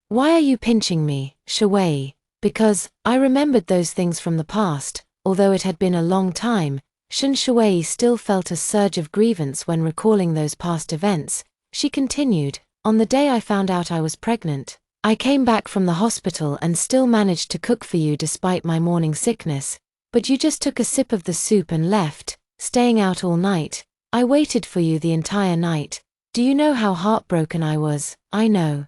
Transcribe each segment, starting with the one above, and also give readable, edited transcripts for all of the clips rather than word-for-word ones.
Why are you pinching me, Shui? Because I remembered those things from the past. Although it had been a long time, Shui still felt a surge of grievance when recalling those past events. She continued, on the day I found out I was pregnant, I came back from the hospital and still managed to cook for you despite my morning sickness, but you just took a sip of the soup and left, staying out all night. I waited for you the entire night. Do you know how heartbroken I was? I know,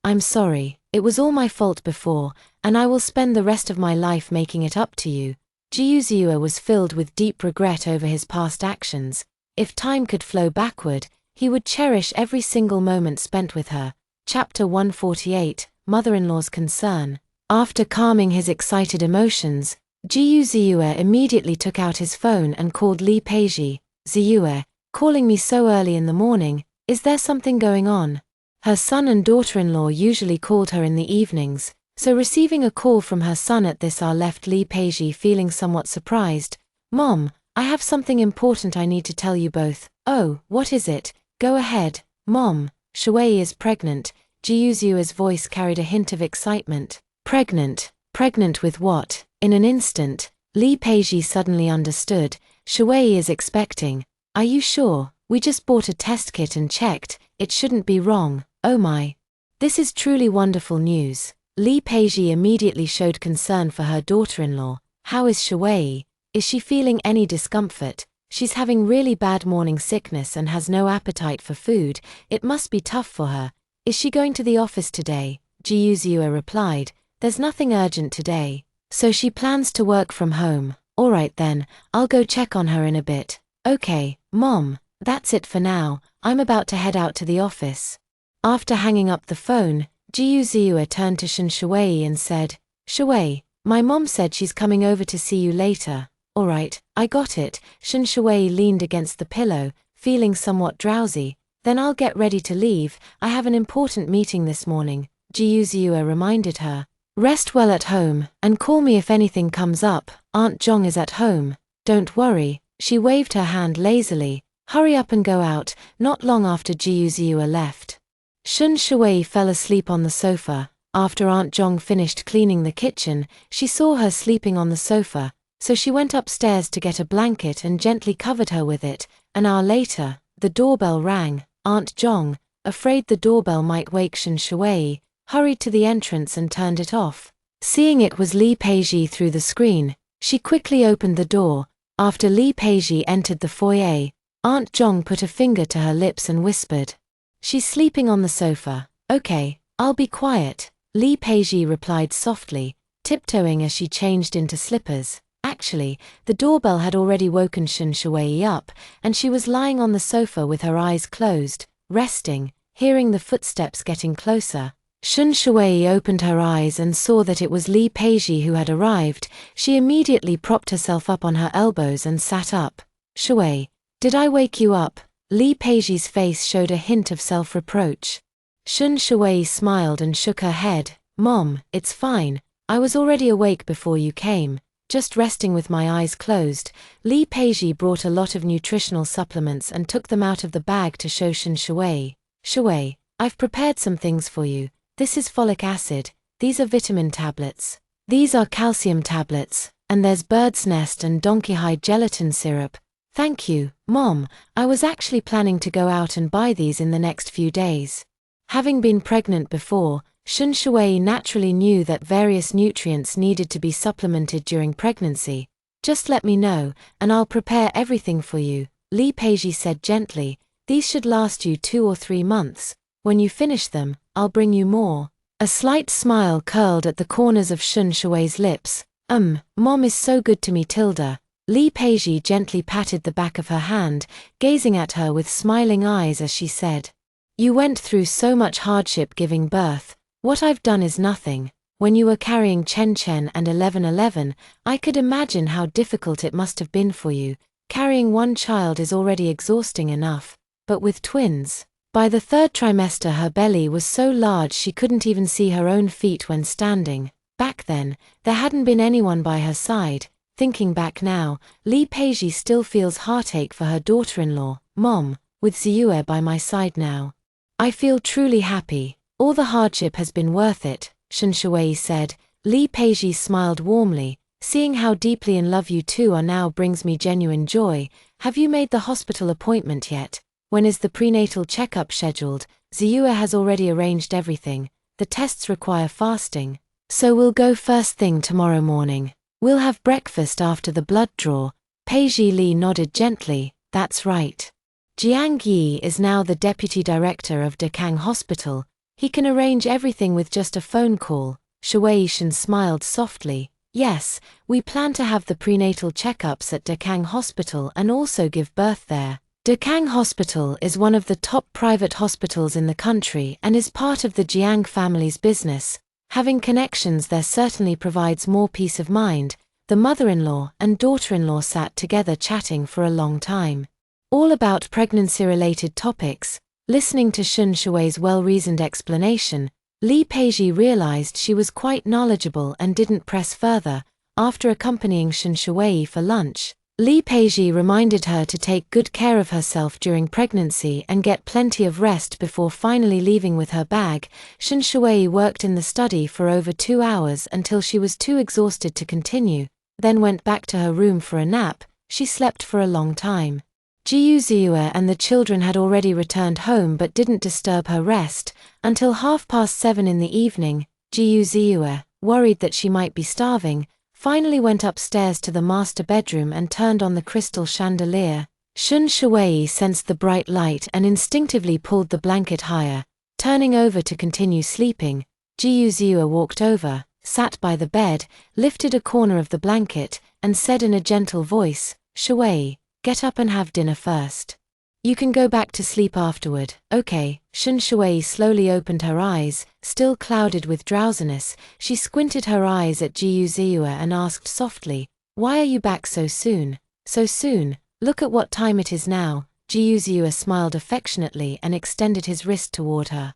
I'm sorry, it was all my fault before, and I will spend the rest of my life making it up to you. Jiuzhua was filled with deep regret over his past actions. If time could flow backward, he would cherish every single moment spent with her. Chapter 148, Mother-in-law's Concern. After calming his excited emotions, Jiuzhua immediately took out his phone and called Li Peizhi. Ziyue, calling me so early in the morning, is there something going on? Her son and daughter-in-law usually called her in the evenings, so receiving a call from her son at this hour left Li Peizhi feeling somewhat surprised. Mom, I have something important I need to tell you both. Oh, what is it? Go ahead, Mom. Shui is pregnant. Jiuzua's voice carried a hint of excitement. Pregnant? Pregnant with what? In an instant, Li Peizhi suddenly understood. Shui is expecting. Are you sure? We just bought a test kit and checked. It shouldn't be wrong. Oh my. This is truly wonderful news. Li Peizhi immediately showed concern for her daughter-in-law. How is Shui? Is she feeling any discomfort? She's having really bad morning sickness and has no appetite for food. It must be tough for her. Is she going to the office today? Jiuzhua replied. There's nothing urgent today, so she plans to work from home. Alright then, I'll go check on her in a bit. Okay, Mom, that's it for now. I'm about to head out to the office. After hanging up the phone, Jiuzhua turned to Shui and said, Shui, my mom said she's coming over to see you later. Alright, I got it. Shui leaned against the pillow, feeling somewhat drowsy. Then I'll get ready to leave. I have an important meeting this morning. Jiuzhua reminded her. Rest well at home, and call me if anything comes up. Aunt Zhong is at home. Don't worry. She waved her hand lazily. Hurry up and go out. Not long after Jiuzhua left, Shui fell asleep on the sofa. After Aunt Zhong finished cleaning the kitchen, she saw her sleeping on the sofa, so she went upstairs to get a blanket and gently covered her with it. An hour later, the doorbell rang. Aunt Zhong, afraid the doorbell might wake Shui, hurried to the entrance and turned it off. Seeing it was Li Peizhi through the screen, she quickly opened the door. After Li Peizhi entered the foyer, Aunt Zhong put a finger to her lips and whispered, She's sleeping on the sofa. Okay, I'll be quiet. Li Peizhi replied softly, tiptoeing as she changed into slippers. Actually, the doorbell had already woken Shui up, and she was lying on the sofa with her eyes closed, resting, hearing the footsteps getting closer. Shui opened her eyes and saw that it was Li Peizhi who had arrived. She immediately propped herself up on her elbows and sat up. Shui, did I wake you up? Li Peizhi's face showed a hint of self-reproach. Shui smiled and shook her head. Mom, it's fine. I was already awake before you came, just resting with my eyes closed. Li Peizhi brought a lot of nutritional supplements and took them out of the bag to show Shui. Shui, I've prepared some things for you. This is folic acid, these are vitamin tablets. These are calcium tablets, and there's bird's nest and donkey hide gelatin syrup. Thank you, Mom. I was actually planning to go out and buy these in the next few days. Having been pregnant before, Shui naturally knew that various nutrients needed to be supplemented during pregnancy. Just let me know, and I'll prepare everything for you, Li Peizhi said gently. These should last you 2 or 3 months. When you finish them, I'll bring you more. A slight smile curled at the corners of Shui's lips. Mom is so good to me, Tilda. Li Peizhi gently patted the back of her hand, gazing at her with smiling eyes as she said, You went through so much hardship giving birth. What I've done is nothing. When you were carrying Chen Chen and 1111, I could imagine how difficult it must have been for you. Carrying one child is already exhausting enough, but with twins. By the 3rd trimester her belly was so large she couldn't even see her own feet when standing. Back then, there hadn't been anyone by her side. Thinking back now, Li Peizhi still feels heartache for her daughter-in-law. Mom, with Ziyue by my side now, I feel truly happy. All the hardship has been worth it, Shen Shui said. Li Peizhi smiled warmly. Seeing how deeply in love you two are now brings me genuine joy. Have you made the hospital appointment yet? When is the prenatal checkup scheduled? Ziyue has already arranged everything. The tests require fasting. So we'll go first thing tomorrow morning. We'll have breakfast after the blood draw. Peizhi Li nodded gently. That's right. Jiang Yi is now the deputy director of Dekang Hospital. He can arrange everything with just a phone call. Shui Shen smiled softly. Yes, we plan to have the prenatal checkups at Dekang Hospital and also give birth there. Dekang Hospital is one of the top private hospitals in the country and is part of the Jiang family's business. Having connections there certainly provides more peace of mind. The mother-in-law and daughter-in-law sat together chatting for a long time. All about pregnancy-related topics. Listening to Shen Shui's well-reasoned explanation, Li Peizhi realized she was quite knowledgeable and didn't press further. After accompanying Shen Shui for lunch, Li Peizhi reminded her to take good care of herself during pregnancy and get plenty of rest before finally leaving with her bag. Shen Shui worked in the study for over 2 hours until she was too exhausted to continue, then went back to her room for a nap. She slept for a long time. Jiyu Ziyue and the children had already returned home but didn't disturb her rest until 7:30 in the evening. Jiyu Ziyue, worried that she might be starving, finally went upstairs to the master bedroom and turned on the crystal chandelier. Shen Shui sensed the bright light and instinctively pulled the blanket higher. Turning over to continue sleeping, Jiyu Ziyue walked over, sat by the bed, lifted a corner of the blanket, and said in a gentle voice, "Shui, get up and have dinner first. You can go back to sleep afterward, okay?" Shen Shui slowly opened her eyes, still clouded with drowsiness. She squinted her eyes at Jiyu Ziyue and asked softly, "Why are you back so soon?" "So soon? Look at what time it is now." Jiyu Ziyue smiled affectionately and extended his wrist toward her.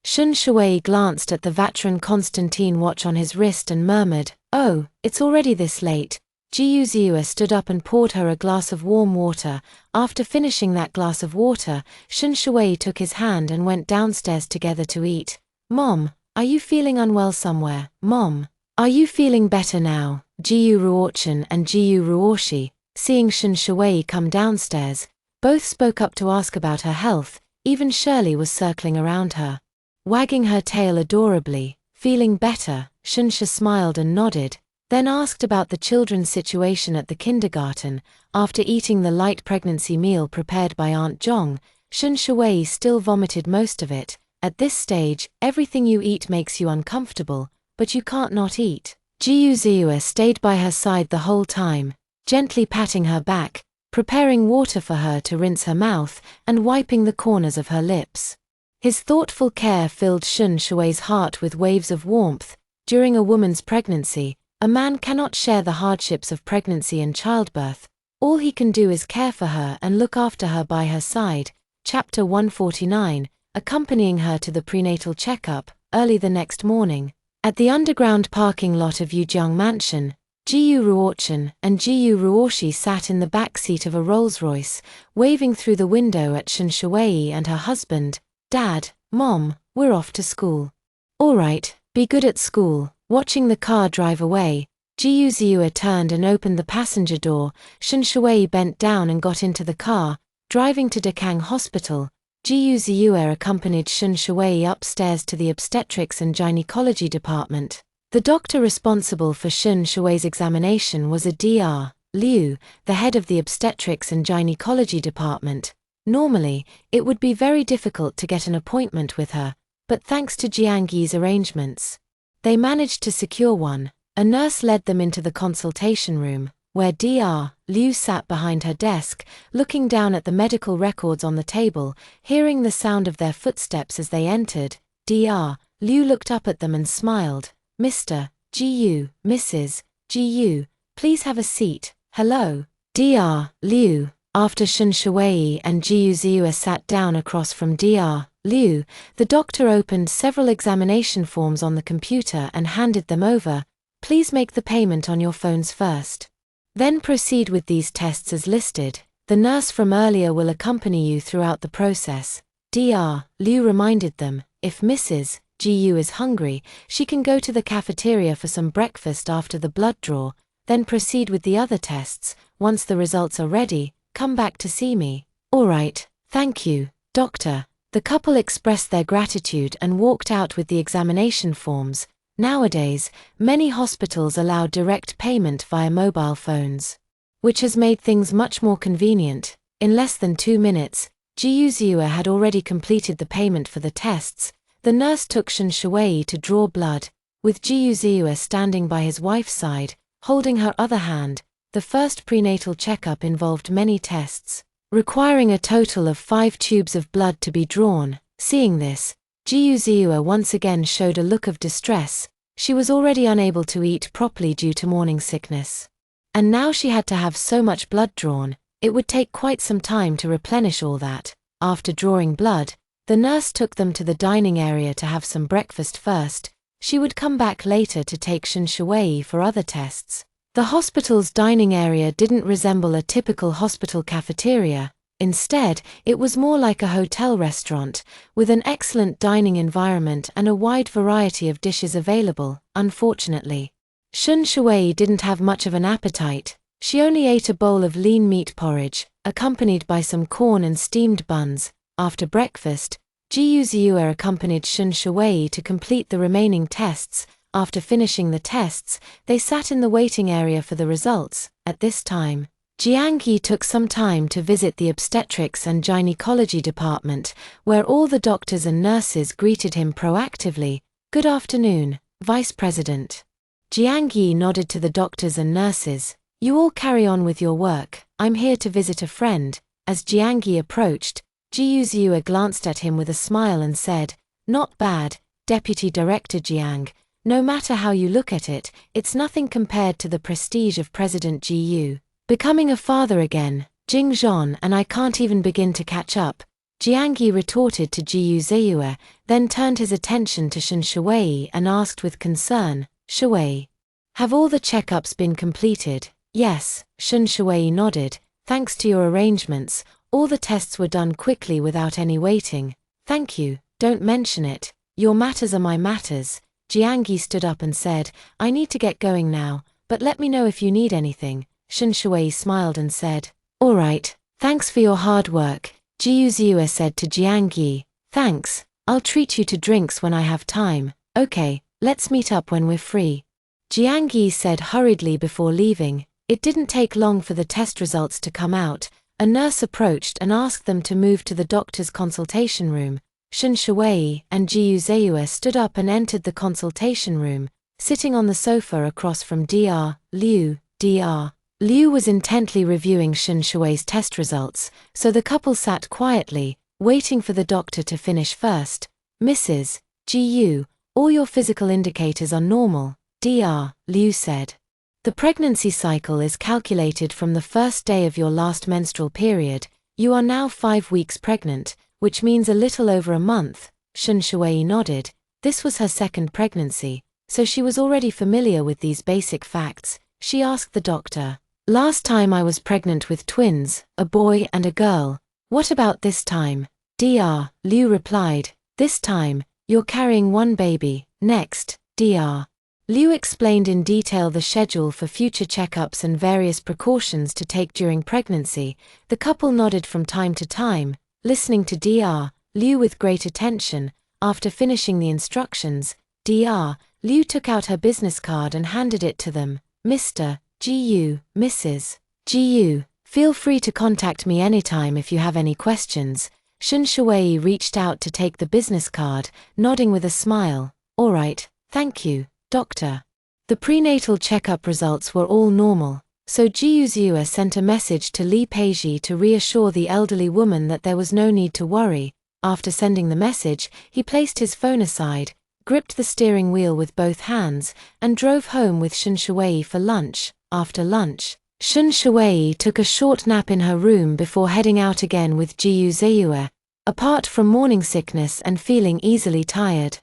Shen Shui glanced at the Vatran Constantine watch on his wrist and murmured, "Oh, it's already this late." Jiyu Ziyue stood up and poured her a glass of warm water. After finishing that glass of water, Shen Shui took his hand and went downstairs together to eat. "Mom, are you feeling unwell somewhere? Mom, are you feeling better now?" Jiyu Ruochen and Jiyu Ruoshi, seeing Shen Shui come downstairs, both spoke up to ask about her health. Even Shirley was circling around her, wagging her tail adorably. "Feeling better?" Shen Shi smiled and nodded, then asked about the children's situation at the kindergarten. After eating the light pregnancy meal prepared by Aunt Zhong, Shen Shui still vomited most of it. At this stage, everything you eat makes you uncomfortable, but you can't not eat. Jiyu Ziyue stayed by her side the whole time, gently patting her back, preparing water for her to rinse her mouth, and wiping the corners of her lips. His thoughtful care filled Shen Shui's heart with waves of warmth. During a woman's pregnancy, a man cannot share the hardships of pregnancy and childbirth. All he can do is care for her and look after her by her side. Chapter 149, accompanying her to the prenatal checkup. Early the next morning, at the underground parking lot of Yujiang Mansion, Jiyu Ruochen and Jiyu Ruoshi sat in the back seat of a Rolls-Royce, waving through the window at Shen Shui and her husband. "Dad, Mom, we're off to school." "All right, be good at school." Watching the car drive away, Jiyu Ziyue turned and opened the passenger door. Shen Shui bent down and got into the car. Driving to Dekang Hospital, Jiyu Ziyue accompanied Shen Shui upstairs to the obstetrics and gynecology department. The doctor responsible for Shen Shui's examination was a Dr. Liu, the head of the obstetrics and gynecology department. Normally, it would be very difficult to get an appointment with her, but thanks to Jiang Yi's arrangements, they managed to secure one. A nurse led them into the consultation room, where Dr. Liu sat behind her desk, looking down at the medical records on the table. Hearing the sound of their footsteps as they entered, Dr. Liu looked up at them and smiled. "Mr. Jiyu, Mrs. Jiyu, please have a seat." "Hello." Dr. Liu. After Shen Shui and Jiyu Ziyue sat down across from Dr. Liu, the doctor opened several examination forms on the computer and handed them over. "Please make the payment on your phones first. Then proceed with these tests as listed. The nurse from earlier will accompany you throughout the process." Dr. Liu reminded them, "If Mrs. Jiyu is hungry, she can go to the cafeteria for some breakfast after the blood draw, then proceed with the other tests. Once the results are ready, come back to see me. Alright, thank you, doctor. The couple expressed their gratitude and walked out with the examination forms. Nowadays, many hospitals allow direct payment via mobile phones, which has made things much more convenient. In less than 2 minutes, Jiyu Ziyue had already completed the payment for the tests. The nurse took Shen Shuwei to draw blood, with Jiyu Ziyue standing by his wife's side, holding her other hand. The first prenatal checkup involved many tests, requiring a total of 5 tubes of blood to be drawn. Seeing this, Jiyu Ziyue once again showed a look of distress. She was already unable to eat properly due to morning sickness, and now she had to have so much blood drawn. It would take quite some time to replenish all that. After drawing blood, the nurse took them to the dining area to have some breakfast first. She would come back later to take Shen Shuwei for other tests. The hospital's dining area didn't resemble a typical hospital cafeteria. Instead, it was more like a hotel restaurant, with an excellent dining environment and a wide variety of dishes available. Unfortunately, Shen Shuwei didn't have much of an appetite. She only ate a bowl of lean meat porridge, accompanied by some corn and steamed buns. After breakfast, Jiyu Ziyue accompanied Shen Shuwei to complete the remaining tests. After finishing the tests, they sat in the waiting area for the results. At this time, Jiang Yi took some time to visit the obstetrics and gynecology department, where all the doctors and nurses greeted him proactively. Good afternoon, Vice President. Jiang Yi nodded to the doctors and nurses. You all carry on with your work. I'm here to visit a friend. As Jiang Yi approached, Jiyu Ziyue glanced at him with a smile and said, Not bad, Deputy Director Jiang. No matter how you look at it, it's nothing compared to the prestige of President Jiyu. Becoming a father again, Jing Zhon and I can't even begin to catch up. Jiang Yi retorted to Jiyu Ziyue, then turned his attention to Shen Shuwei and asked with concern, Shuwei, have all the checkups been completed? Yes, Shen Shuwei nodded. Thanks to your arrangements, all the tests were done quickly without any waiting. Thank you, don't mention it. Your matters are my matters. Jiang Yi stood up and said, I need to get going now, but let me know if you need anything. Shen Shuwei smiled and said, Alright, thanks for your hard work. Jiyu Ziyue said to Jiang Yi, Thanks, I'll treat you to drinks when I have time. Okay, let's meet up when we're free. Jiang Yi said hurriedly before leaving. It didn't take long for the test results to come out. A nurse approached and asked them to move to the doctor's consultation room. Shen Shuwei and Jiyu Ziyue stood up and entered the consultation room, sitting on the sofa across from Dr. Liu. Dr. Liu was intently reviewing Shen Shuwei's test results, so the couple sat quietly, waiting for the doctor to finish first. Mrs. Jiyu, all your physical indicators are normal, Dr. Liu said. The pregnancy cycle is calculated from the first day of your last menstrual period. You are now 5 weeks pregnant, which means a little over a month. Shen Shuwei nodded. This was her second pregnancy, so she was already familiar with these basic facts. She asked the doctor, Last time I was pregnant with twins, a boy and a girl. What about this time? Dr. Liu replied, This time, you're carrying one baby. Next, Dr. Liu explained in detail the schedule for future checkups and various precautions to take during pregnancy. The couple nodded from time to time, listening to Dr. Liu with great attention. After finishing the instructions, Dr. Liu took out her business card and handed it to them. Mr. Jiyu, Mrs. Jiyu, feel free to contact me anytime if you have any questions. Shen Shuwei reached out to take the business card, nodding with a smile. Alright, thank you, doctor. The prenatal checkup results were all normal, so Jiyu Ziyue sent a message to Li Peiji to reassure the elderly woman that there was no need to worry. After sending the message, he placed his phone aside, gripped the steering wheel with both hands, and drove home with Shen Shuwei for lunch. After lunch, Shen Shuwei took a short nap in her room before heading out again with Jiyu Ziyue. Apart from morning sickness and feeling easily tired,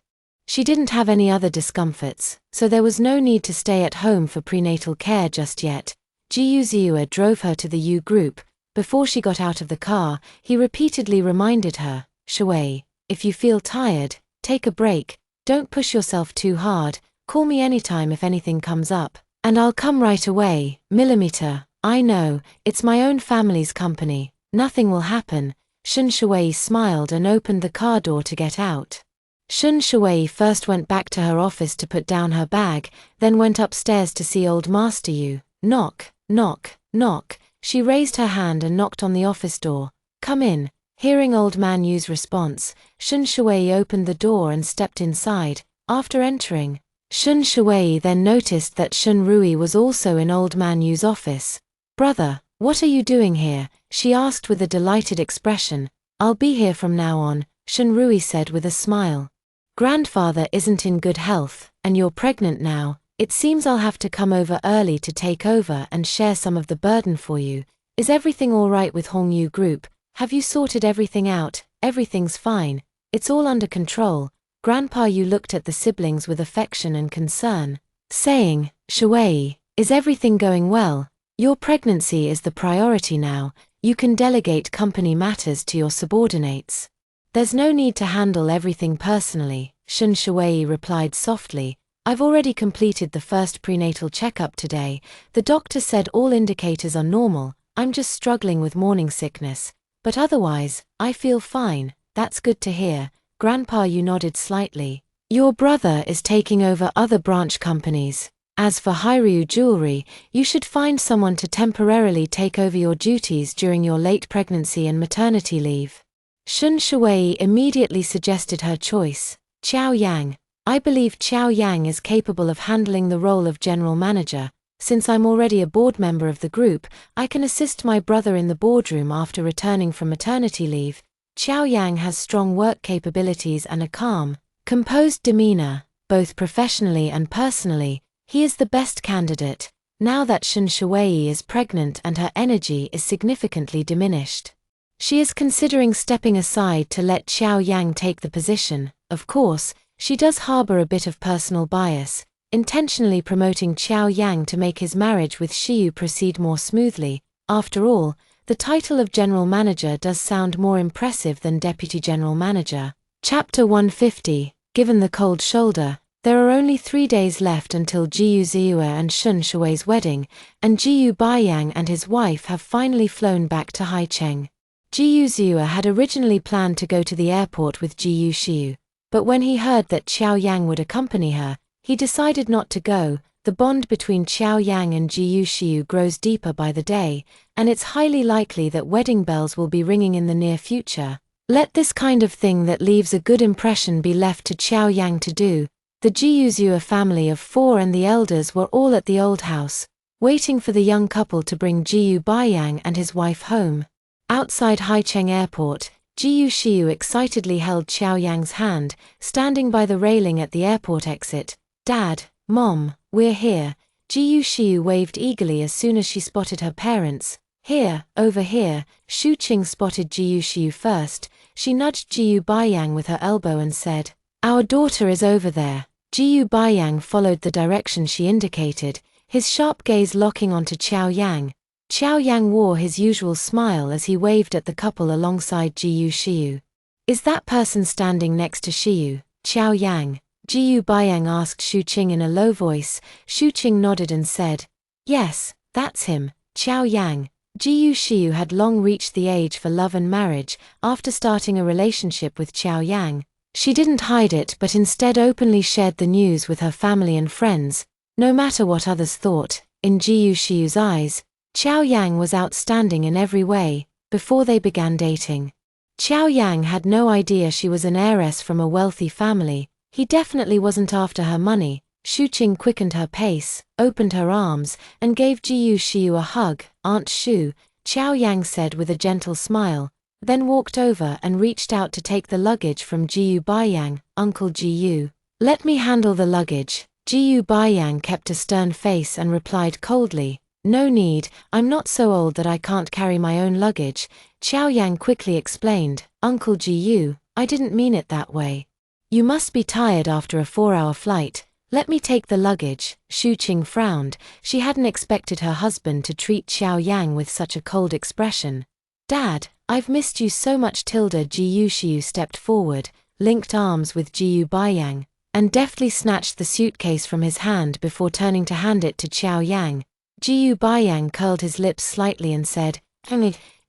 she didn't have any other discomforts, so there was no need to stay at home for prenatal care just yet. Jiyu Ziyue drove her to the U group. Before she got out of the car, he repeatedly reminded her, Shuwei, if you feel tired, take a break. Don't push yourself too hard, call me anytime if anything comes up, and I'll come right away. Millimeter, I know, it's my own family's company, nothing will happen. Shun Shui smiled and opened the car door to get out. Shun Shui first went back to her office to put down her bag, then went upstairs to see old Master Yu. Knock, knock, knock. She raised her hand and knocked on the office door. Come in. Hearing old man Yu's response, Shun Shui opened the door and stepped inside. After entering, Shun Shui then noticed that Shun Rui was also in old man Yu's office. Brother, what are you doing here? She asked with a delighted expression. I'll be here from now on, Shun Rui said with a smile. Grandfather isn't in good health, and you're pregnant now. It seems I'll have to come over early to take over and share some of the burden for you. Is everything all right with Hongyu Group? Have you sorted everything out? Everything's fine. It's all under control. Grandpa Yu looked at the siblings with affection and concern, saying, Shui, is everything going well? Your pregnancy is the priority now. You can delegate company matters to your subordinates. There's no need to handle everything personally, Shun Shui replied softly. I've already completed the first prenatal checkup today. The doctor said all indicators are normal. I'm just struggling with morning sickness. But otherwise, I feel fine. That's good to hear. Grandpa Yu nodded slightly. Your brother is taking over other branch companies. As for Heir Jewelry, you should find someone to temporarily take over your duties during your late pregnancy and maternity leave. Shun Shui immediately suggested her choice, Qiao Yang. I believe Qiao Yang is capable of handling the role of general manager. Since I'm already a board member of the group, I can assist my brother in the boardroom after returning from maternity leave. Qiao Yang has strong work capabilities and a calm, composed demeanor, both professionally and personally. He is the best candidate, now that Shun Shui is pregnant and her energy is significantly diminished. She is considering stepping aside to let Qiao Yang take the position. Of course, she does harbor a bit of personal bias, intentionally promoting Qiao Yang to make his marriage with Shiyu proceed more smoothly. After all, the title of general manager does sound more impressive than deputy general manager. Chapter 150, Given the cold shoulder. There are only 3 days left until Jiyu Ziyue and Shun Shui's wedding, and Jiyu Baiyang and his wife have finally flown back to Haicheng. Jiyu Ziyue had originally planned to go to the airport with Jiyu Shiyu, but when he heard that Qiao Yang would accompany her, he decided not to go. The bond between Qiao Yang and Jiyu Shiyu grows deeper by the day, and it's highly likely that wedding bells will be ringing in the near future. Let this kind of thing that leaves a good impression be left to Qiao Yang to do. The Jiyu Ziyue family of 4 and the elders were all at the old house, waiting for the young couple to bring Jiyu Baiyang and his wife home. Outside Haicheng Airport, Jiyu Shiyu excitedly held Qiao Yang's hand, standing by the railing at the airport exit. Dad, Mom, we're here. Jiyu Shiyu waved eagerly as soon as she spotted her parents. Here, over here. Shu Qing spotted Jiyu Shiyu first. She nudged Jiyu Baiyang with her elbow and said, Our daughter is over there. Jiyu Baiyang followed the direction she indicated, his sharp gaze locking onto Qiao Yang. Qiao Yang wore his usual smile as he waved at the couple alongside Jiyu Shiyu. Is that person standing next to Shiyu, Qiao Yang? Jiyu Baiyang asked Shu Qing in a low voice. Shu Qing nodded and said, Yes, that's him, Qiao Yang. Jiyu Shiyu had long reached the age for love and marriage. After starting a relationship with Qiao Yang, she didn't hide it but instead openly shared the news with her family and friends. No matter what others thought, in Jiyu Shiyu's eyes, Qiao Yang was outstanding in every way. Before they began dating, Qiao Yang had no idea she was an heiress from a wealthy family. He definitely wasn't after her money. Shu Qing quickened her pace, opened her arms, and gave Jiyu Shiyu a hug. Aunt Shu, Qiao Yang said with a gentle smile, then walked over and reached out to take the luggage from Jiyu Baiyang. Uncle Jiyu, let me handle the luggage. Jiyu Baiyang kept a stern face and replied coldly, No need, I'm not so old that I can't carry my own luggage. Qiao Yang quickly explained, Uncle Jiyu, I didn't mean it that way. You must be tired after a 4-hour flight. Let me take the luggage. Shu Qing frowned. She hadn't expected her husband to treat Qiao Yang with such a cold expression. Dad, I've missed you so much. Jiyu Shiyu stepped forward, linked arms with Jiyu Baiyang. and deftly snatched the suitcase from his hand before turning to hand it to Xiao Yang. Jiyu Baiyang curled his lips slightly and said,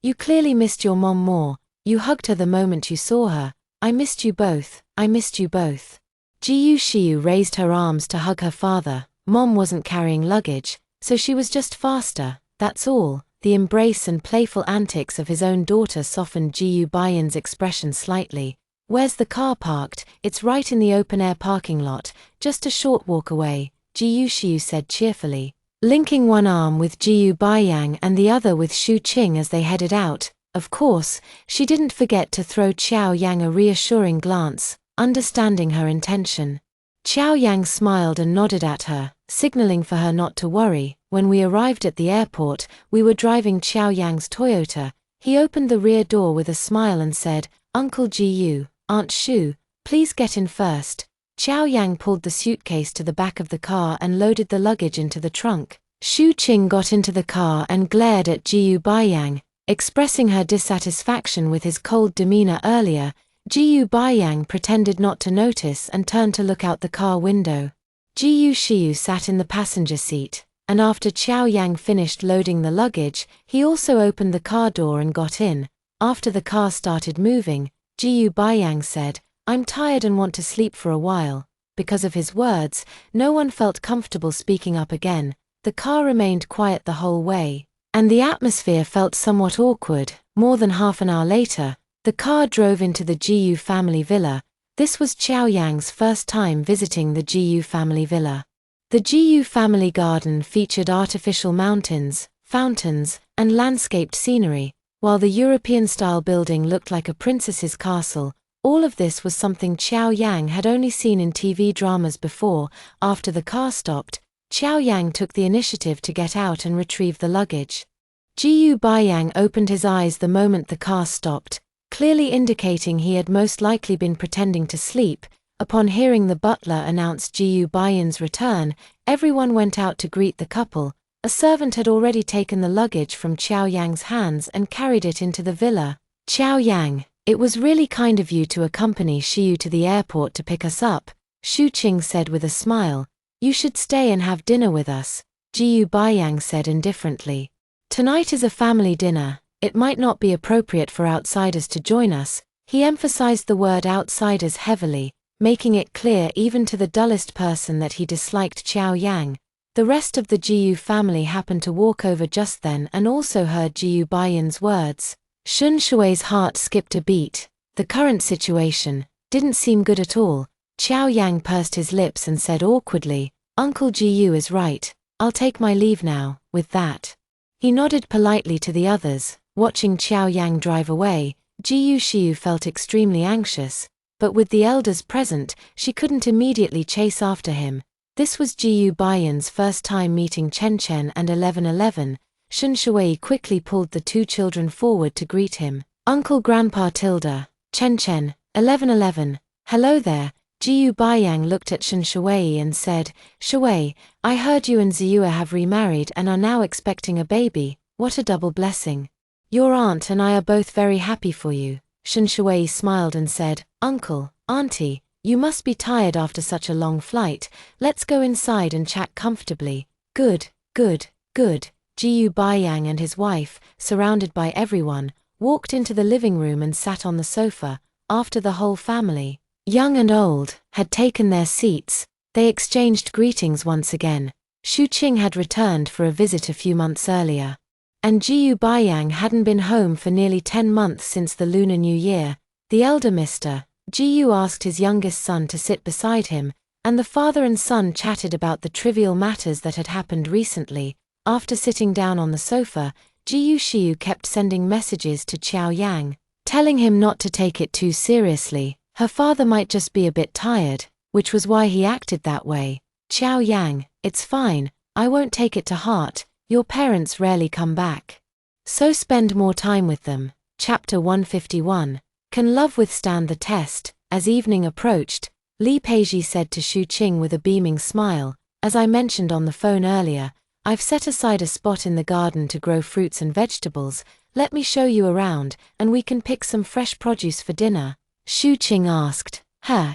"You clearly missed your mom more. You hugged her the moment you saw her. I missed you both, I missed you both." Jiyu Shiyu raised her arms to hug her father. Mom wasn't carrying luggage, so she was just faster, that's all. The embrace and playful antics of his own daughter softened Jiyu Baiyan's expression slightly. "Where's the car parked?" "It's right in the open-air parking lot, just a short walk away," Jiyu Shiyu said cheerfully, linking one arm with Jiyu Baiyang and the other with Shu Qing as they headed out. Of course, she didn't forget to throw Xiao Yang a reassuring glance, understanding her intention. Xiao Yang smiled and nodded at her, signaling for her not to worry. When we arrived at the airport, we were driving Xiao Yang's Toyota. He opened the rear door with a smile and said, "Uncle Jiyu, Aunt Shu, please get in first." Xiao Yang pulled the suitcase to the back of the car and loaded the luggage into the trunk. Shu Qing got into the car and glared at Jiyu Baiyang, expressing her dissatisfaction with his cold demeanor earlier. Jiyu Baiyang pretended not to notice and turned to look out the car window. Jiyu Shiyu sat in the passenger seat, and after Xiao Yang finished loading the luggage, he also opened the car door and got in. After the car started moving, Jiyu Baiyang said, "I'm tired and want to sleep for a while." Because of his words, no one felt comfortable speaking up again. The car remained quiet the whole way, and the atmosphere felt somewhat awkward. More than half an hour later, the car drove into the Jiyu family villa. This was Xiao Yang's first time visiting the Jiyu family villa. The Jiyu family garden featured artificial mountains, fountains, and landscaped scenery, while the European-style building looked like a princess's castle. All of this was something Xiao Yang had only seen in TV dramas before. After the car stopped, Xiao Yang took the initiative to get out and retrieve the luggage. Jiyu Baiyang opened his eyes the moment the car stopped, clearly indicating he had most likely been pretending to sleep. Upon hearing the butler announce Jiyu Baiyan's return, everyone went out to greet the couple. A servant had already taken the luggage from Xiao Yang's hands and carried it into the villa. "Xiao Yang, it was really kind of you to accompany Shiyu to the airport to pick us up," Shu Qing said with a smile. "You should stay and have dinner with us," Jiyu Baiyang said indifferently. "Tonight is a family dinner. It might not be appropriate for outsiders to join us." He emphasized the word outsiders heavily, making it clear even to the dullest person that he disliked Xiao Yang. The rest of the Jiyu family happened to walk over just then and also heard Jiyu Baiyan's words. Shun Shui's heart skipped a beat. The current situation didn't seem good at all. Xiao Yang pursed his lips and said awkwardly, "Uncle Jiyu is right. I'll take my leave now." With that, he nodded politely to the others. Watching Xiao Yang drive away, Jiyu Shiyu felt extremely anxious, but with the elders present, she couldn't immediately chase after him. This was Jiyu Baiyan's first time meeting Chen Chen and 1111. Shun Shui quickly pulled the two children forward to greet him. "Uncle Grandpa Tilda, Chen Chen, 1111. Hello there." Jiyu Baiyang looked at Shun Shui and said, "Shui, I heard you and Ziyue have remarried and are now expecting a baby. What a double blessing. Your aunt and I are both very happy for you." Shun Shui smiled and said, "Uncle, Auntie, you must be tired after such a long flight. Let's go inside and chat comfortably." Good, good, good." Jiyu Baiyang and his wife, surrounded by everyone, walked into the living room and sat on the sofa. After the whole family, young and old, had taken their seats, they exchanged greetings once again. Shu Qing had returned for a visit a few months earlier, and Jiyu Baiyang hadn't been home for nearly 10 months since the Lunar New Year. The elder Mr. Jiyu asked his youngest son to sit beside him, and the father and son chatted about the trivial matters that had happened recently. After sitting down on the sofa, Jiyu Shiyu kept sending messages to Xiao Yang, telling him not to take it too seriously. Her father might just be a bit tired, which was why he acted that way. "Xiao Yang, it's fine, I won't take it to heart. Your parents rarely come back, so spend more time with them." Chapter 151. Can love withstand the test? As evening approached, Li Peiji said to Shu Qing with a beaming smile, "As I mentioned on the phone earlier, I've set aside a spot in the garden to grow fruits and vegetables. Let me show you around, and we can pick some fresh produce for dinner." Shu Qing asked,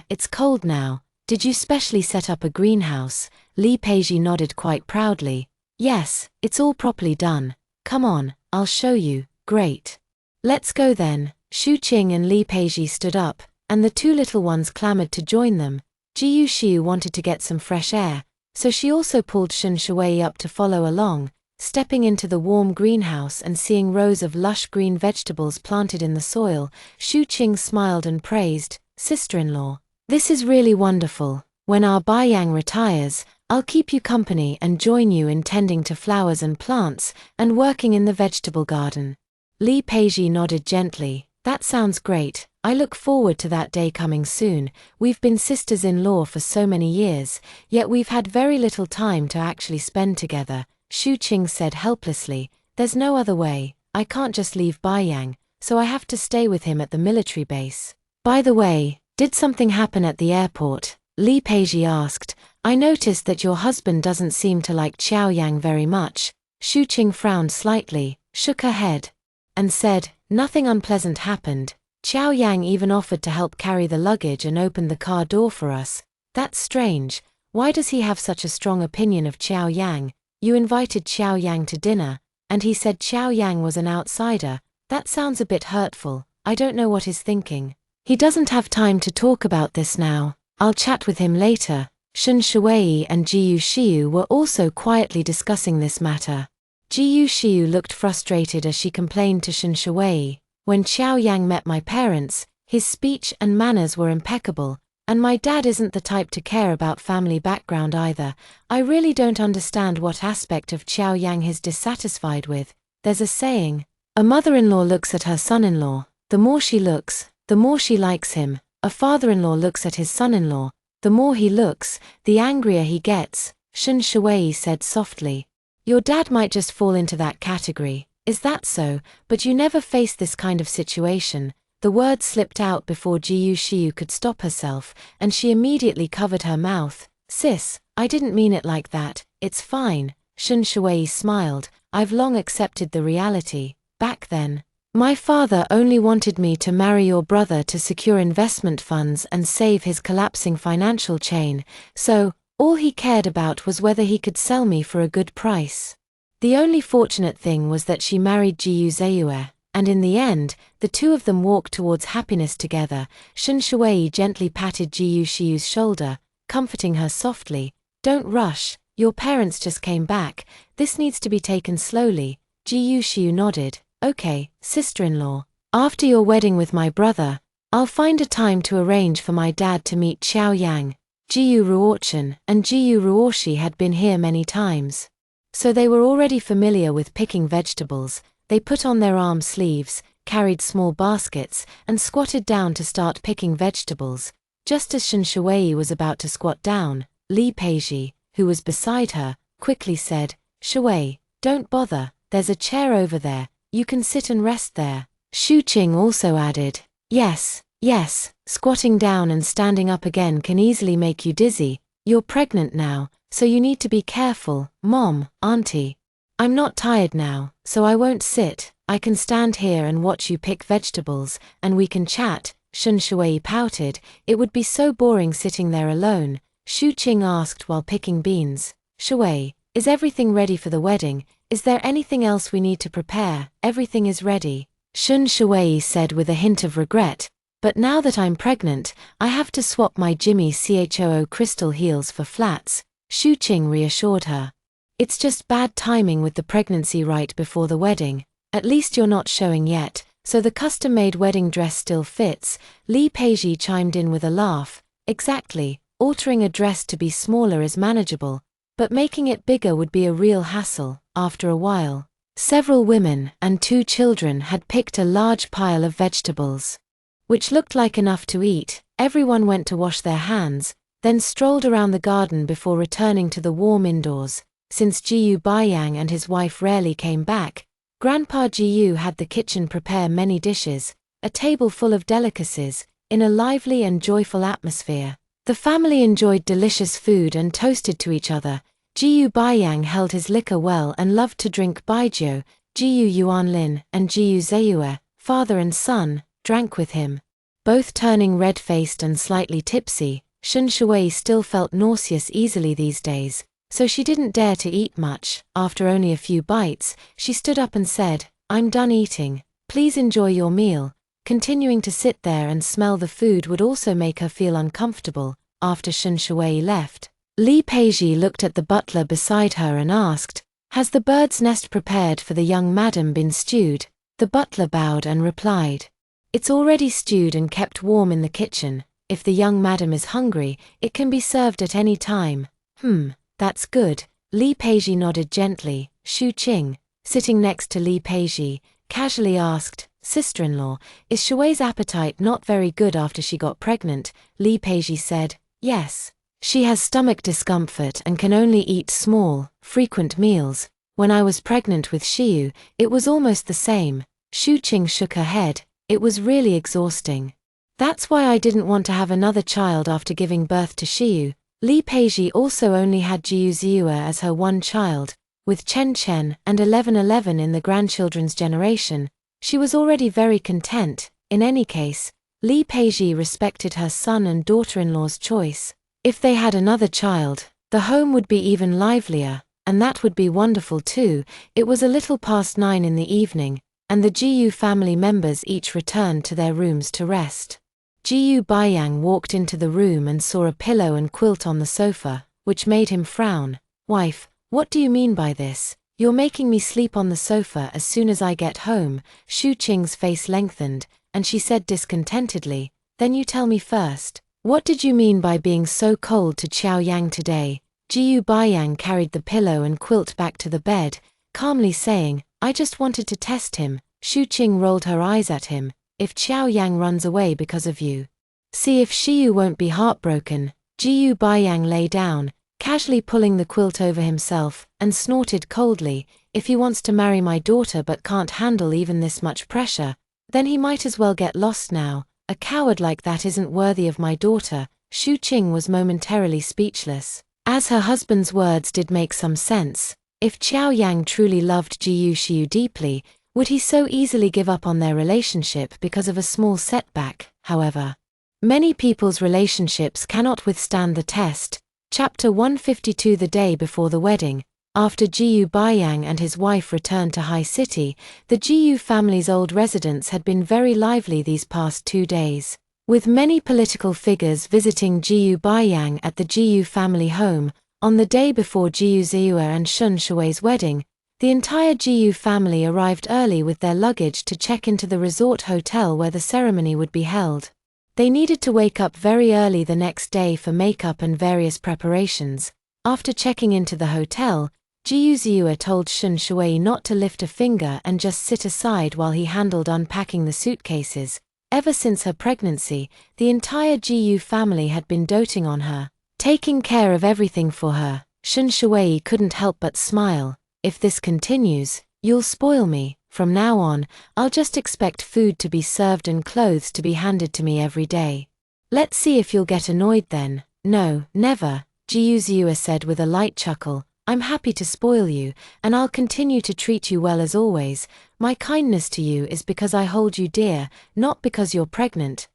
"It's cold now. Did you specially set up a greenhouse? Li Peiji nodded quite proudly. Yes, it's all properly done. Come on, I'll show you. Great. Let's go then. Shu Qing and Li Peiji stood up, and the two little ones clamored to join them. Jiyu Xiu wanted to get some fresh air, so she also pulled Shun Shui up to follow along. Stepping into the warm greenhouse and seeing rows of lush green vegetables planted in the soil, Shu Qing smiled and praised, "Sister-in-law, this is really wonderful. When our Baiyang retires, I'll keep you company and join you in tending to flowers and plants and working in the vegetable garden." Li Peiji nodded gently. "That sounds great. I look forward to that day coming soon. We've been sisters-in-law for so many years, yet we've had very little time to actually spend together," Shu Qing said helplessly. "There's no other way. I can't just leave Baiyang, so I have to stay with him at the military base." "By the way, did something happen at the airport?" Li Peiji asked. "I noticed that your husband doesn't seem to like Xiaoyang very much." Shu Qing frowned slightly, shook her head, and said, "Nothing unpleasant happened. Xiaoyang even offered to help carry the luggage and opened the car door for us." "That's strange. Why does he have such a strong opinion of Xiaoyang? You invited Xiaoyang to dinner, and he said Xiaoyang was an outsider. That sounds a bit hurtful. I don't know what he's thinking." "He doesn't have time to talk about this now. I'll chat with him later." Shun Shui and Jiyu Xiu were also quietly discussing this matter. Jiyu Xiu looked frustrated as she complained to Shun Shui, "When Xiaoyang met my parents, his speech and manners were impeccable, and my dad isn't the type to care about family background either. I really don't understand what aspect of Xiaoyang he's dissatisfied with. There's a saying, a mother-in-law looks at her son-in-law. The more she looks, the more she likes him. A father-in-law looks at his son-in-law. The more he looks, the angrier he gets," Shun Shui said softly. "Your dad might just fall into that category. Is that so? But you never faced this kind of situation." The word slipped out before Jiyu Xiu could stop herself, and she immediately covered her mouth. "Sis, I didn't mean it like that. It's fine." Shun Shui smiled. "I've long accepted the reality. Back then, my father only wanted me to marry your brother to secure investment funds and save his collapsing financial chain, so all he cared about was whether he could sell me for a good price. The only fortunate thing was that she married Jiyu Zeyue, and in the end, the two of them walked towards happiness together." Shun Shui gently patted Jiyu Xiu's shoulder, comforting her softly. "Don't rush, your parents just came back. This needs to be taken slowly." Jiyu Xiu nodded. "Okay, sister-in-law. After your wedding with my brother, I'll find a time to arrange for my dad to meet Xiaoyang." Jiyu Ruochen and Jiyu Ruoshi had been here many times, so they were already familiar with picking vegetables. They put on their arm sleeves, carried small baskets, and squatted down to start picking vegetables. Just as Shun Shui was about to squat down, Li Peiji, who was beside her, quickly said, "Shui, don't bother, there's a chair over there, you can sit and rest there." Shu Qing also added, Yes, squatting down and standing up again can easily make you dizzy. You're pregnant now, so you need to be careful, Mom, Auntie. I'm not tired now, so I won't sit. I can stand here and watch you pick vegetables, and we can chat." Shun Shui pouted. "It would be so boring sitting there alone." Shu Qing asked while picking beans. "Shui, is everything ready for the wedding? Is there anything else we need to prepare?" "Everything is ready," Shun Shui said with a hint of regret. "But now that I'm pregnant, I have to swap my Jimmy Choo crystal heels for flats." Shu Qing reassured her. "It's just bad timing with the pregnancy right before the wedding. At least you're not showing yet, so the custom-made wedding dress still fits." Li Peiji chimed in with a laugh. "Exactly, altering a dress to be smaller is manageable, but making it bigger would be a real hassle." After a while, several women and 2 children had picked a large pile of vegetables, which looked like enough to eat. Everyone went to wash their hands, then strolled around the garden before returning to the warm indoors. Since Jiyu Baiyang and his wife rarely came back, Grandpa Jiyu had the kitchen prepare many dishes, a table full of delicacies, in a lively and joyful atmosphere. The family enjoyed delicious food and toasted to each other. Jiyu Baiyang held his liquor well and loved to drink baijiu. Jiyu Yuanlin and Jiyu Zeyue, father and son, drank with him. Both turning red-faced and slightly tipsy, Shun Shui still felt nauseous easily these days, so she didn't dare to eat much. After only a few bites, she stood up and said, "I'm done eating. Please enjoy your meal." Continuing to sit there and smell the food would also make her feel uncomfortable. After Shun Shui left, Li Peizhi looked at the butler beside her and asked, "Has the bird's nest prepared for the young madam been stewed?" The butler bowed and replied, "It's already stewed and kept warm in the kitchen. If the young madam is hungry, it can be served at any time." That's good." Li Peizhi nodded gently. Shu Qing, sitting next to Li Peizhi, casually asked, "Sister-in-law, is Shui's appetite not very good after she got pregnant?" Li Peizhi said, "Yes. She has stomach discomfort and can only eat small, frequent meals. When I was pregnant with Xiu, it was almost the same." Shu Qing shook her head. "It was really exhausting. That's why I didn't want to have another child after giving birth to Xiu." Li Peizhi also only had Jiu Ziyue as her one child. With Chen Chen and 1111 in the grandchildren's generation, she was already very content. In any case, Li Peizhi respected her son and daughter-in-law's choice. If they had another child, the home would be even livelier, and that would be wonderful too. It was a little past 9 in the evening, and the Jiu family members each returned to their rooms to rest. Jiu Baiyang walked into the room and saw a pillow and quilt on the sofa, which made him frown. "Wife, what do you mean by this? You're making me sleep on the sofa as soon as I get home." Shu Qing's face lengthened, and she said discontentedly, "Then you tell me first. What did you mean by being so cold to Qiao Yang today?" Jiu Baiyang carried the pillow and quilt back to the bed, calmly saying, "I just wanted to test him." Shu Qing rolled her eyes at him. "If Qiao Yang runs away because of you, see if Xiu won't be heartbroken." Jiu Baiyang lay down, casually pulling the quilt over himself, and snorted coldly, "If he wants to marry my daughter but can't handle even this much pressure, then he might as well get lost now. A coward like that isn't worthy of my daughter." Shu Qing was momentarily speechless, as her husband's words did make some sense. If Qiao Yang truly loved Jiu Xiu deeply, would he so easily give up on their relationship because of a small setback? However, many people's relationships cannot withstand the test. Chapter 152. The day before the wedding. After Jiu Baiyang and his wife returned to High City, the Jiu family's old residence had been very lively these past 2 days, with many political figures visiting Jiu Baiyang at the Jiu family home. On the day before Jiu Ziyue and Shun Shui's wedding, the entire Jiu family arrived early with their luggage to check into the resort hotel where the ceremony would be held. They needed to wake up very early the next day for makeup and various preparations. After checking into the hotel, Jiu Ziyue told Shun Shui not to lift a finger and just sit aside while he handled unpacking the suitcases. Ever since her pregnancy, the entire Jiu family had been doting on her, taking care of everything for her. Shun Shui couldn't help but smile. "If this continues, you'll spoil me. From now on, I'll just expect food to be served and clothes to be handed to me every day. Let's see if you'll get annoyed then." "No, never," Jiu Ziyue said with a light chuckle. "I'm happy to spoil you, and I'll continue to treat you well as always. My kindness to you is because I hold you dear, not because you're pregnant."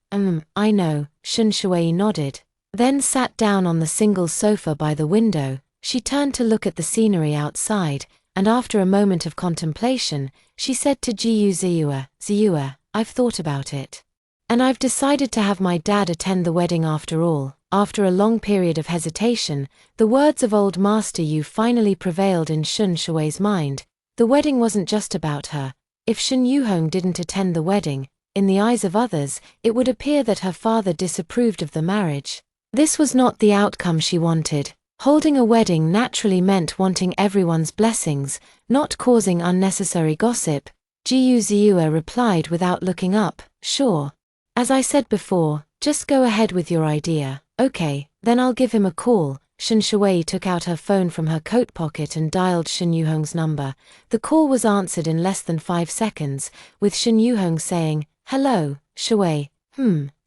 I know," Shun Shui nodded, then sat down on the single sofa by the window. She turned to look at the scenery outside, and after a moment of contemplation, she said to Jiu Ziyue, "Ziyue, I've thought about it. And I've decided to have my dad attend the wedding after all." After a long period of hesitation, the words of old Master Yu finally prevailed in Shun Shui's mind. The wedding wasn't just about her. If Shun Yuhong didn't attend the wedding, in the eyes of others, it would appear that her father disapproved of the marriage. This was not the outcome she wanted. Holding a wedding naturally meant wanting everyone's blessings, not causing unnecessary gossip. Jiu Ziyue replied without looking up, "Sure. As I said before, just go ahead with your idea." "Okay, then I'll give him a call." Shun Shui took out her phone from her coat pocket and dialed Shun Yuhong's number. The call was answered in less than 5 seconds, with Shun Yuhong saying, "Hello, Shui."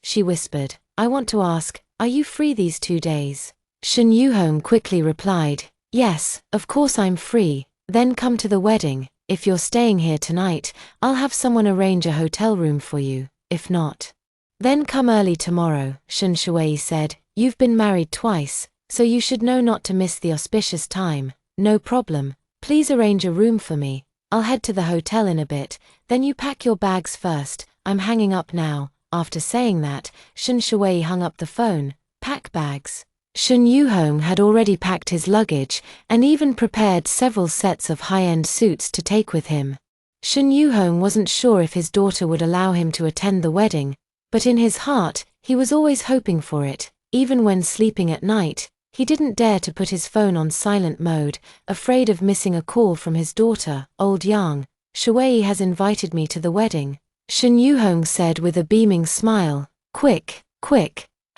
She whispered. "I want to ask, are you free these 2 days?" Shun Yuhong quickly replied, "Yes, of course I'm free." "Then come to the wedding. If you're staying here tonight, I'll have someone arrange a hotel room for you. If not, then come early tomorrow." Shun Shui said, You've been married twice, so you should know not to miss the auspicious time. No problem. Please arrange a room for me. I'll head to the hotel in a bit, then you pack your bags first. I'm hanging up now." After saying that, Shun Shui hung up the phone. Pack bags. Shun Yuhong had already packed his luggage and even prepared several sets of high-end suits to take with him. Shun Yuhong wasn't sure if his daughter would allow him to attend the wedding, but in his heart, he was always hoping for it. Even when sleeping at night, he didn't dare to put his phone on silent mode, afraid of missing a call from his daughter. "Old Yang, Shui has invited me to the wedding," Shun Yuhong said with a beaming smile. Quick,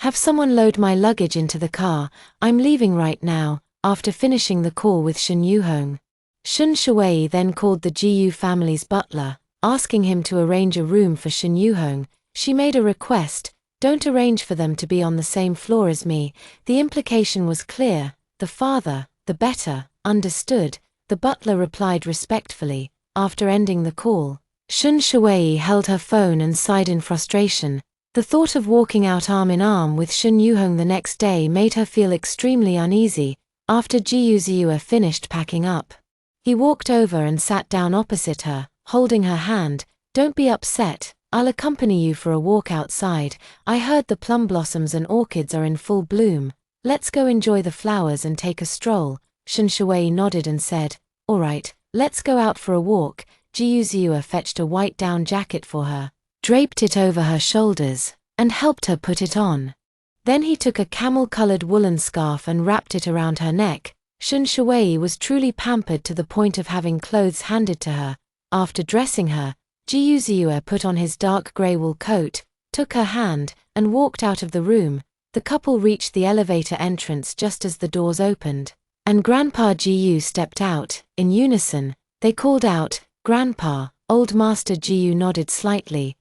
have someone load my luggage into the car. I'm leaving right now." After finishing the call with Shun Yuhong, Shun Shui then called the Jiyu family's butler, asking him to arrange a room for Shun Yuhong. She made a request: "Don't arrange for them to be on the same floor as me." The implication was clear: the farther, the better. Understood, the butler replied respectfully. After ending the call, Shun Shui held her phone and sighed in frustration. The thought of walking out arm in arm with Shun Yuhong the next day made her feel extremely uneasy. After Jiyu Ziyue finished packing up, he walked over and sat down opposite her, holding her hand. "Don't be upset. I'll accompany you for a walk outside. I heard the plum blossoms and orchids are in full bloom. Let's go enjoy the flowers and take a stroll." Shun Shui nodded and said, "All right, let's go out for a walk." Jiyu Ziyue fetched a white down jacket for her, draped it over her shoulders, and helped her put it on. Then he took a camel-colored woolen scarf and wrapped it around her neck. Shun Shui was truly pampered to the point of having clothes handed to her. After dressing her, Jiyu Ziyue put on his dark gray wool coat, took her hand, and walked out of the room. The couple reached the elevator entrance just as the doors opened, and Grandpa Jiyu stepped out. In unison, they called out, "Grandpa." Old Master Jiyu nodded slightly.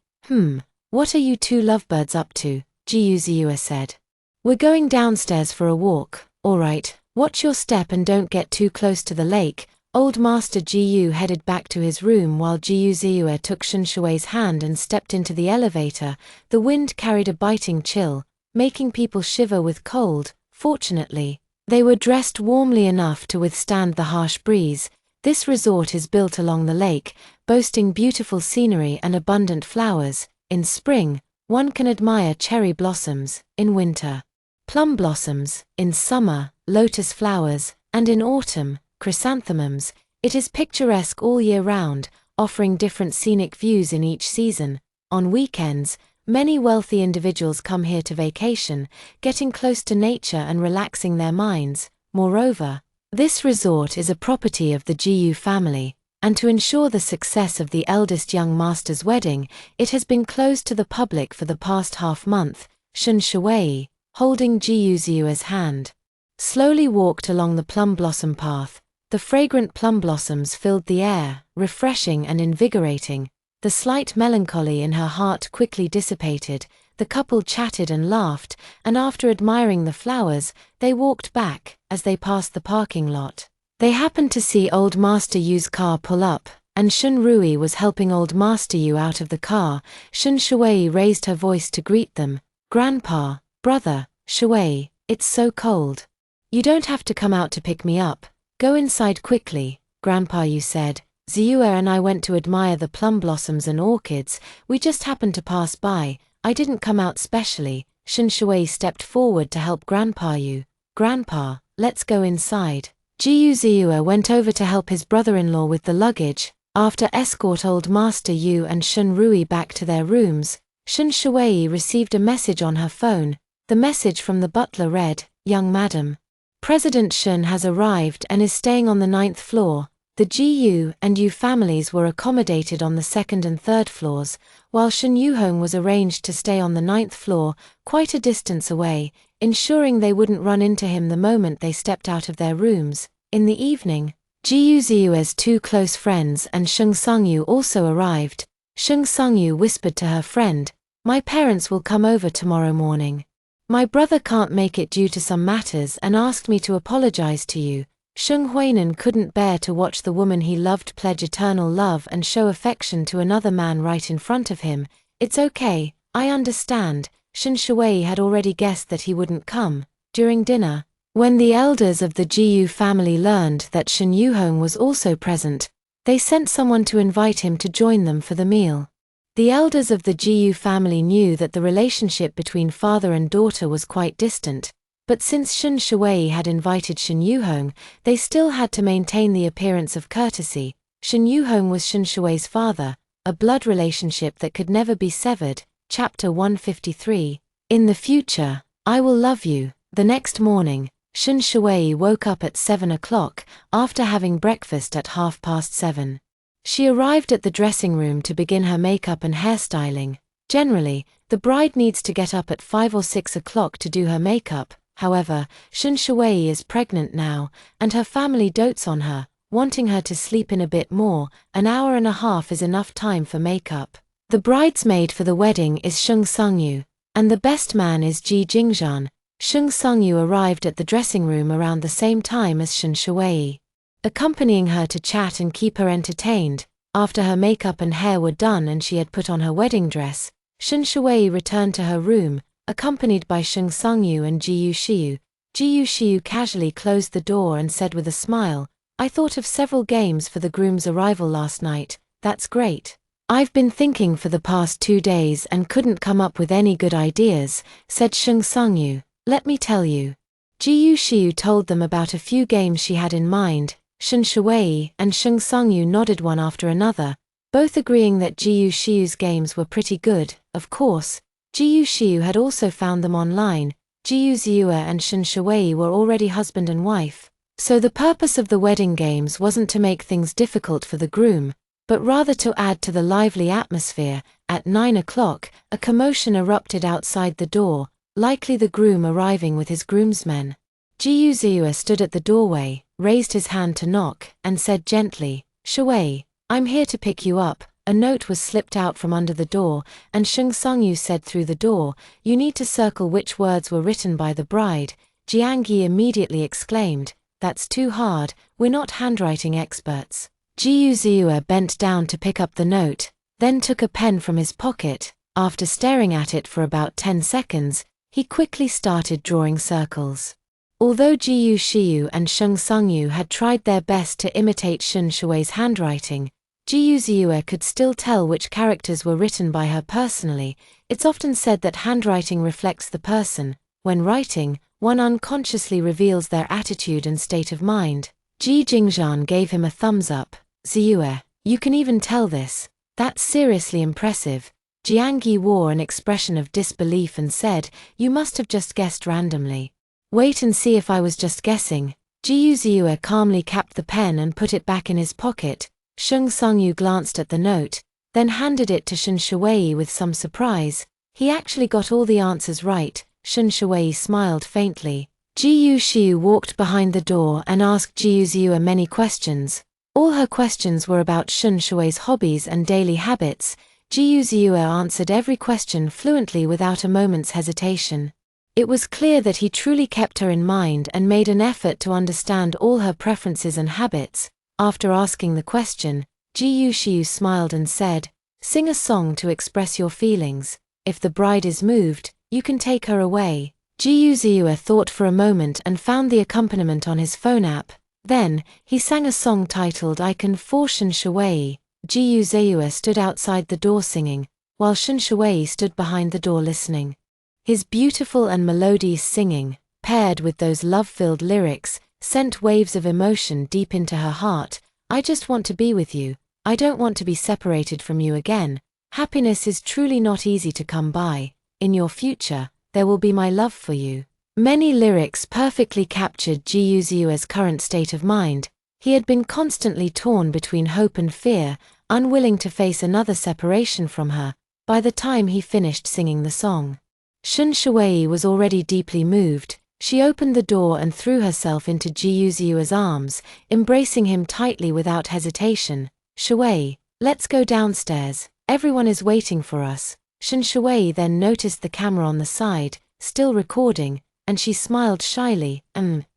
What are you two lovebirds up to?" Jiyu Ziyue said. "We're going downstairs for a walk." "All right, watch your step and don't get too close to the lake." Old Master Jiyu headed back to his room while Jiyu Ziyue took Shun Shui's hand and stepped into the elevator. The wind carried a biting chill, making people shiver with cold. Fortunately, they were dressed warmly enough to withstand the harsh breeze. This resort is built along the lake, boasting beautiful scenery and abundant flowers. In spring, one can admire cherry blossoms; in winter, plum blossoms; in summer, lotus flowers; and in autumn, chrysanthemums. It is picturesque all year round, offering different scenic views in each season. On weekends, many wealthy individuals come here to vacation, getting close to nature and relaxing their minds. Moreover, this resort is a property of the Jiyu family, and to ensure the success of the eldest young master's wedding, it has been closed to the public for the past half-month. Shun Shui, holding Jiyu Ziyue's hand, slowly walked along the plum blossom path. The fragrant plum blossoms filled the air, refreshing and invigorating. The slight melancholy in her heart quickly dissipated. The couple chatted and laughed, and after admiring the flowers, they walked back. As they passed the parking lot, they happened to see Old Master Yu's car pull up, and Shun Rui was helping Old Master Yu out of the car. Shun Shui raised her voice to greet them. "Grandpa, brother, Shui, it's so cold. You don't have to come out to pick me up. Go inside quickly." Grandpa Yu said, "Ziyue and I went to admire the plum blossoms and orchids. We just happened to pass by. I didn't come out specially." Shun Shui stepped forward to help Grandpa Yu. "Grandpa, let's go inside." Jiyu Ziyue went over to help his brother-in-law with the luggage. After escort Old Master Yu and Shun Rui back to their rooms, Shun Shui received a message on her phone. The message from the butler read, "Young madam, President Shun has arrived and is staying on the 9th floor. The Jiyu and Yu families were accommodated on the 2nd and 3rd floors, while Shun Yuhong was arranged to stay on the 9th floor, quite a distance away, ensuring they wouldn't run into him the moment they stepped out of their rooms." In the evening, Jiyu Ziyue's two close friends and Sheng Sangyu also arrived. Sheng Sangyu whispered to her friend, "My parents will come over tomorrow morning. My brother can't make it due to some matters and asked me to apologize to you." Sheng Huainan couldn't bear to watch the woman he loved pledge eternal love and show affection to another man right in front of him. "It's okay, I understand." Shen Shui had already guessed that he wouldn't come. During dinner, when the elders of the Jiyu family learned that Shen Yuhong was also present, they sent someone to invite him to join them for the meal. The elders of the Jiyu family knew that the relationship between father and daughter was quite distant, but since Shen Shui had invited Shen Yuhong, they still had to maintain the appearance of courtesy. Shen Yuhong was Shen Shui's father, a blood relationship that could never be severed. Chapter 153. In the future, I will love you. The next morning, Shen Shui woke up at 7 o'clock, after having breakfast at 7:30. She arrived at the dressing room to begin her makeup and hairstyling. Generally, the bride needs to get up at 5 or 6 o'clock to do her makeup. However, Shen Shui is pregnant now, and her family dotes on her, wanting her to sleep in a bit more. An hour and a half is enough time for makeup. The bridesmaid for the wedding is Sheng Songyu, and the best man is Ji Jingzhan. Sheng Songyu arrived at the dressing room around the same time as Shen Shui, accompanying her to chat and keep her entertained. After her makeup and hair were done and she had put on her wedding dress, Shen Shui returned to her room, accompanied by Sheng Songyu and Ji Yushiu. Ji Yushiu casually closed the door and said with a smile, "I thought of several games for the groom's arrival last night." "That's great. I've been thinking for the past 2 days and couldn't come up with any good ideas," said Sheng Songyu. "Let me tell you." Ji Yushiu told them about a few games she had in mind. Shen Shui and Sheng Songyu nodded one after another, both agreeing that Ji Yushiu's games were pretty good. Of course, Ji Yushiu had also found them online. Ji Yuziua and Shen Shui were already husband and wife, so the purpose of the wedding games wasn't to make things difficult for the groom, but rather to add to the lively atmosphere. At 9 o'clock, a commotion erupted outside the door, likely the groom arriving with his groomsmen. Ji Yuziua stood at the doorway, raised his hand to knock, and said gently, "Shui, I'm here to pick you up." A note was slipped out from under the door, and Sheng Songyu said through the door, "You need to circle which words were written by the bride." Jiang Yi immediately exclaimed, "That's too hard, we're not handwriting experts." Ji Yuziua bent down to pick up the note, then took a pen from his pocket. After staring at it for about 10 seconds, he quickly started drawing circles. Although Ji Yushiu and Sheng Songyu had tried their best to imitate Shen Shui's handwriting, Ji Yuziua could still tell which characters were written by her personally. It's often said that handwriting reflects the person. When writing, one unconsciously reveals their attitude and state of mind. Ji Jingzhan gave him a thumbs up. "Ziua, you can even tell this. That's seriously impressive." Jiang Yi wore an expression of disbelief and said, "You must have just guessed randomly." "Wait and see if I was just guessing." Ji Yuziua calmly capped the pen and put it back in his pocket. Sheng Songyu glanced at the note, then handed it to Shen Shui with some surprise. He actually got all the answers right. Shen Shui smiled faintly. Ji Yushiu walked behind the door and asked Ji Yuziua many questions. All her questions were about Shen Shui's hobbies and daily habits. Ji Yuziua answered every question fluently without a moment's hesitation. It was clear that he truly kept her in mind and made an effort to understand all her preferences and habits. After asking the question, Ji Yushiu smiled and said, "Sing a song to express your feelings. If the bride is moved, you can take her away." Ji Yuziua thought for a moment and found the accompaniment on his phone app. Then, he sang a song titled "Icon for Shen Shui." Ji Yuziua stood outside the door singing, while Shen Shui stood behind the door listening. His beautiful and melodious singing, paired with those love-filled lyrics, sent waves of emotion deep into her heart. "I just want to be with you. I don't want to be separated from you again. Happiness is truly not easy to come by. In your future, there will be my love for you." Many lyrics perfectly captured Ji Yuziua's current state of mind. He had been constantly torn between hope and fear, unwilling to face another separation from her, by the time he finished singing the song. Shen Shui was already deeply moved. She opened the door and threw herself into Ji Yuziua's arms, embracing him tightly without hesitation. "Shui, let's go downstairs. Everyone is waiting for us." Shen Shui then noticed the camera on the side, still recording, and she smiled shyly.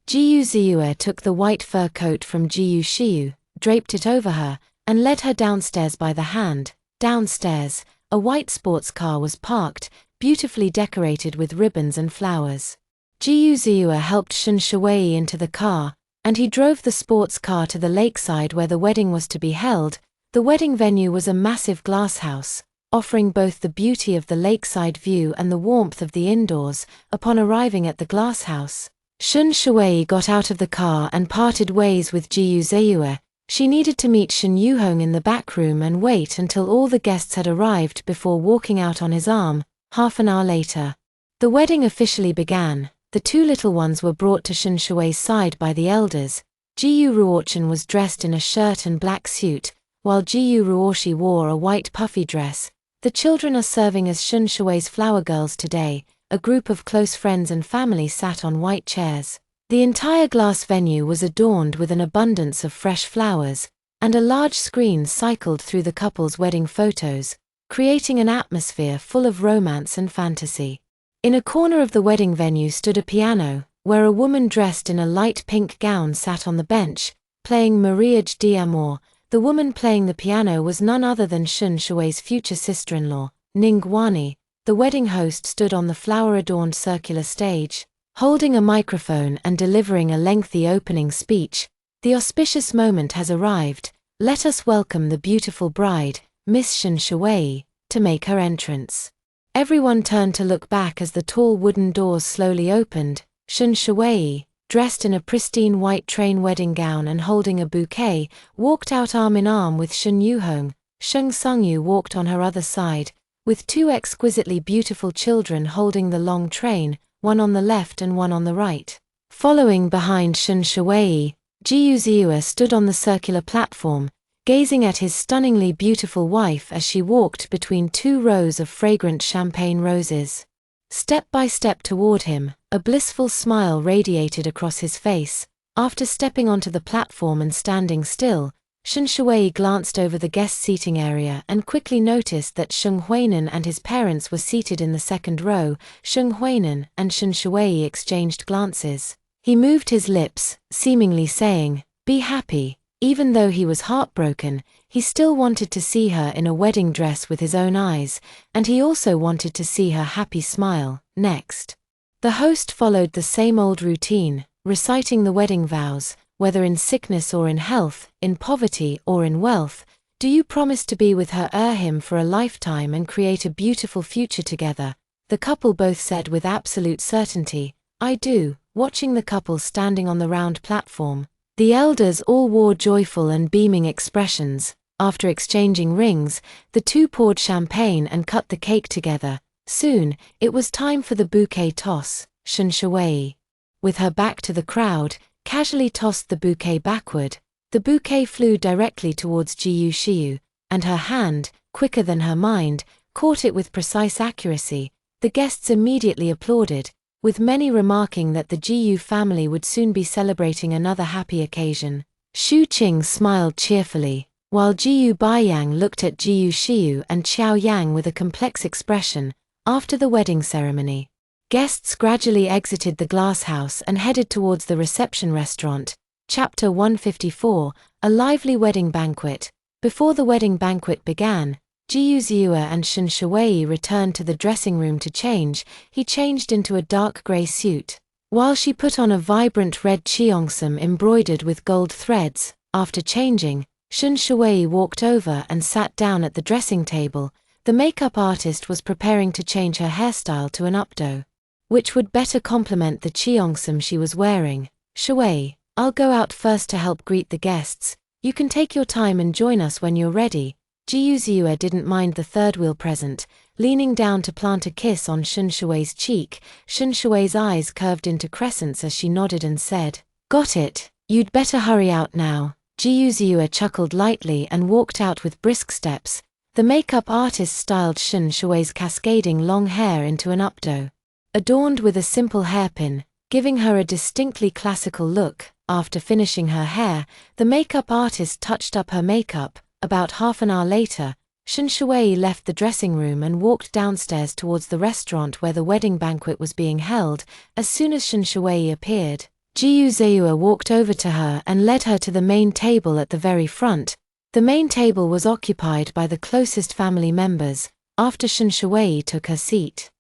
Ji Yuziua took the white fur coat from Ji Yushiu, draped it over her, and led her downstairs by the hand. Downstairs, a white sports car was parked. beautifully decorated with ribbons and flowers. Ji Yuziua helped Shun Shuwei into the car, and he drove the sports car to the lakeside where the wedding was to be held. The wedding venue was a massive glass house, offering both the beauty of the lakeside view and the warmth of the indoors. Upon arriving at the glass house, Shun Shuwei got out of the car and parted ways with Ji Yuziua. She needed to meet Shun Yuhong in the back room and wait until all the guests had arrived before walking out on his arm. Half an hour later, the wedding officially began. The two little ones were brought to Shun Shuwei's side by the elders. Jiyu Ruochen was dressed in a shirt and black suit, while Jiyu Ruoshi wore a white puffy dress. The children are serving as Shun Shuwei's flower girls today. A group of close friends and family sat on white chairs. The entire glass venue was adorned with an abundance of fresh flowers, and a large screen cycled through the couple's wedding photos, creating an atmosphere full of romance and fantasy. In a corner of the wedding venue stood a piano, where a woman dressed in a light pink gown sat on the bench, playing Mariage d'Amour. The woman playing the piano was none other than Shun Shuwei's future sister-in-law, Ning Guani. The wedding host stood on the flower-adorned circular stage, holding a microphone and delivering a lengthy opening speech. The auspicious moment has arrived. Let us welcome the beautiful bride, Miss Shun Shuwei, to make her entrance. Everyone turned to look back as the tall wooden doors slowly opened. Shun Shuwei, dressed in a pristine white train wedding gown and holding a bouquet, walked out arm in arm with Shun Yuhong. Shun Sungyu walked on her other side, with two exquisitely beautiful children holding the long train, one on the left and one on the right. Following behind Shun Shuwei, Ji Yuziua stood on the circular platform, gazing at his stunningly beautiful wife as she walked between two rows of fragrant champagne roses. Step by step toward him, a blissful smile radiated across his face. After stepping onto the platform and standing still, Shun Shuwei glanced over the guest seating area and quickly noticed that Shun Huainan and his parents were seated in the second row. Shun Huainan and Shun Shuwei exchanged glances. He moved his lips, seemingly saying, "Be happy." Even though he was heartbroken, he still wanted to see her in a wedding dress with his own eyes, and he also wanted to see her happy smile. Next, the host followed the same old routine, reciting the wedding vows. Whether in sickness or in health, in poverty or in wealth, do you promise to be with her him for a lifetime and create a beautiful future together? The couple both said with absolute certainty, "I do." Watching the couple standing on the round platform, the elders all wore joyful and beaming expressions. After exchanging rings, the two poured champagne and cut the cake together. Soon, it was time for the bouquet toss. Shun Shuwei, with her back to the crowd, casually tossed the bouquet backward. The bouquet flew directly towards Ji Yuxiu, and her hand, quicker than her mind, caught it with precise accuracy. The guests immediately applauded, with many remarking that the Jiyu family would soon be celebrating another happy occasion. Xu Qing smiled cheerfully, while Jiyu Baiyang looked at Jiyu Xiu and Qiao Yang with a complex expression. After the wedding ceremony, guests gradually exited the glass house and headed towards the reception restaurant. Chapter 154, A Lively Wedding Banquet. Before the wedding banquet began, Ji Yuziua and Shun Shuwei returned to the dressing room to change. He changed into a dark grey suit, while she put on a vibrant red cheongsam embroidered with gold threads. After changing, Shun Shuwei walked over and sat down at the dressing table. The makeup artist was preparing to change her hairstyle to an updo, which would better complement the cheongsam she was wearing. "Shuwei, I'll go out first to help greet the guests. You can take your time and join us when you're ready." Ji Yuziua didn't mind the third wheel present, leaning down to plant a kiss on Shun Shuwei's cheek. Shun Shuwei's eyes curved into crescents as she nodded and said, "Got it, you'd better hurry out now." Ji Yuziua chuckled lightly and walked out with brisk steps. The makeup artist styled Shun Shuwei's cascading long hair into an updo, adorned with a simple hairpin, giving her a distinctly classical look. After finishing her hair, the makeup artist touched up her makeup. About half an hour later, Shun Shuwei left the dressing room and walked downstairs towards the restaurant where the wedding banquet was being held. As soon as Shun Shuwei appeared, Ji Yuziua walked over to her and led her to the main table at the very front. The main table was occupied by the closest family members. After Shun Shuwei took her seat,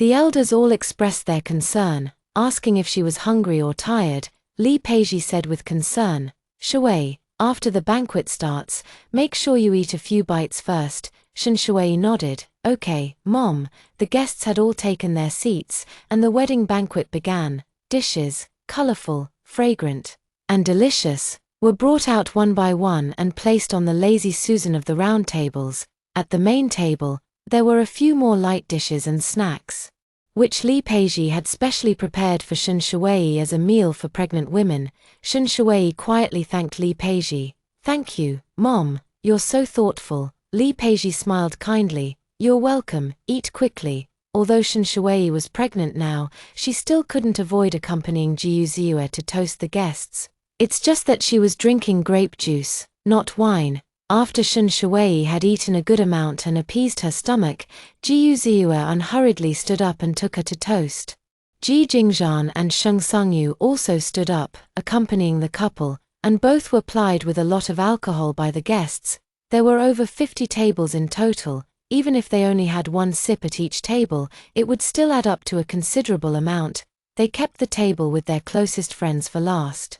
The elders all expressed their concern, asking if she was hungry or tired. Li Peizhi said with concern, "Shui, after the banquet starts, make sure you eat a few bites first." Shen Shui nodded. "Okay, Mom." The guests had all taken their seats, and the wedding banquet began. Dishes, colorful, fragrant, and delicious, were brought out one by one and placed on the lazy Susan of the round tables. At the main table, there were a few more light dishes and snacks, which Li Peizhi had specially prepared for Shen Shui as a meal for pregnant women. Shen Shui quietly thanked Li Peizhi. "Thank you, Mom, you're so thoughtful." Li Peizhi smiled kindly. "You're welcome, eat quickly." Although Shen Shui was pregnant now, she still couldn't avoid accompanying Jiyu Ziyue to toast the guests. It's just that she was drinking grape juice, not wine. After Shen Shui had eaten a good amount and appeased her stomach, Jiyu Ziyue unhurriedly stood up and took her to toast. Ji Jingzhan and Sheng Sungyu also stood up, accompanying the couple, and both were plied with a lot of alcohol by the guests. There were over 50 tables in total. Even if they only had one sip at each table, it would still add up to a considerable amount. They kept the table with their closest friends for last.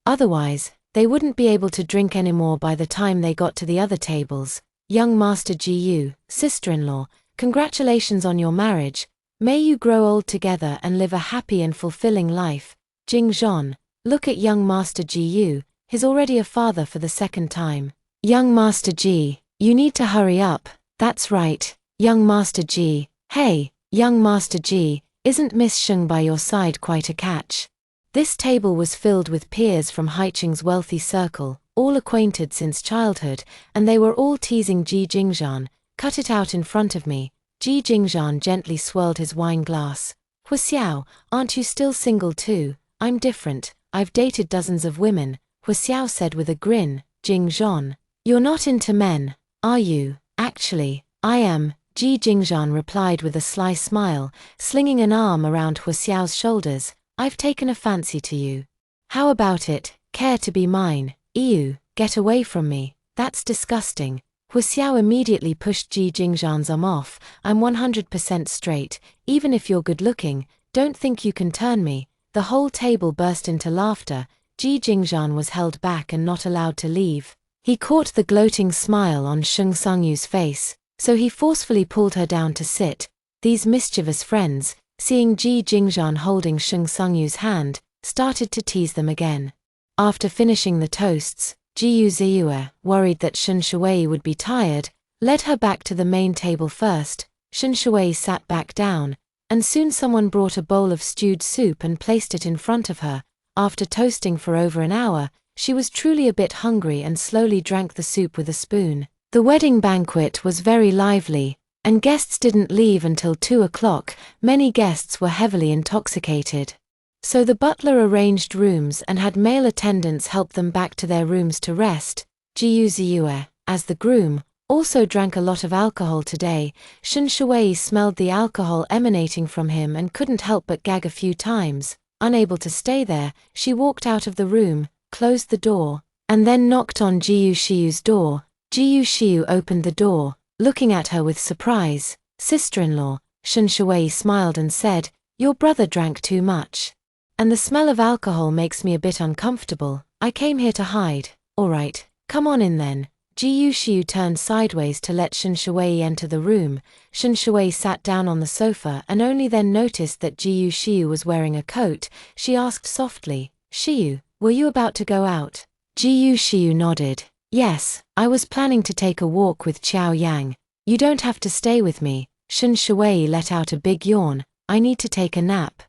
Otherwise, they wouldn't be able to drink anymore by the time they got to the other tables. "Young Master Jiyu, sister-in-law, congratulations on your marriage. May you grow old together and live a happy and fulfilling life." Jingzhan, look at young Master Jiyu, he's already a father for the second time. "Young Master Ji, you need to hurry up." "That's right, young Master Ji." "Hey, young Master Ji, isn't Miss Sheng by your side quite a catch?" This table was filled with peers from Haiqing's wealthy circle, all acquainted since childhood, and they were all teasing Ji Jingzhan. "Cut it out in front of me." Ji Jingzhan gently swirled his wine glass. "Huxiao, aren't you still single too?" "I'm different, I've dated dozens of women," Huxiao said with a grin. "Jingzhan, you're not into men, are you?" "Actually, I am," Ji Jingzhan replied with a sly smile, slinging an arm around Huxiao's shoulders. "I've taken a fancy to you. How about it, care to be mine?" "Ew, get away from me, that's disgusting." Huxiao immediately pushed Ji Jingzhan's arm off. "I'm 100% straight, even if you're good-looking, don't think you can turn me." The whole table burst into laughter. Ji Jingzhan was held back and not allowed to leave. He caught the gloating smile on Sheng Sungyu's face, so he forcefully pulled her down to sit. These mischievous friends, seeing Ji Jingzhan holding Sheng Sungyu's hand, started to tease them again. After finishing the toasts, Jiyu Ziyue, worried that Shen Shui would be tired, led her back to the main table first. Shen Shui sat back down, and soon someone brought a bowl of stewed soup and placed it in front of her. After toasting for over an hour, she was truly a bit hungry and slowly drank the soup with a spoon. The wedding banquet was very lively, and guests didn't leave until 2 o'clock. Many guests were heavily intoxicated. So the butler arranged rooms and had male attendants help them back to their rooms to rest. Jiyu Ziyue, as the groom, also drank a lot of alcohol today. Shen Shui smelled the alcohol emanating from him and couldn't help but gag a few times. Unable to stay there, she walked out of the room, closed the door, and then knocked on Jiyu Shiyu's door. Jiyu Shiyu opened the door, looking at her with surprise. "Sister-in-law," Shen Shui smiled and said, "Your brother drank too much. And the smell of alcohol makes me a bit uncomfortable. I came here to hide." "Alright, come on in then." Jiyu Shiyu turned sideways to let Shen Shui enter the room. Shen Shui sat down on the sofa and only then noticed that Jiyu Shiyu was wearing a coat. She asked softly, "Shiyu, were you about to go out?" Jiyu Shiyu nodded. "Yes, I was planning to take a walk with Qiao Yang." "You don't have to stay with me." Shen Shui let out a big yawn. "I need to take a nap.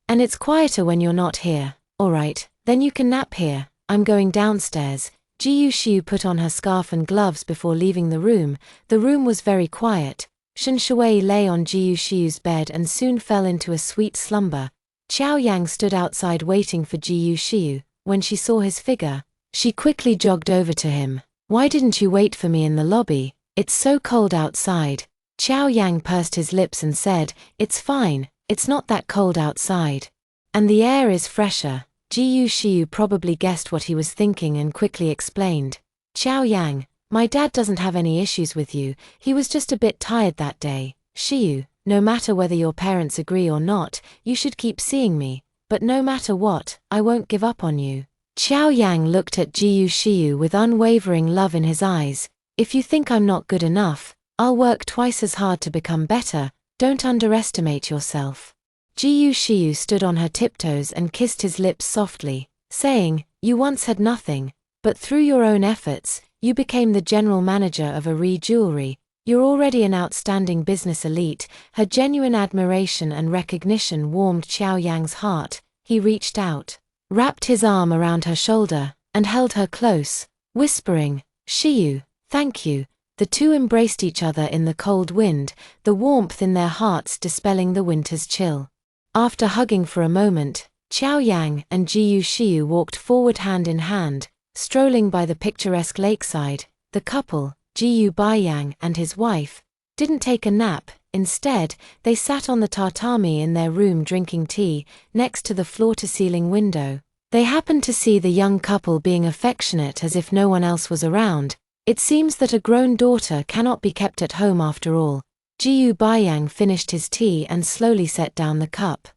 And it's quieter when you're not here." "Alright, then you can nap here. I'm going downstairs." Jiyu Shiyu put on her scarf and gloves before leaving the room. The room was very quiet. Shen Shui lay on Jiyu Shiyu's bed and soon fell into a sweet slumber. Qiao Yang stood outside waiting for Jiyu Shiyu. When she saw his figure, she quickly jogged over to him. "Why didn't you wait for me in the lobby? It's so cold outside." Qiao Yang pursed his lips and said, "It's fine, it's not that cold outside. And the air is fresher." Jiyu Shiyu probably guessed what he was thinking and quickly explained. "Qiao Yang, my dad doesn't have any issues with you, he was just a bit tired that day." "Shiyu, no matter whether your parents agree or not, you should keep seeing me, but no matter what, I won't give up on you. Xiao Yang looked at Jiyu Shiyu with unwavering love in his eyes. If you think I'm not good enough, I'll work twice as hard to become better. Don't underestimate yourself. Jiyu Shiyu stood on her tiptoes and kissed his lips softly, saying, you once had nothing, but through your own efforts, you became the general manager of Heir Jewelry. You're already an outstanding business elite. Her genuine admiration and recognition warmed Xiao Yang's heart. He reached out, wrapped his arm around her shoulder, and held her close, whispering, Shiyu, thank you. The two embraced each other in the cold wind, the warmth in their hearts dispelling the winter's chill. After hugging for a moment, Xiao Yang and Jiyu Shiyu walked forward hand in hand, strolling by the picturesque lakeside. The couple, Jiyu Baiyang and his wife, didn't take a nap. Instead, they sat on the tatami in their room drinking tea, next to the floor-to-ceiling window. They happened to see the young couple being affectionate as if no one else was around. It seems that a grown daughter cannot be kept at home after all. Jiyu Baiyang finished his tea and slowly set down the cup.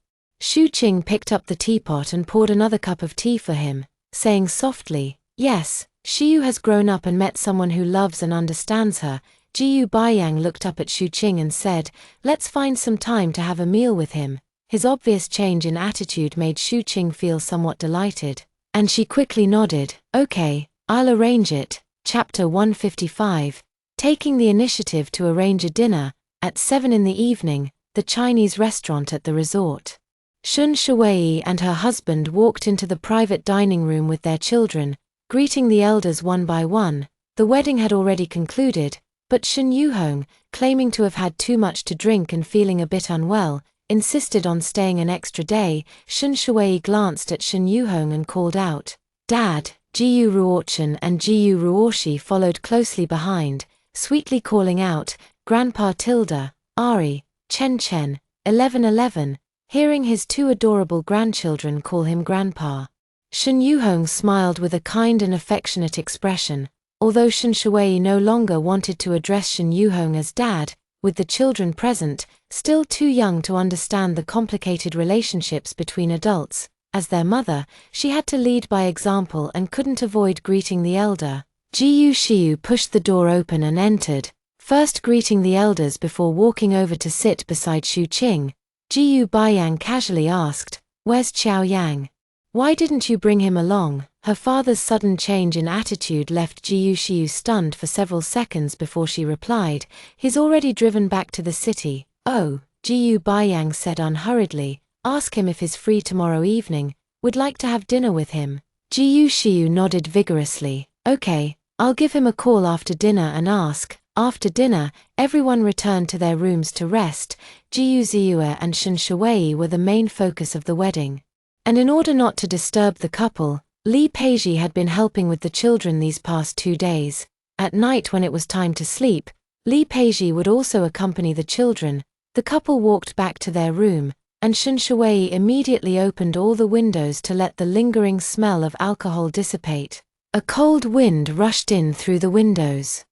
Shu Qing picked up the teapot and poured another cup of tea for him, saying softly, yes, Shiyu has grown up and met someone who loves and understands her. Jiyu Baiyang looked up at Shu Qing and said, let's find some time to have a meal with him. His obvious change in attitude made Shu Qing feel somewhat delighted, and she quickly nodded, okay, I'll arrange it. Chapter 155. Taking the initiative to arrange a dinner, at 7 in the evening, the Chinese restaurant at the resort. Shun Shuwei and her husband walked into the private dining room with their children, greeting the elders one by one. The wedding had already concluded, but Shun Yuhong, claiming to have had too much to drink and feeling a bit unwell, insisted on staying an extra day. Shun Shuwei glanced at Shun Yuhong and called out, Dad. Jiyu Ruochen and Jiyu Ruoshi followed closely behind, sweetly calling out, Grandpa Tilda, Ari, Chen Chen, 1111, hearing his two adorable grandchildren call him Grandpa. Shun Yuhong smiled with a kind and affectionate expression. Although Shun Shuwei no longer wanted to address Shun Yuhong as Dad, with the children present, still too young to understand the complicated relationships between adults, as their mother, she had to lead by example and couldn't avoid greeting the elder. Jiyu Shiyu pushed the door open and entered, first greeting the elders before walking over to sit beside Shu Qing. Jiyu Baiyang casually asked, where's Xiao Yang? Why didn't you bring him along? Her father's sudden change in attitude left Jiyu Shiyu stunned for several seconds before she replied, he's already driven back to the city. Oh, Jiyu Baiyang said unhurriedly, ask him if he's free tomorrow evening, would like to have dinner with him. Jiyu Shiyu nodded vigorously, okay, I'll give him a call after dinner and ask. After dinner, everyone returned to their rooms to rest. Jiyu Ziyue and Shun Shuwei were the main focus of the wedding. And in order not to disturb the couple, Li Peizhi had been helping with the children these past 2 days. At night when it was time to sleep, Li Peizhi would also accompany the children. The couple walked back to their room, and Shun Shuwei immediately opened all the windows to let the lingering smell of alcohol dissipate. A cold wind rushed in through the windows,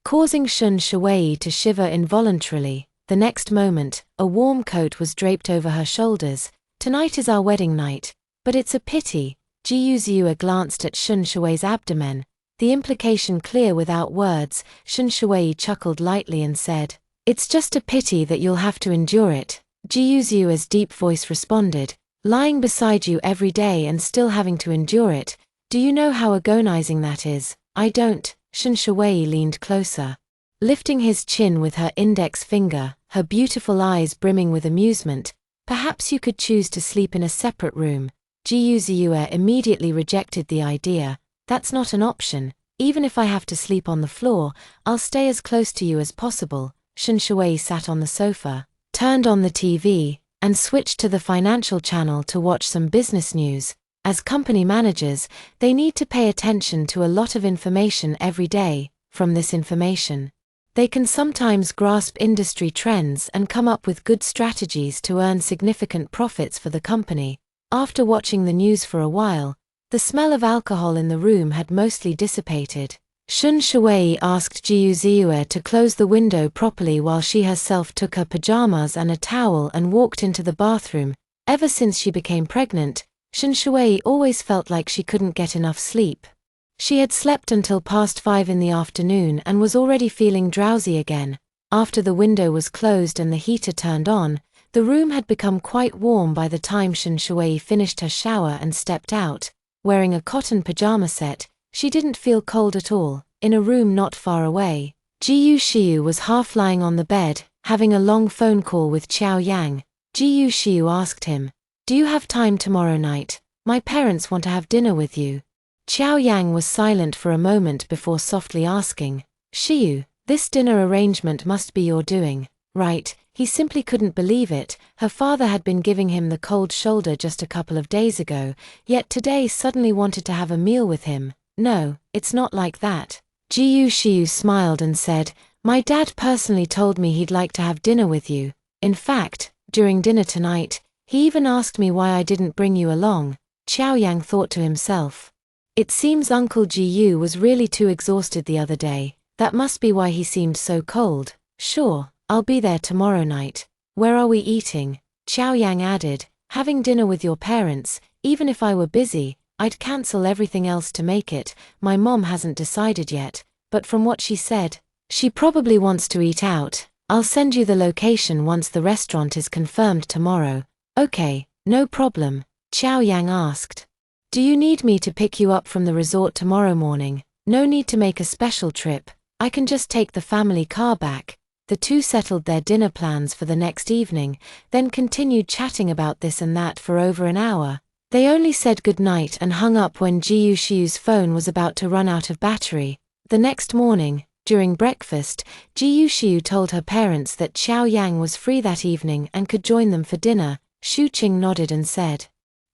causing Shun Shuwei to shiver involuntarily. The next moment, a warm coat was draped over her shoulders. Tonight is our wedding night, but it's a pity. Jiyu Ziyue glanced at Shun Shuwei's abdomen, the implication clear without words. Shun Shuwei chuckled lightly and said, it's just a pity that you'll have to endure it. Jiyu Ziyue's deep voice responded, lying beside you every day and still having to endure it. Do you know how agonizing that is? I don't. Shun Shuwei leaned closer, lifting his chin with her index finger, her beautiful eyes brimming with amusement. Perhaps you could choose to sleep in a separate room. Jiyu Ziyue immediately rejected the idea. That's not an option. Even if I have to sleep on the floor, I'll stay as close to you as possible. Shun Shuwei sat on the sofa, turned on the TV, and switched to the financial channel to watch some business news. As company managers, they need to pay attention to a lot of information every day. From this information, they can sometimes grasp industry trends and come up with good strategies to earn significant profits for the company. After watching the news for a while, the smell of alcohol in the room had mostly dissipated. Shun Shui asked Jiyu Ziyue to close the window properly while she herself took her pajamas and a towel and walked into the bathroom. Ever since she became pregnant, Shun Shui always felt like she couldn't get enough sleep. She had slept until past 5 in the afternoon and was already feeling drowsy again. After the window was closed and the heater turned on, the room had become quite warm by the time Shun Shui finished her shower and stepped out. Wearing a cotton pajama set, she didn't feel cold at all. In a room not far away, Jiyu Shiyu was half lying on the bed, having a long phone call with Qiao Yang. Jiyu Shiyu asked him, "Do you have time tomorrow night? My parents want to have dinner with you." Qiao Yang was silent for a moment before softly asking, "Shiyu, this dinner arrangement must be your doing, right?" He simply couldn't believe it. Her father had been giving him the cold shoulder just a couple of days ago, yet today suddenly wanted to have a meal with him. "No, it's not like that." Jiyu Shiyu smiled and said, "My dad personally told me he'd like to have dinner with you. In fact, during dinner tonight, he even asked me why I didn't bring you along." Qiao Yang thought to himself, "It seems Uncle Jiyu was really too exhausted the other day. That must be why he seemed so cold. Sure, I'll be there tomorrow night. Where are we eating?" Qiao Yang added, "Having dinner with your parents, even if I were busy, I'd cancel everything else to make it. My mom hasn't decided yet, but from what she said, she probably wants to eat out. I'll send you the location once the restaurant is confirmed tomorrow." "Okay, no problem." Qiao Yang asked, "Do you need me to pick you up from the resort tomorrow morning?" "No need to make a special trip. I can just take the family car back." The two settled their dinner plans for the next evening, then continued chatting about this and that for over an hour. They only said goodnight and hung up when Jiyu Shiyu's phone was about to run out of battery. The next morning, during breakfast, Jiyu Shiyu told her parents that Qiao Yang was free that evening and could join them for dinner. Shu Qing nodded and said,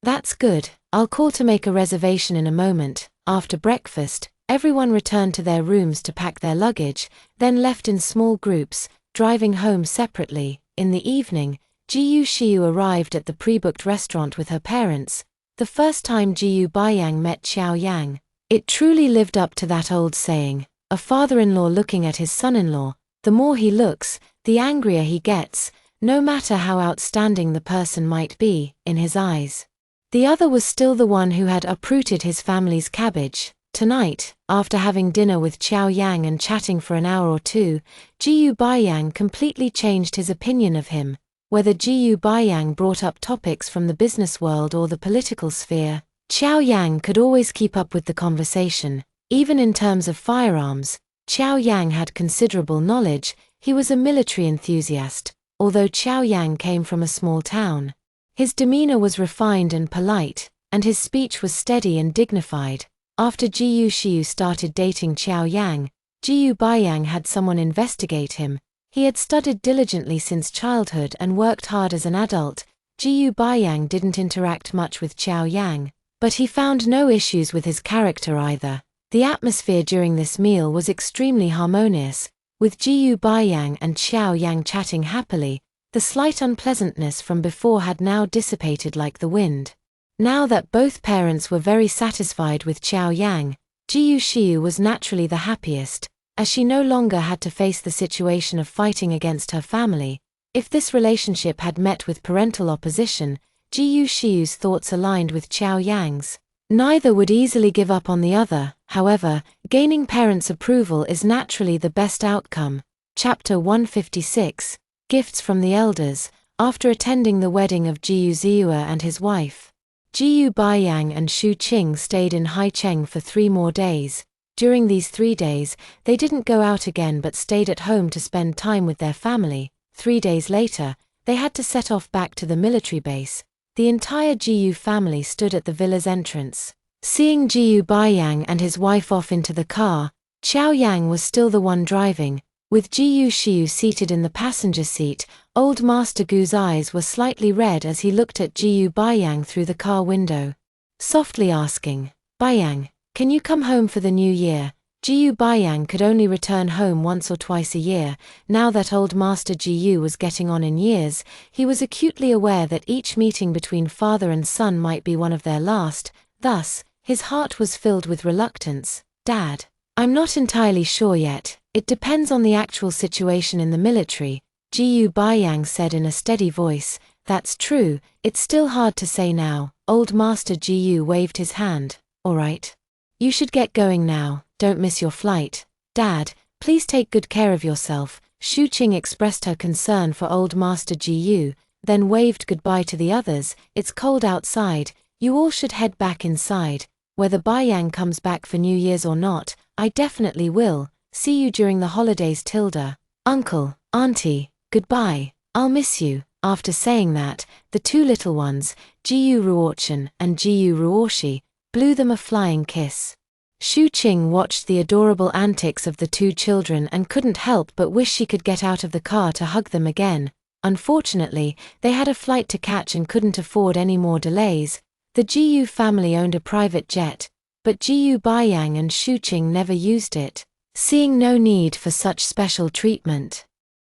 "That's good, I'll call to make a reservation in a moment." After breakfast, everyone returned to their rooms to pack their luggage, then left in small groups, driving home separately. In the evening, Jiyu Shiyu arrived at the pre-booked restaurant with her parents. The first time Jiyu Baiyang met Qiao Yang, it truly lived up to that old saying, a father-in-law looking at his son-in-law, the more he looks, the angrier he gets, no matter how outstanding the person might be, in his eyes. The other was still the one who had uprooted his family's cabbage. Tonight, after having dinner with Qiao Yang and chatting for an hour or two, Jiyu Baiyang completely changed his opinion of him. Whether Jiyu Baiyang brought up topics from the business world or the political sphere, Qiao Yang could always keep up with the conversation. Even in terms of firearms, Qiao Yang had considerable knowledge. He was a military enthusiast, although Qiao Yang came from a small town. His demeanor was refined and polite, and his speech was steady and dignified. After Jiyu Shiyu started dating Qiao Yang, Jiyu Baiyang had someone investigate him. He had studied diligently since childhood and worked hard as an adult. Jiyu Baiyang didn't interact much with Qiao Yang, but he found no issues with his character either. The atmosphere during this meal was extremely harmonious, with Jiyu Baiyang and Qiao Yang chatting happily. The slight unpleasantness from before had now dissipated like the wind. Now that both parents were very satisfied with Qiao Yang, Jiyu Shiyu was naturally the happiest, as she no longer had to face the situation of fighting against her family. If this relationship had met with parental opposition, Jiyu Shiyu's thoughts aligned with Qiao Yang's. Neither would easily give up on the other. However, gaining parents' approval is naturally the best outcome. Chapter 156, Gifts from the Elders. After attending the wedding of Jiyu Ziyue and his wife, Jiyu Baiyang and Shu Qing stayed in Haicheng for 3 more days. During these 3 days, they didn't go out again but stayed at home to spend time with their family. 3 days later, they had to set off back to the military base. The entire Jiyu family stood at the villa's entrance. Seeing Jiyu Baiyang and his wife off into the car, Qiao Yang was still the one driving. With Jiyu Shiyu seated in the passenger seat, Old Master Gu's eyes were slightly red as he looked at Jiyu Baiyang through the car window, softly asking, "Baiyang, can you come home for the new year?" Jiyu Baiyang could only return home once or twice a year. Now that Old Master Jiyu was getting on in years, he was acutely aware that each meeting between father and son might be one of their last. Thus, his heart was filled with reluctance. "Dad, I'm not entirely sure yet. It depends on the actual situation in the military, Jiyu Baiyang said in a steady voice. That's true, it's still hard to say now. Old Master Jiyu waved his hand. All right. You should get going now, don't miss your flight. Dad, please take good care of yourself. Shu Qing expressed her concern for Old Master Jiyu, then waved goodbye to the others. It's cold outside, you all should head back inside. Whether Baiyang comes back for New Year's or not, I definitely will. See you during the holidays, Tilda. Uncle, Auntie, goodbye, I'll miss you. After saying that, the two little ones, Jiyu Ruochen and Jiyu Ruoshi, blew them a flying kiss. Shu Qing watched the adorable antics of the two children and couldn't help but wish she could get out of the car to hug them again. Unfortunately, they had a flight to catch and couldn't afford any more delays. The Jiyu family owned a private jet, but Jiyu Baiyang and Shu Qing never used it, seeing no need for such special treatment.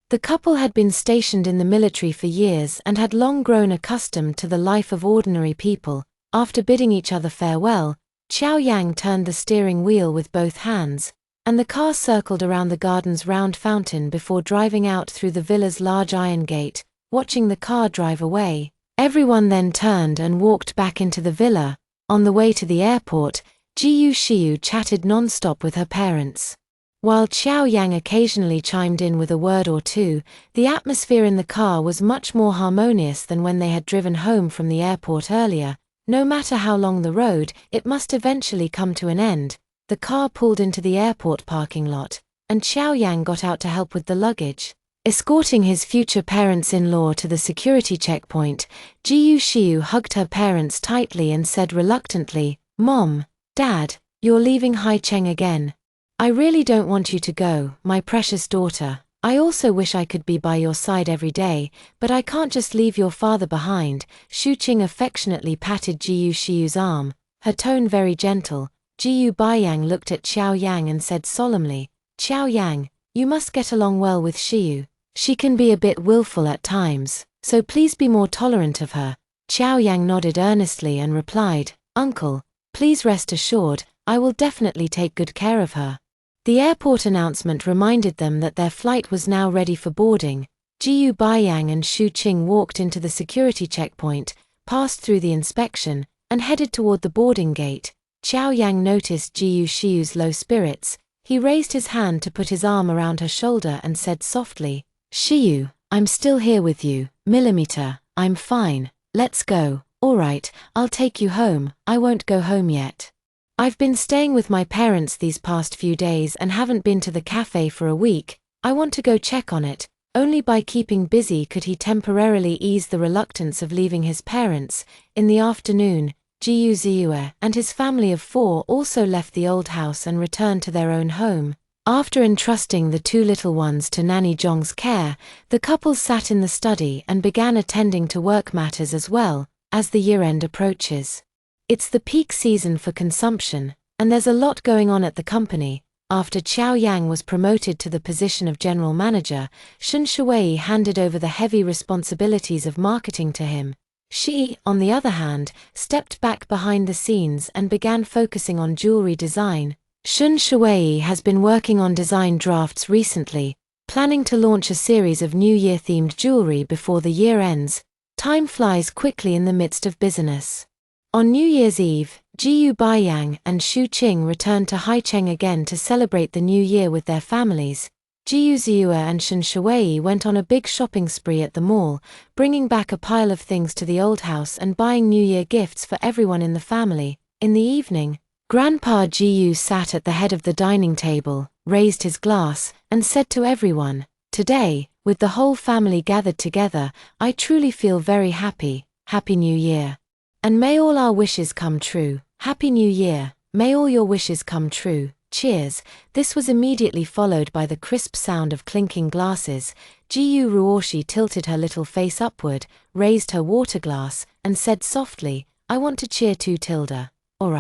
The couple had been stationed in the military for years and had long grown accustomed to the life of ordinary people. After bidding each other farewell, Xiao Yang turned the steering wheel with both hands, and the car circled around the garden's round fountain before driving out through the villa's large iron gate. Watching the car drive away, everyone then turned and walked back into the villa. On the way to the airport, Jiyu Shiyu chatted non-stop with her parents. While Xiao Yang occasionally chimed in with a word or two, the atmosphere in the car was much more harmonious than when they had driven home from the airport earlier. No matter how long the road, it must eventually come to an end. The car pulled into the airport parking lot, and Xiao Yang got out to help with the luggage. Escorting his future parents-in-law to the security checkpoint, Jiyu Shiyu hugged her parents tightly and said reluctantly, "Mom, Dad, you're leaving Haicheng again. I really don't want you to go, my precious daughter. I also wish I could be by your side every day, but I can't just leave your father behind." Shu Qing affectionately patted Jiyu Shiyu's arm, her tone very gentle. Jiyu Baiyang looked at Xiao Yang and said solemnly, "Xiao Yang, you must get along well with Shiyu. She can be a bit willful at times, so please be more tolerant of her." Xiao Yang nodded earnestly and replied, "Uncle, please rest assured, I will definitely take good care of her." The airport announcement reminded them that their flight was now ready for boarding. Jiyu Baiyang and Shu Qing walked into the security checkpoint, passed through the inspection, and headed toward the boarding gate. Xiao Yang noticed Jiyu Shiyu's low spirits. He raised his hand to put his arm around her shoulder and said softly, "Shiyu, I'm still here with you, millimeter, I'm fine, let's go." "All right, I'll take you home, I won't go home yet. I've been staying with my parents these past few days and haven't been to the cafe for a week. I want to go check on it." Only by keeping busy could he temporarily ease the reluctance of leaving his parents. In the afternoon, Jiyu Ziyue and his family of 4 also left the old house and returned to their own home. After entrusting the two little ones to Nanny Zhong's care, the couple sat in the study and began attending to work matters as well. As the year-end approaches, it's the peak season for consumption, and there's a lot going on at the company. After Xiao Yang was promoted to the position of general manager, Shun Shuwei handed over the heavy responsibilities of marketing to him. She, on the other hand, stepped back behind the scenes and began focusing on jewelry design. Shun Shuwei has been working on design drafts recently, planning to launch a series of New Year-themed jewelry before the year ends. Time flies quickly in the midst of business. On New Year's Eve, Jiyu Baiyang and Shu Qing returned to Haicheng again to celebrate the new year with their families. Jiyu Ziyue and Shun Shuwei went on a big shopping spree at the mall, bringing back a pile of things to the old house and buying New Year gifts for everyone in the family. In the evening, Grandpa Jiyu sat at the head of the dining table, raised his glass, and said to everyone, "Today, with the whole family gathered together, I truly feel very happy. Happy New Year. And may all our wishes come true. Happy New Year, may all your wishes come true. Cheers." This was immediately followed by the crisp sound of clinking glasses. Jiyu Ruoshi tilted her little face upward, raised her water glass, and said softly, "I want to cheer too, Tilda." All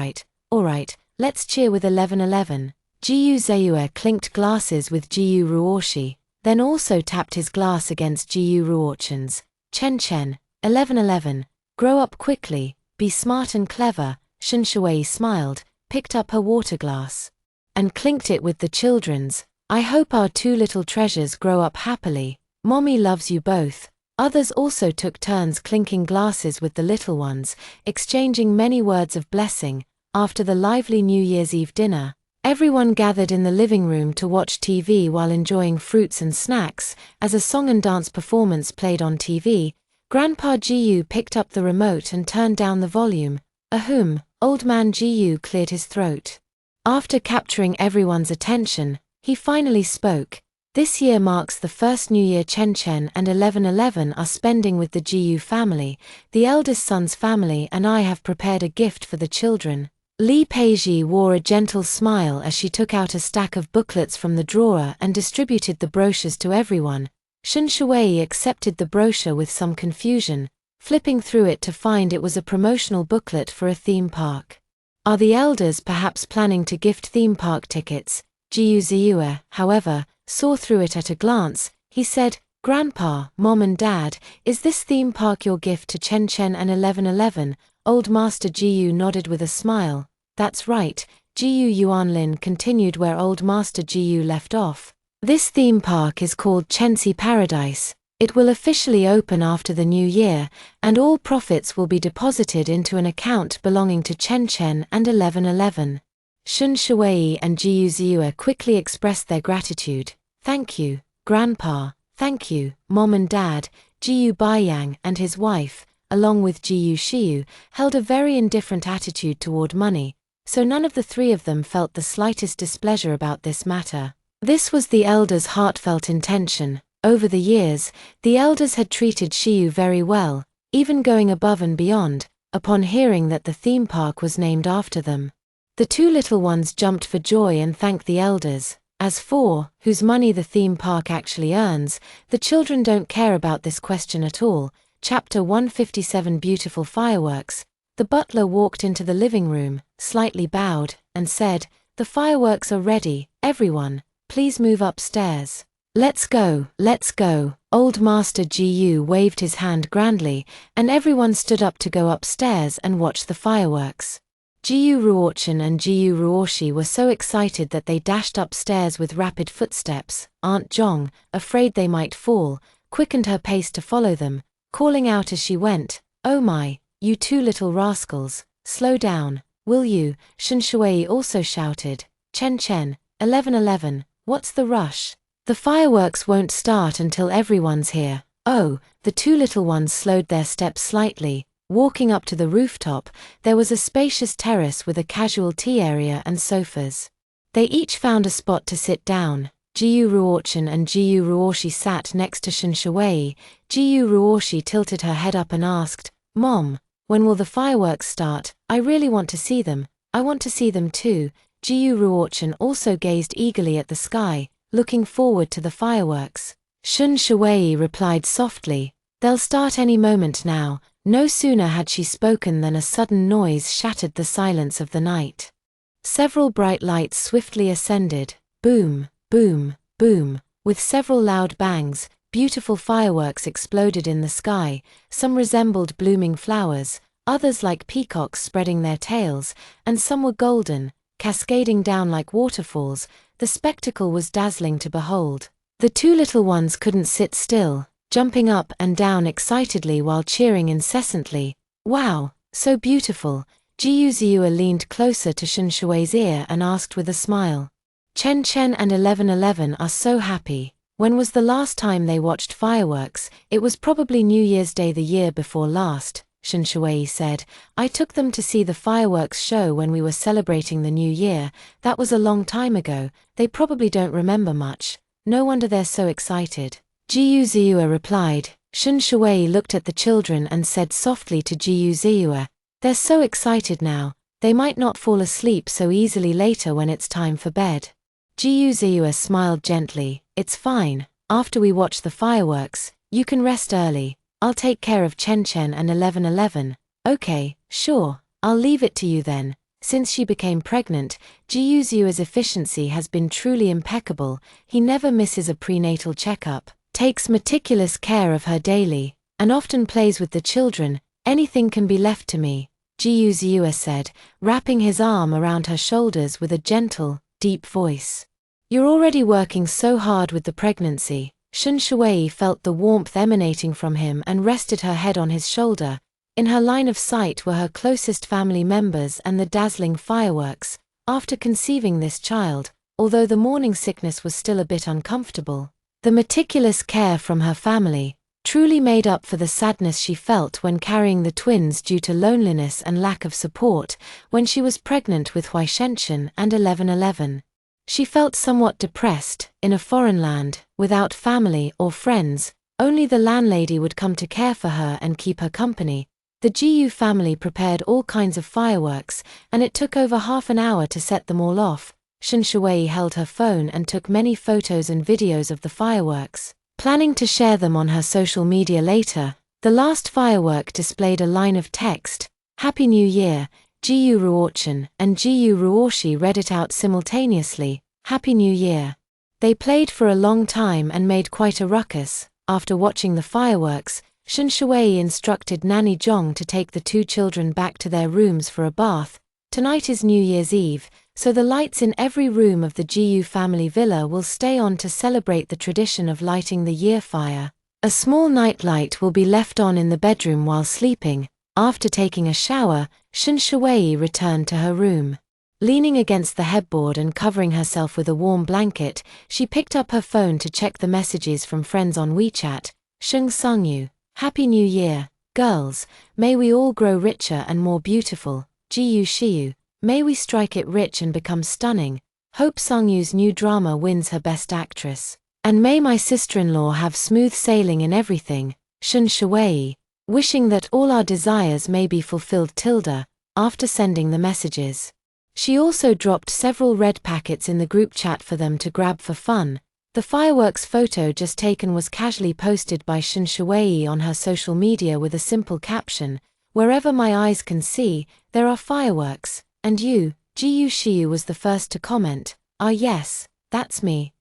right, let's cheer with 1111. Jiyu Ziyue clinked glasses with Jiyu Ruoshi, then also tapped his glass against Jiyu Ruochen's. Chen, 1111. Grow up quickly, be smart and clever." Shun Shuwei smiled, picked up her water glass. and clinked it with the children's. I hope our two little treasures grow up happily. Mommy loves you both. Others also took turns clinking glasses with the little ones, exchanging many words of blessing. After the lively New Year's Eve dinner, everyone gathered in the living room to watch TV while enjoying fruits and snacks. As a song and dance performance played on TV, Grandpa Gu picked up the remote and turned down the volume. Ahem, old man Gu cleared his throat. After capturing everyone's attention, he finally spoke. This year marks the first New Year Chen Chen and 1111 are spending with the Gu family. The eldest son's family and I have prepared a gift for the children. Li Peiji wore a gentle smile as she took out a stack of booklets from the drawer and distributed the brochures to everyone. Shun Shui accepted the brochure with some confusion, flipping through it to find it was a promotional booklet for a theme park. Are the elders perhaps planning to gift theme park tickets? Jiu Ziyue, however, saw through it at a glance. He said, Grandpa, Mom and Dad, is this theme park your gift to Chen Chen and 1111? Old Master Jiu nodded with a smile. That's right. Jiu Yuanlin continued where Old Master Jiu left off. This theme park is called Chenxi Paradise. It will officially open after the new year, and all profits will be deposited into an account belonging to Chen Chen and 1111. Shun Shui and Jiu Ziyue quickly expressed their gratitude. Thank you, Grandpa. Thank you, Mom and Dad. Jiu Baiyang and his wife, along with Jiu Shiyu, held a very indifferent attitude toward money, so none of the three of them felt the slightest displeasure about this matter. This was the elders' heartfelt intention. Over the years, the elders had treated Shiyu very well, even going above and beyond, upon hearing that the theme park was named after them. The two little ones jumped for joy and thanked the elders. As for whose money the theme park actually earns, the children don't care about this question at all. Chapter 157 Beautiful Fireworks. The butler walked into the living room, slightly bowed, and said, The fireworks are ready, everyone, please move upstairs. Let's go, let's go. Old Master Gu waved his hand grandly, and everyone stood up to go upstairs and watch the fireworks. Jiu Ruochen and Jiu Ruoshi were so excited that they dashed upstairs with rapid footsteps. Aunt Zhong, afraid they might fall, quickened her pace to follow them, calling out as she went, Oh my, you two little rascals, slow down, will you? Shun Shui also shouted, Chen Chen, 1111, what's the rush? The fireworks won't start until everyone's here. Oh, the two little ones slowed their steps slightly. Walking up to the rooftop, there was a spacious terrace with a casual tea area and sofas. They each found a spot to sit down. Jiu Ruochen and Jiu Ruoshi sat next to Shun Shui. Jiu Ruoshi tilted her head up and asked, Mom, when will the fireworks start? I really want to see them. I want to see them too. Jiu Ruochen also gazed eagerly at the sky, looking forward to the fireworks. Shun Shui replied softly, They'll start any moment now. No sooner had she spoken than a sudden noise shattered the silence of the night. Several bright lights swiftly ascended, boom, boom, boom, with several loud bangs. Beautiful fireworks exploded in the sky. Some resembled blooming flowers, others like peacocks spreading their tails, and some were golden, cascading down like waterfalls. The spectacle was dazzling to behold. The two little ones couldn't sit still, jumping up and down excitedly while cheering incessantly. Wow, so beautiful. Jiu Ziyue leaned closer to Shun Shui's ear and asked with a smile. Chen Chen and 1111 are so happy. When was the last time they watched fireworks? It was probably New Year's Day the year before last, Shun Shui said. I took them to see the fireworks show when we were celebrating the new year. That was a long time ago. They probably don't remember much. No wonder they're so excited. Jiu Ziyue replied. Shun Shui looked at the children and said softly to Jiu Ziyue, They're so excited now, they might not fall asleep so easily later when it's time for bed. Jiu Ziyue smiled gently, It's fine, after we watch the fireworks, you can rest early. I'll take care of Chen Chen and 1111. Okay, sure, I'll leave it to you then. Since she became pregnant, Jiu Ziyue's efficiency has been truly impeccable. He never misses a prenatal checkup, takes meticulous care of her daily, and often plays with the children. Anything can be left to me, Jiu Ziyue said, wrapping his arm around her shoulders with a gentle, deep voice. You're already working so hard with the pregnancy. Shun Shui felt the warmth emanating from him and rested her head on his shoulder. In her line of sight were her closest family members and the dazzling fireworks. After conceiving this child, although the morning sickness was still a bit uncomfortable, the meticulous care from her family truly made up for the sadness she felt when carrying the twins due to loneliness and lack of support when she was pregnant with Hui Shenshen and 1111. She felt somewhat depressed, in a foreign land, without family or friends. Only the landlady would come to care for her and keep her company. The Jiyu family prepared all kinds of fireworks, and it took over half an hour to set them all off. Shun Shui held her phone and took many photos and videos of the fireworks, planning to share them on her social media later. The last firework displayed a line of text, "Happy New Year." Jiyu Ruochen and Jiyu Ruoshi read it out simultaneously, "Happy New Year." They played for a long time and made quite a ruckus. After watching the fireworks, Shun Shui instructed Nanny Zhong to take the two children back to their rooms for a bath. Tonight is New Year's Eve, so the lights in every room of the Jiyu family villa will stay on to celebrate the tradition of lighting the year fire. A small nightlight will be left on in the bedroom while sleeping. After taking a shower, Shun Shui returned to her room. Leaning against the headboard and covering herself with a warm blanket, she picked up her phone to check the messages from friends on WeChat. Sheng Sangyu, "Happy New Year, girls. May we all grow richer and more beautiful. Jiyu Shiyu, may we strike it rich and become stunning. Hope Sangyu's new drama wins her Best Actress. And may my sister-in-law have smooth sailing in everything. Shun Shui, wishing that all our desires may be fulfilled." After sending the messages, she also dropped several red packets in the group chat for them to grab for fun. The fireworks photo just taken was casually posted by Shun Shui on her social media with a simple caption, "Wherever my eyes can see, there are fireworks." And you, Jiyu Shiyu, was the first to comment, "Ah yes, that's me."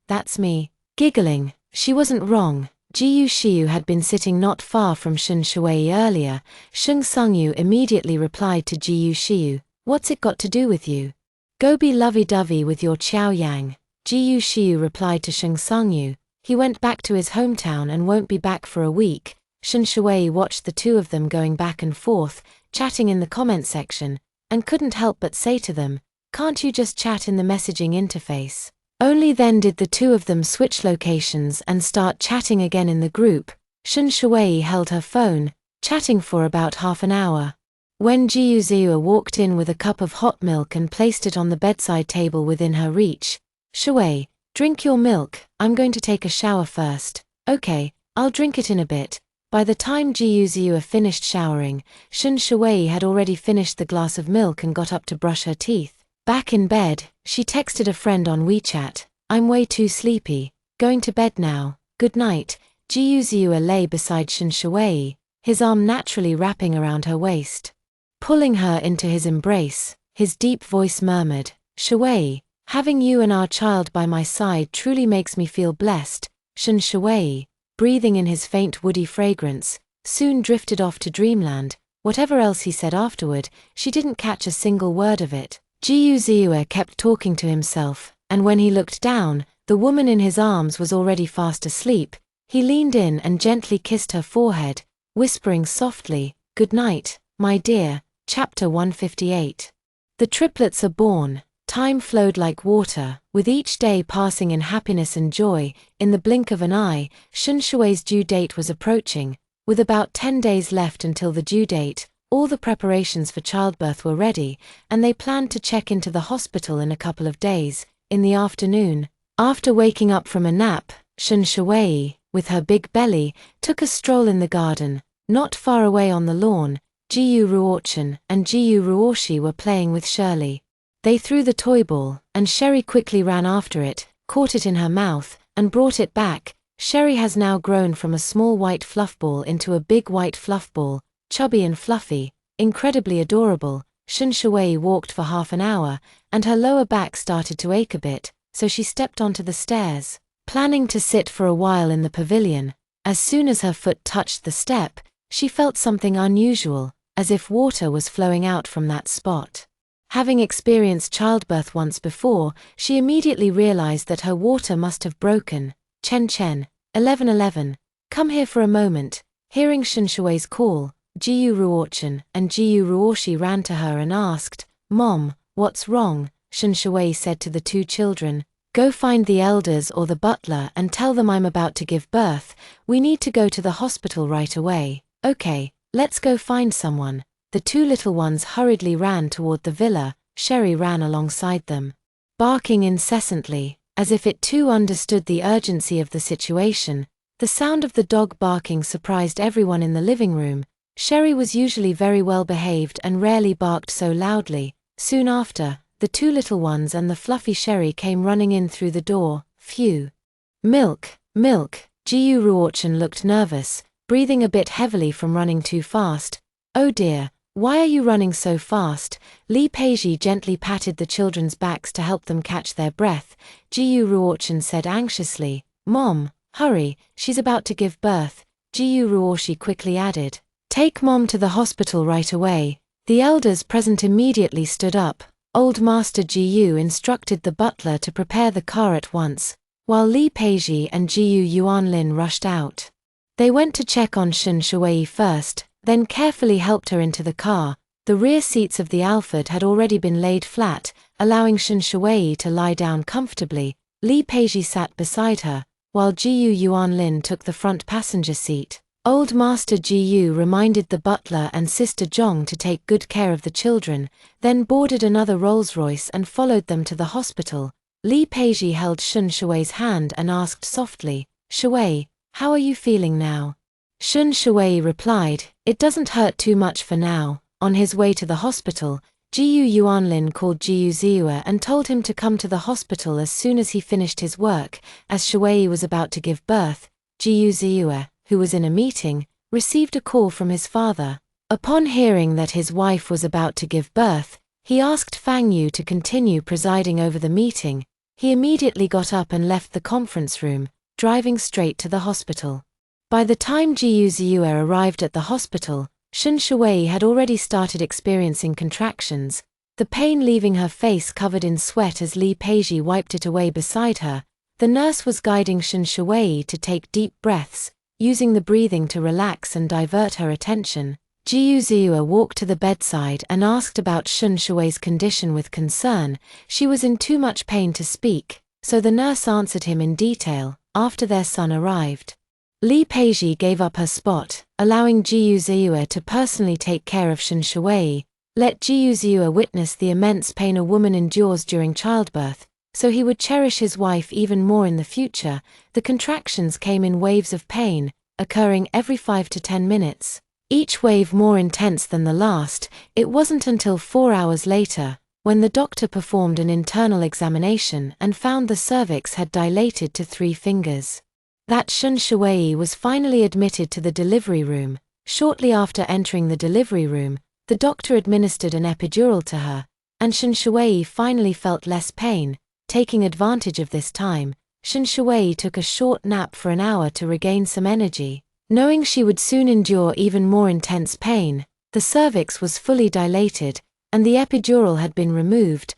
Giggling, she wasn't wrong. Jiyu Shiyu had been sitting not far from Shun Shui earlier. Sheng Sangyu immediately replied to Jiyu Shiyu, "What's it got to do with you? Go be lovey-dovey with your Qiao Yang." Jiyu Shiyu replied to Sheng Sangyu, "He went back to his hometown and won't be back for a week." Shun Shui watched the two of them going back and forth, chatting in the comment section, and couldn't help but say to them, "Can't you just chat in the messaging interface?" Only then did the two of them switch locations and start chatting again in the group. Shun Shui held her phone, chatting for about half an hour. When Jiyu Ziyue walked in with a cup of hot milk and placed it on the bedside table within her reach, "Shui, drink your milk, I'm going to take a shower first." "Okay, I'll drink it in a bit." By the time Jiyu Ziyue finished showering, Shun Shui had already finished the glass of milk and got up to brush her teeth. Back in bed, she texted a friend on WeChat, "I'm way too sleepy. Going to bed now. Good night." Jiyu Ziyue lay beside Shun Shui, his arm naturally wrapping around her waist. Pulling her into his embrace, his deep voice murmured, "Shui, having you and our child by my side truly makes me feel blessed." Shun Shui, breathing in his faint woody fragrance, soon drifted off to dreamland. Whatever else he said afterward, she didn't catch a single word of it. Jiyu Ziyue kept talking to himself, and when he looked down, the woman in his arms was already fast asleep. He leaned in and gently kissed her forehead, whispering softly, "Good night, my dear." Chapter 158. The triplets are born. Time flowed like water, with each day passing in happiness and joy. In the blink of an eye, Shun Shui's due date was approaching. With about 10 days left until the due date, all the preparations for childbirth were ready, and they planned to check into the hospital in a couple of days. In the afternoon, after waking up from a nap, Shun Shui, with her big belly, took a stroll in the garden. Not far away on the lawn, Jiyu Ruochen and Jiyu Ruoshi were playing with Shirley. They threw the toy ball, and Sherry quickly ran after it, caught it in her mouth, and brought it back. Sherry has now grown from a small white fluff ball into a big white fluff ball, chubby and fluffy, incredibly adorable. Shun Shui walked for half an hour, and her lower back started to ache a bit, so she stepped onto the stairs, planning to sit for a while in the pavilion. As soon as her foot touched the step, she felt something unusual, as if water was flowing out from that spot. Having experienced childbirth once before, she immediately realized that her water must have broken. Chen Chen, 1111, come here for a moment. Hearing Shen Shui's call, Jiyu Ruochen and Jiyu Ruoshi ran to her and asked, Mom, what's wrong? Shen Shui said to the two children, go find the elders or the butler and tell them I'm about to give birth. We need to go to the hospital right away. Okay, let's go find someone. The two little ones hurriedly ran toward the villa. Sherry ran alongside them, barking incessantly, as if it too understood the urgency of the situation. The sound of the dog barking surprised everyone in the living room. Sherry was usually very well behaved and rarely barked so loudly. Soon after, the two little ones and the fluffy Sherry came running in through the door. Phew. Milk, milk. Jiyu Ruochen looked nervous, breathing a bit heavily from running too fast. Oh dear, why are you running so fast? Li Peiji gently patted the children's backs to help them catch their breath. Jiyu Ruochen said anxiously, Mom, hurry, she's about to give birth. Jiyu Ruoshi quickly added, take Mom to the hospital right away. The elders present immediately stood up. Old Master Jiyu instructed the butler to prepare the car at once, while Li Peiji and Jiyu Yuanlin rushed out. They went to check on Shen Shui first, then carefully helped her into the car. The rear seats of the Alfred had already been laid flat, allowing Shen Shui to lie down comfortably. Li Peiji sat beside her, while Jiyu Yuanlin took the front passenger seat. Old Master Jiyu reminded the butler and Sister Zhong to take good care of the children, then boarded another Rolls-Royce and followed them to the hospital. Li Peiji held Shen Shui's hand and asked softly, Shui, how are you feeling now? Shen Shui replied, it doesn't hurt too much for now. On his way to the hospital, Jiyu Yuanlin called Jiyu Ziyu and told him to come to the hospital as soon as he finished his work. As Shui was about to give birth, Jiyu Ziyu, who was in a meeting, received a call from his father. Upon hearing that his wife was about to give birth, he asked Fang Yu to continue presiding over the meeting. He immediately got up and left the conference room, driving straight to the hospital. By the time Jiyu Ziyu arrived at the hospital, Shen Shui had already started experiencing contractions, the pain leaving her face covered in sweat as Li Peiji wiped it away beside her. The nurse was guiding Shen Shui to take deep breaths, using the breathing to relax and divert her attention. Jiyu Ziyu walked to the bedside and asked about Shen Shui's condition with concern. She was in too much pain to speak, so the nurse answered him in detail. After their son arrived, Li Peiji gave up her spot, allowing Jiyu Ziyu to personally take care of Shen Shui. Let Jiyu Ziyu witness the immense pain a woman endures during childbirth, so he would cherish his wife even more in the future. The contractions came in waves of pain, occurring every 5 to 10 minutes, each wave more intense than the last. It wasn't until 4 hours later, when the doctor performed an internal examination and found the cervix had dilated to 3 fingers, that Shen Shui was finally admitted to the delivery room. Shortly after entering the delivery room, the doctor administered an epidural to her, and Shen Shui finally felt less pain. Taking advantage of this time, Shen Shui took a short nap for an hour to regain some energy. Knowing she would soon endure even more intense pain, the cervix was fully dilated, and the epidural had been removed.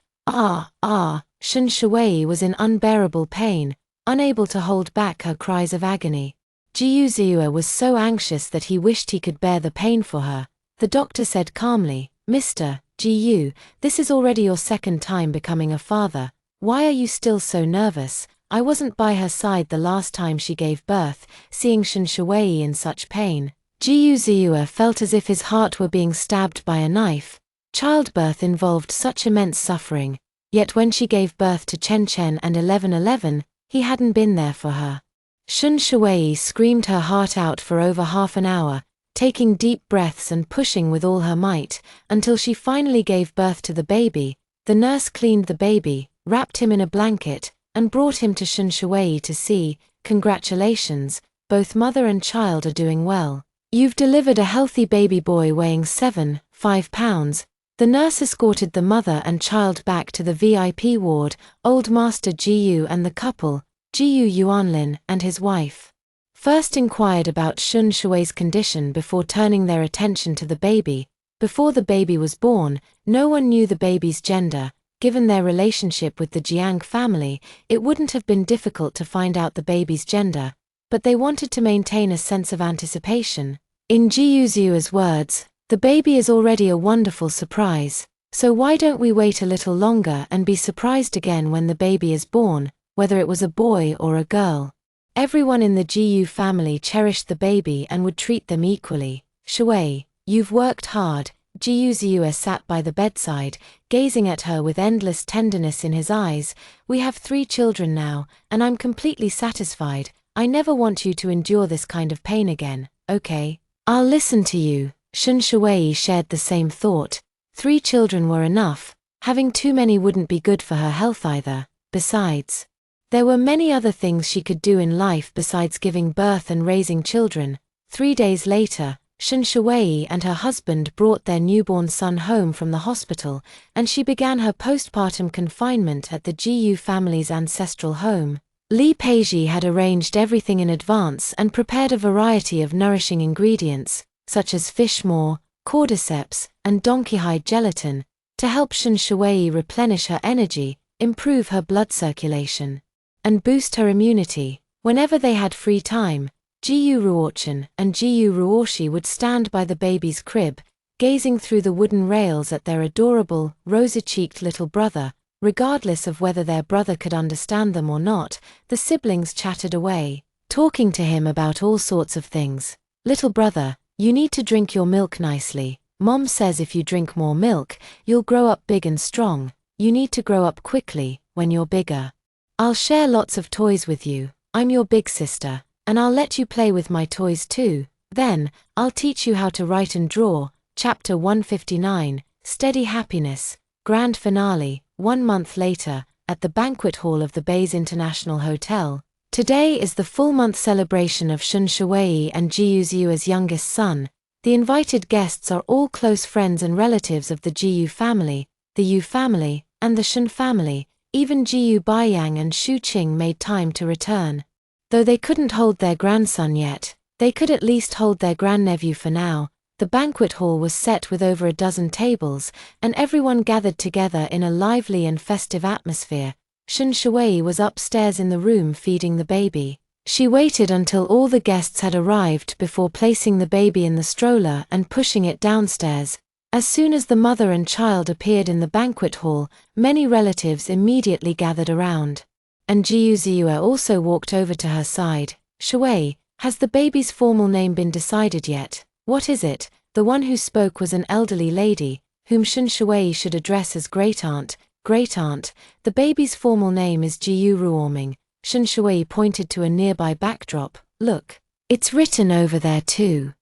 Shen Shui was in unbearable pain, unable to hold back her cries of agony. Jiyu Ziyu was so anxious that he wished he could bear the pain for her. The doctor said calmly, Mr. Jiyu, this is already your 2nd time becoming a father. Why are you still so nervous? I wasn't by her side the last time she gave birth. Seeing Shen Shui in such pain, Jiyu Ziyu felt as if his heart were being stabbed by a knife. Childbirth involved such immense suffering, yet when she gave birth to Chen Chen and 1111, he hadn't been there for her. Shen Shui screamed her heart out for over half an hour, taking deep breaths and pushing with all her might, until she finally gave birth to the baby. The nurse cleaned the baby, wrapped him in a blanket, and brought him to Shen Shui to see. Congratulations, both mother and child are doing well. You've delivered a healthy baby boy weighing 7.5 pounds. The nurse escorted the mother and child back to the VIP ward. Old Master Jiyu and the couple, Jiyu Yuanlin and his wife, first inquired about Shen Shui's condition before turning their attention to the baby. Before the baby was born, no one knew the baby's gender. Given their relationship with the Jiang family, it wouldn't have been difficult to find out the baby's gender, but they wanted to maintain a sense of anticipation. In Jiyu Zhuo's words, "The baby is already a wonderful surprise, so why don't we wait a little longer and be surprised again when the baby is born, whether it was a boy or a girl?" Everyone in the Jiyu family cherished the baby and would treat them equally. "Shui, you've worked hard." Jiyu Zhou sat by the bedside, gazing at her with endless tenderness in his eyes. "We have 3 children now, and I'm completely satisfied. I never want you to endure this kind of pain again, okay? I'll listen to you." Shun Shui shared the same thought. 3 children were enough. Having too many wouldn't be good for her health either. Besides, there were many other things she could do in life besides giving birth and raising children. 3 days later, Shun Shui and her husband brought their newborn son home from the hospital, and she began her postpartum confinement at the Jiyu family's ancestral home. Li Peizhi had arranged everything in advance and prepared a variety of nourishing ingredients, such as fish maw, cordyceps, and donkeyhide gelatin, to help Shun Shui replenish her energy, improve her blood circulation, and boost her immunity. Whenever they had free time, Jiyu Ruochen and Jiyu Ruoshi would stand by the baby's crib, gazing through the wooden rails at their adorable, rosy-cheeked little brother. Regardless of whether their brother could understand them or not, the siblings chatted away, talking to him about all sorts of things. "Little brother, you need to drink your milk nicely. Mom says if you drink more milk, you'll grow up big and strong. You need to grow up quickly, when you're bigger. I'll share lots of toys with you. I'm your big sister, and I'll let you play with my toys too. Then, I'll teach you how to write and draw." Chapter 159, Steady Happiness, Grand Finale. 1 month later, at the banquet hall of the Bays International Hotel. Today is the full-month celebration of Shun Shui and Jiyu Zhuo's youngest son. The invited guests are all close friends and relatives of the Jiyu family, the Yu family, and the Shun family. Even Jiyu Baiyang and Shu Qing made time to return. Though they couldn't hold their grandson yet, they could at least hold their grandnephew for now. The banquet hall was set with over a dozen tables, and everyone gathered together in a lively and festive atmosphere. Shun Shui was upstairs in the room feeding the baby. She waited until all the guests had arrived before placing the baby in the stroller and pushing it downstairs. As soon as the mother and child appeared in the banquet hall, many relatives immediately gathered around. And Jiyu Zhou also walked over to her side. "Shui, has the baby's formal name been decided yet? What is it?" The one who spoke was an elderly lady, whom Shun Shui should address as great-aunt. "Great-aunt, the baby's formal name is Jiyu Ruoming." Shun Shui pointed to a nearby backdrop. "Look, it's written over there too."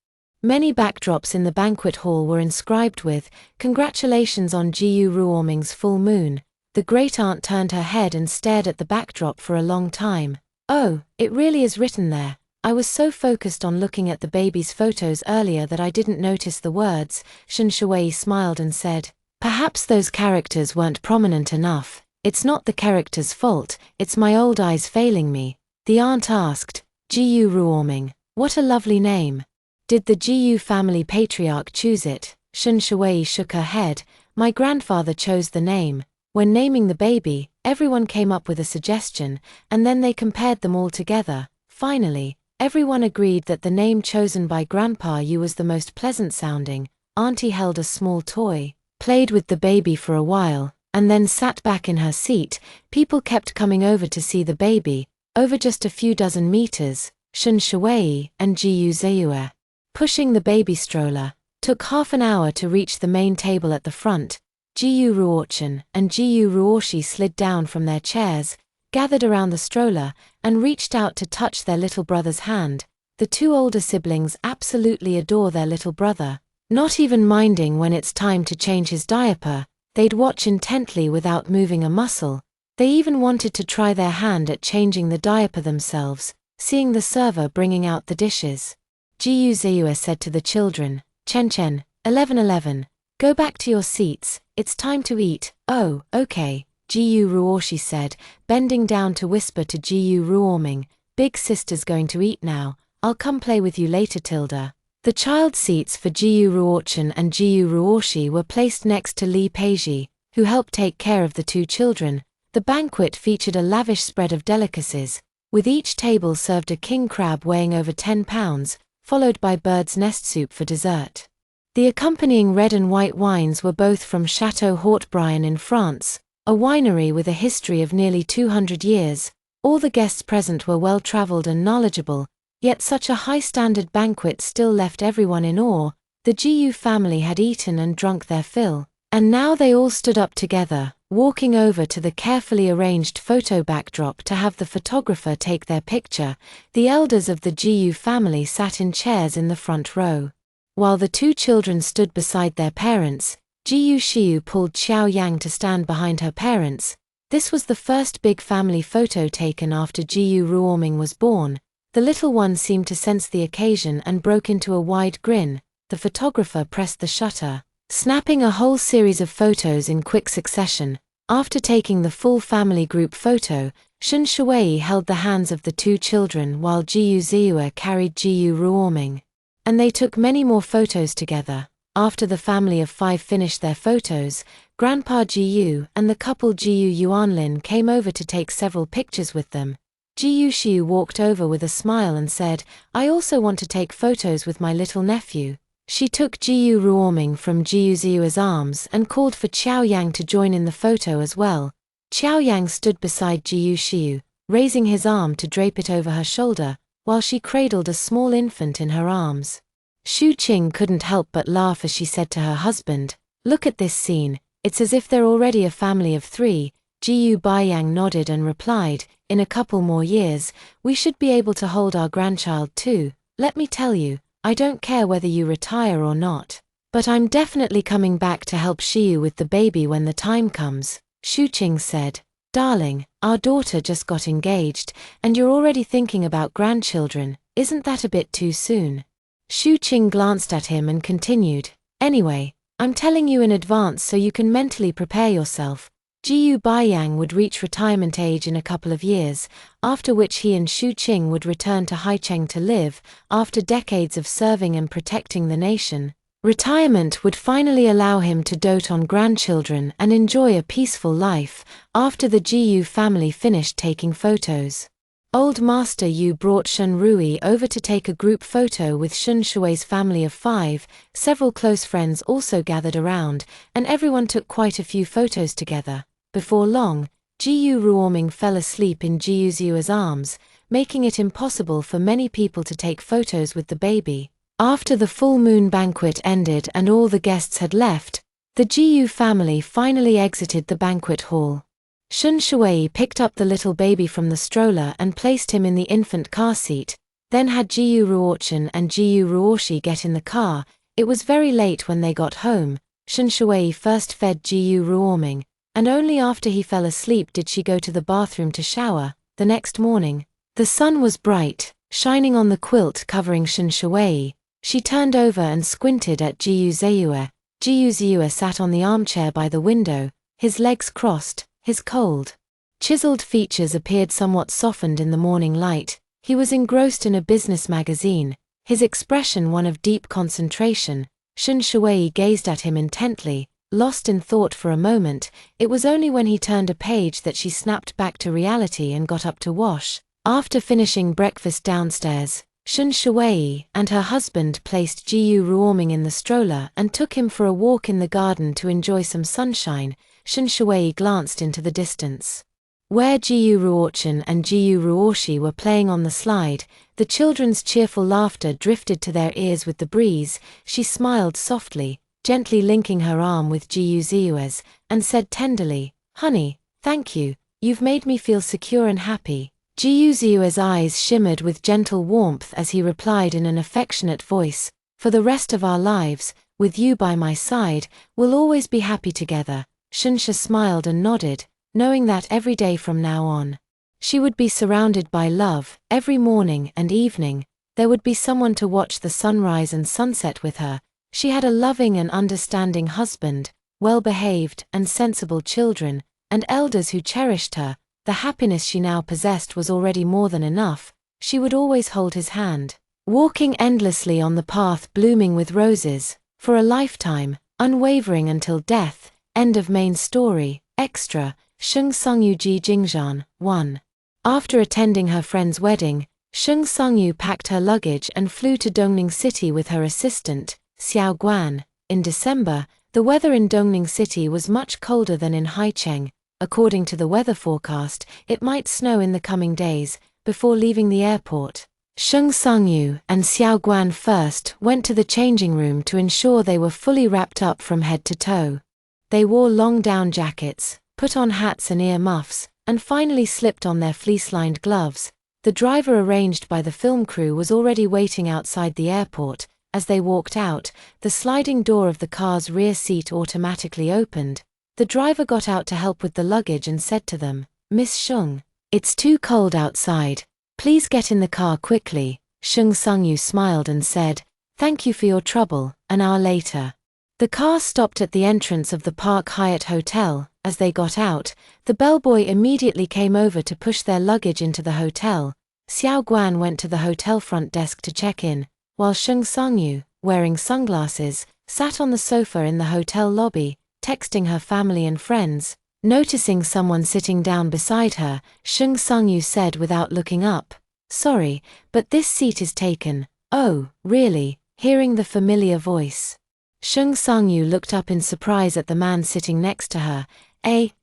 Many backdrops in the banquet hall were inscribed with, "Congratulations on Jiyu Ruoming's full moon." The great-aunt turned her head and stared at the backdrop for a long time. "Oh, it really is written there. I was so focused on looking at the baby's photos earlier that I didn't notice the words." Shun Shui smiled and said, "Perhaps those characters weren't prominent enough. It's not the character's fault, it's my old eyes failing me." The aunt asked, "Jiyu Ruoming, what a lovely name. Did the Jiyu family patriarch choose it?" Shun Shui shook her head. "My grandfather chose the name. When naming the baby, everyone came up with a suggestion, and then they compared them all together. Finally, everyone agreed that the name chosen by Grandpa Yu was the most pleasant sounding." Auntie held a small toy, played with the baby for a while, and then sat back in her seat. People kept coming over to see the baby, over just a few dozen meters. Shun Shui and Jiyu Zhou, pushing the baby stroller, took half an hour to reach the main table at the front. Jiyu Ruochen and Jiyu Ruoshi slid down from their chairs, gathered around the stroller, and reached out to touch their little brother's hand. The 2 older siblings absolutely adore their little brother. Not even minding when it's time to change his diaper, they'd watch intently without moving a muscle. They even wanted to try their hand at changing the diaper themselves, seeing the server bringing out the dishes. Jiyu Zhou said to the children, "Chen, 11, go back to your seats, it's time to eat." "Oh, okay," Jiyu Ruoshi said, bending down to whisper to Jiyu Ruoming, "Big sister's going to eat now, I'll come play with you later, Tilda." The child seats for Jiyu Ruochen and Jiyu Ruoshi were placed next to Li Peiji, who helped take care of the two children. The banquet featured a lavish spread of delicacies, with each table served a king crab weighing over 10 pounds, followed by bird's nest soup for dessert. The accompanying red and white wines were both from Château Haut-Brion in France, a winery with a history of nearly 200 years. All the guests present were well-traveled and knowledgeable, yet such a high-standard banquet still left everyone in awe. The Jiyu family had eaten and drunk their fill, and now they all stood up together, walking over to the carefully arranged photo backdrop to have the photographer take their picture. The elders of the Jiyu family sat in chairs in the front row, while the two children stood beside their parents. Jiyu Xiu pulled Xiao Yang to stand behind her parents. This was the first big family photo taken after Jiyu Ruoming was born. The little one seemed to sense the occasion and broke into a wide grin. The photographer pressed the shutter, snapping a whole series of photos in quick succession. After taking the full family group photo, Shun Shuwei held the hands of the two children while Jiyu Ziyue carried Jiyu Ruoming, and they took many more photos together. After the family of 5 finished their photos, Grandpa Jiyu and the couple Jiyu Yuanlin came over to take several pictures with them. Jiyu Xiu walked over with a smile and said, "I also want to take photos with my little nephew." She took Jiyu Ruoming from Jiyu Ziyue's arms and called for Qiao Yang to join in the photo as well. Qiao Yang stood beside Jiyu Xiu, raising his arm to drape it over her shoulder, while she cradled a small infant in her arms. Xu Qing couldn't help but laugh as she said to her husband, "Look at this scene, it's as if they're already a family of 3. Jiyu Baiyang nodded and replied, "In a couple more years, we should be able to hold our grandchild too. Let me tell you, I don't care whether you retire or not, but I'm definitely coming back to help Xiu with the baby when the time comes." Xu Qing said, "Darling, our daughter just got engaged, and you're already thinking about grandchildren. Isn't that a bit too soon?" Xu Qing glanced at him and continued, "Anyway, I'm telling you in advance so you can mentally prepare yourself. Jiyu Baiyang would reach retirement age in a couple of years, after which he and Xu Qing would return to Haicheng to live. After decades of serving and protecting the nation, retirement would finally allow him to dote on grandchildren and enjoy a peaceful life." After the Jiyu family finished taking photos, Old Master Yu brought Shun Rui over to take a group photo with Shun Shui's family of 5. Several close friends also gathered around, and everyone took quite a few photos together. Before long, Jiyu Ruoming fell asleep in Jiyu Ziyue's arms, making it impossible for many people to take photos with the baby. After the full moon banquet ended and all the guests had left, the Jiyu family finally exited the banquet hall. Shun Shui picked up the little baby from the stroller and placed him in the infant car seat, then had Jiyu Ruochen and Jiyu Ruoshi get in the car. It was very late when they got home. Shun Shui first fed Jiyu Ruoming, and only after he fell asleep did she go to the bathroom to shower. The next morning, the sun was bright, shining on the quilt covering Shun Shui. She turned over and squinted at Jiyu Ziyue. Jiyu Ziyue sat on the armchair by the window, his legs crossed. His cold, chiseled features appeared somewhat softened in the morning light. He was engrossed in a business magazine, his expression one of deep concentration. Shun Shui gazed at him intently, lost in thought for a moment. It was only when he turned a page that she snapped back to reality and got up to wash. After finishing breakfast downstairs, Shun Shui and her husband placed Jiyu Ruoming in the stroller and took him for a walk in the garden to enjoy some sunshine. Shun Shui glanced into the distance, where Jiyu Ruochen and Jiyu Ruoshi were playing on the slide. The children's cheerful laughter drifted to their ears with the breeze. She smiled softly, gently linking her arm with Jiyu Ziyue's, and said tenderly, "Honey, thank you, you've made me feel secure and happy." Jiyu Ziyue's eyes shimmered with gentle warmth as he replied in an affectionate voice, "For the rest of our lives, with you by my side, we'll always be happy together." Shunsha smiled and nodded, knowing that every day from now on, she would be surrounded by love. Every morning and evening, there would be someone to watch the sunrise and sunset with her. She had a loving and understanding husband, well-behaved and sensible children, and elders who cherished her. The happiness she now possessed was already more than enough. She would always hold his hand. walking endlessly on the path blooming with roses, for a lifetime, unwavering until death. End of main story. Extra, Sheng Songyu Ji Jingzhan, 1. After attending her friend's wedding, Sheng Songyu packed her luggage and flew to Dongning City with her assistant, Xiao Guan. In December, the weather in Dongning City was much colder than in Haicheng. According to the weather forecast, it might snow in the coming days. Before leaving the airport, Sheng Songyu and Xiao Guan first went to the changing room to ensure they were fully wrapped up from head to toe. They wore long down jackets, put on hats and ear muffs, and finally slipped on their fleece-lined gloves. The driver arranged by the film crew was already waiting outside the airport. As they walked out, the sliding door of the car's rear seat automatically opened. The driver got out to help with the luggage and said to them, "Miss Sheng, it's too cold outside. Please get in the car quickly." Sheng Songyu smiled and said, "Thank you for your trouble." An hour later, the car stopped at the entrance of the Park Hyatt Hotel. As they got out, the bellboy immediately came over to push their luggage into the hotel. Xiao Guan went to the hotel front desk to check in, while Sheng Songyu, wearing sunglasses, sat on the sofa in the hotel lobby, texting her family and friends. Noticing someone sitting down beside her, Sheng Songyu said without looking up, "Sorry, but this seat is taken." "Oh, really?" Hearing the familiar voice, Sheng Songyu looked up in surprise at the man sitting next to her.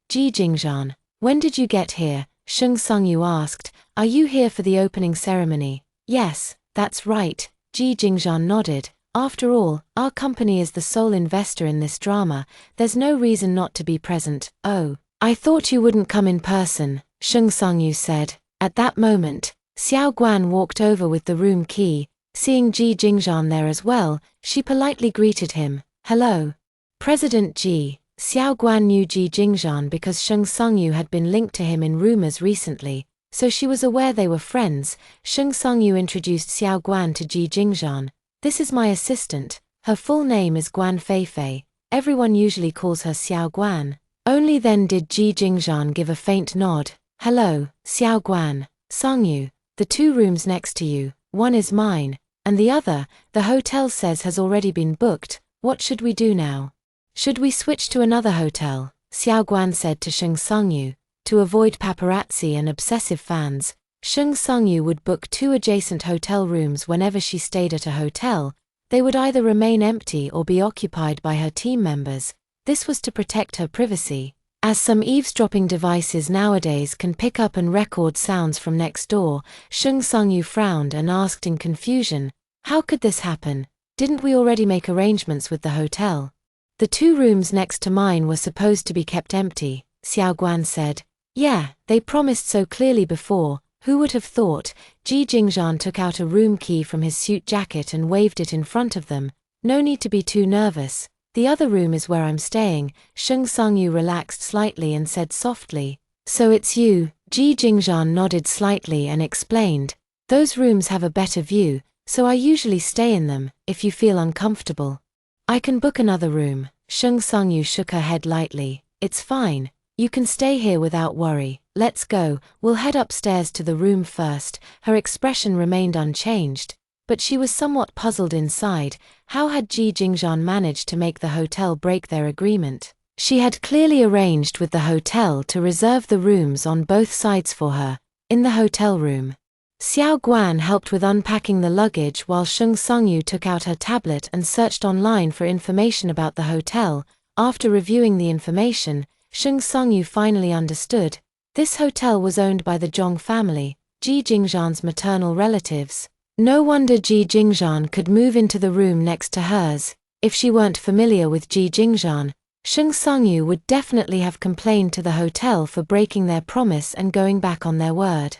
Ji Jingzhan, when did you get here?" Sheng Songyu asked. "Are you here for the opening ceremony?" "Yes, that's right," Ji Jingzhan nodded. "After all, our company is the sole investor in this drama. There's no reason not to be present." "Oh, I thought you wouldn't come in person," Sheng Songyu said. At that moment, Xiao Guan walked over with the room key. Seeing Ji Jingzhan there as well, she politely greeted him. "Hello, President Ji." Xiao Guan knew Ji Jingzhan because Sheng Songyu had been linked to him in rumors recently, so she was aware they were friends. Sheng Songyu introduced Xiao Guan to Ji Jingzhan. "This is my assistant. Her full name is Guan Feifei. Everyone usually calls her Xiao Guan." Only then did Ji Jingzhan give a faint nod. "Hello, Xiao Guan. Songyu, the 2 rooms next to you, one is mine, and the other, the hotel says has already been booked. What should we do now?" "Should we switch to another hotel?" Xiao Guan said to Sheng Songyu. To avoid paparazzi and obsessive fans, Sheng Songyu would book 2 adjacent hotel rooms whenever she stayed at a hotel. They would either remain empty or be occupied by her team members. This was to protect her privacy, as some eavesdropping devices nowadays can pick up and record sounds from next door. Sheng Songyu frowned and asked in confusion, "How could this happen? Didn't we already make arrangements with the hotel?" "The 2 rooms next to mine were supposed to be kept empty," Xiao Guan said. "Yeah, they promised so clearly before. Who would have thought?" Ji Jingzhan took out a room key from his suit jacket and waved it in front of them. "No need to be too nervous. The other room is where I'm staying." Sheng Songyu relaxed slightly and said softly, "So it's you?" Ji Jingzhan nodded slightly and explained, "Those rooms have a better view, so I usually stay in them. If you feel uncomfortable, I can book another room." Sheng Songyu shook her head lightly. "It's fine. You can stay here without worry. Let's go. We'll head upstairs to the room first." Her expression remained unchanged, but she was somewhat puzzled inside. How had Ji Jingzhan managed to make the hotel break their agreement? She had clearly arranged with the hotel to reserve the rooms on both sides for her. In the hotel room, Xiao Guan helped with unpacking the luggage while Sheng Songyu took out her tablet and searched online for information about the hotel. After reviewing the information, Sheng Songyu finally understood. This hotel was owned by the Zhong family, Ji Jingzhan's maternal relatives. No wonder Ji Jingzhan could move into the room next to hers. If she weren't familiar with Ji Jingzhan, Sheng Songyu would definitely have complained to the hotel for breaking their promise and going back on their word.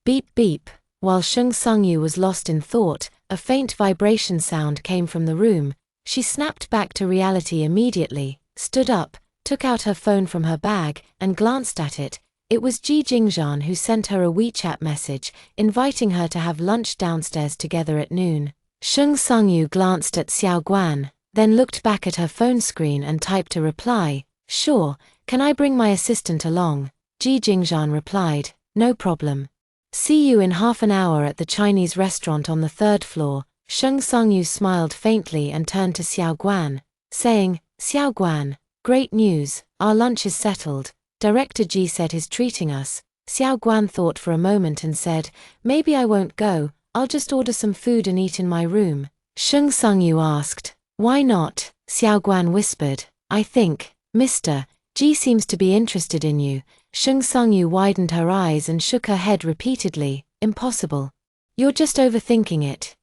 Beep beep. While Sheng Songyu was lost in thought, a faint vibration sound came from the room. She snapped back to reality immediately, stood up, took out her phone from her bag, and glanced at it. It was Ji Jingzhan who sent her a WeChat message, inviting her to have lunch downstairs together at noon. Sheng Songyu glanced at Xiao Guan, then looked back at her phone screen and typed a reply. "Sure, can I bring my assistant along?" Ji Jingzhan replied, "No problem." See you in half an hour at the Chinese restaurant on the 3rd floor. Sheng Songyu smiled faintly and turned to Xiao Guan, saying, Xiao Guan, great news, our lunch is settled. Director Ji said he's treating us. Xiao Guan thought for a moment and said, maybe I won't go, I'll just order some food and eat in my room. Sheng Songyu asked, why not? Xiao Guan whispered, I think, Mr. Ji seems to be interested in you. Sheng Songyu widened her eyes and shook her head repeatedly, impossible. You're just overthinking it.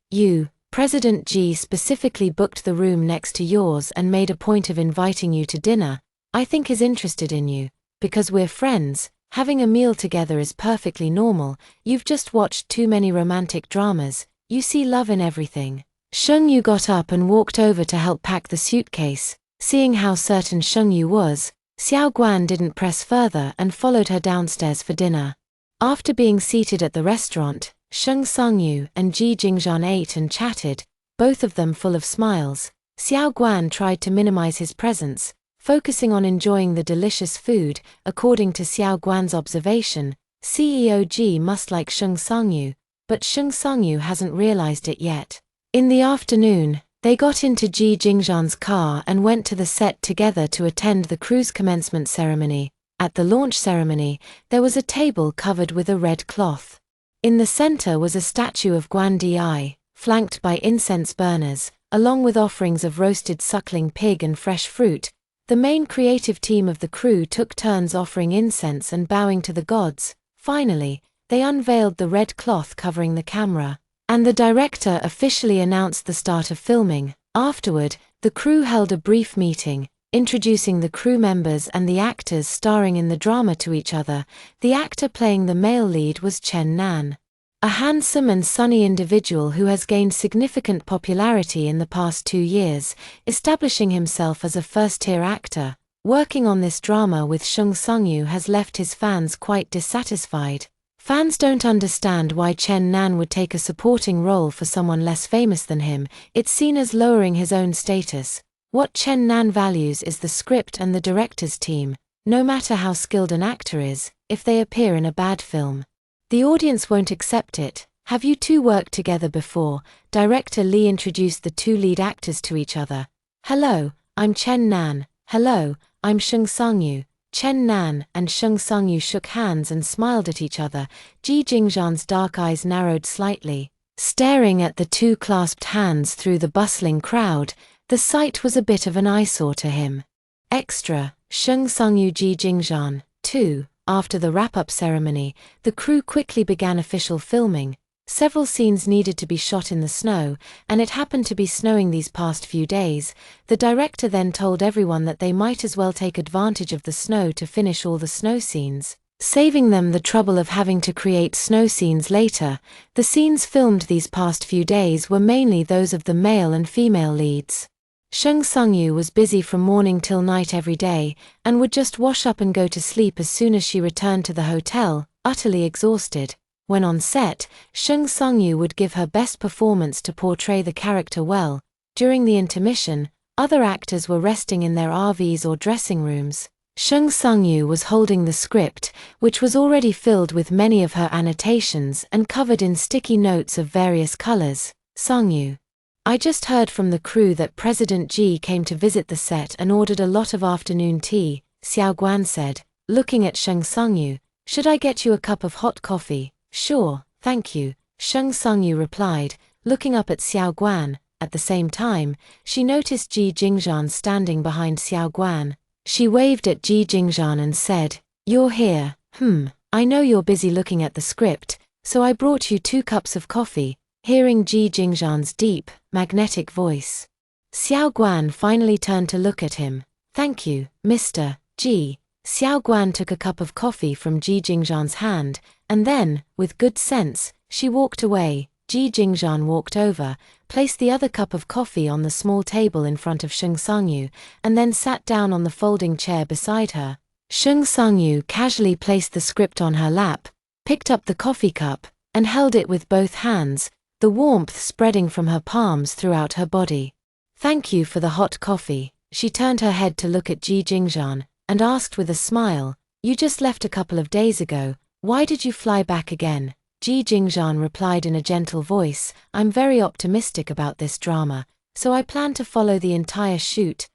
President Ji specifically booked the room next to yours and made a point of inviting you to dinner. I think he's interested in you. Because we're friends, having a meal together is perfectly normal. You've just watched too many romantic dramas. You see love in everything. Sheng Yu got up and walked over to help pack the suitcase. Seeing how certain Sheng Yu was, Xiao Guan didn't press further and followed her downstairs for dinner. After being seated at the restaurant, Sheng Songyu and Ji Jingzhan ate and chatted, both of them full of smiles. Xiao Guan tried to minimize his presence, focusing on enjoying the delicious food. According to Xiao Guan's observation, CEO Ji must like Sheng Songyu, but Sheng Songyu hasn't realized it yet. In the afternoon, they got into Ji Jingzhan's car and went to the set together to attend the crew's commencement ceremony. At the launch ceremony, there was a table covered with a red cloth. In the center was a statue of Guan Di, flanked by incense burners, along with offerings of roasted suckling pig and fresh fruit. The main creative team of the crew took turns offering incense and bowing to the gods. Finally, they unveiled the red cloth covering the camera, and the director officially announced the start of filming. Afterward, the crew held a brief meeting, introducing the crew members and the actors starring in the drama to each other. The actor playing the male lead was Chen Nan, a handsome and sunny individual who has gained significant popularity in the past 2 years, establishing himself as a first-tier actor. Working on this drama with Sheng Songyu has left his fans quite dissatisfied. Fans don't understand why Chen Nan would take a supporting role for someone less famous than him. It's seen as lowering his own status. What Chen Nan values is the script and the director's team. No matter how skilled an actor is, if they appear in a bad film, the audience won't accept it. Have you two worked together before? Director Lee introduced the two lead actors to each other. Hello, I'm Chen Nan. Hello, I'm Sheng Songyu. Chen Nan and Sheng Songyu shook hands and smiled at each other. Ji Jingzhan's dark eyes narrowed slightly, staring at the two clasped hands through the bustling crowd. The sight was a bit of an eyesore to him. Extra, Sheng Songyu Ji Jingzhan, too. After the wrap-up ceremony, the crew quickly began official filming. Several scenes needed to be shot in the snow, and it happened to be snowing these past few days. The director then told everyone that they might as well take advantage of the snow to finish all the snow scenes, saving them the trouble of having to create snow scenes later. The scenes filmed these past few days were mainly those of the male and female leads. Sheng Songyu was busy from morning till night every day, and would just wash up and go to sleep as soon as she returned to the hotel, utterly exhausted. When on set, Sheng Songyu would give her best performance to portray the character well. During the intermission, other actors were resting in their RVs or dressing rooms. Sheng Songyu was holding the script, which was already filled with many of her annotations and covered in sticky notes of various colors. Songyu, I just heard from the crew that President Ji came to visit the set and ordered a lot of afternoon tea, Xiao Guan said, looking at Sheng Songyu. Should I get you a cup of hot coffee? Sure, thank you, Sheng Songyu replied, looking up at Xiao Guan. At the same time, she noticed Ji Jingzhan standing behind Xiao Guan. She waved at Ji Jingzhan and said, You're here. I know you're busy looking at the script, so I brought you 2 cups of coffee. Hearing Ji Jingzhan's deep, magnetic voice, Xiao Guan finally turned to look at him. Thank you, Mr. Ji. Xiao Guan took a cup of coffee from Ji Jingzhan's hand, and then, with good sense, she walked away. Ji Jingzhan walked over, placed the other cup of coffee on the small table in front of Sheng Songyu, and then sat down on the folding chair beside her. Sheng Songyu casually placed the script on her lap, picked up the coffee cup, and held it with both hands, the warmth spreading from her palms throughout her body. Thank you for the hot coffee. She turned her head to look at Ji Jingzhan, and asked with a smile, You just left a couple of days ago, why did you fly back again? Ji Jingzhan replied in a gentle voice. I'm very optimistic about this drama, so I plan to follow the entire shoot.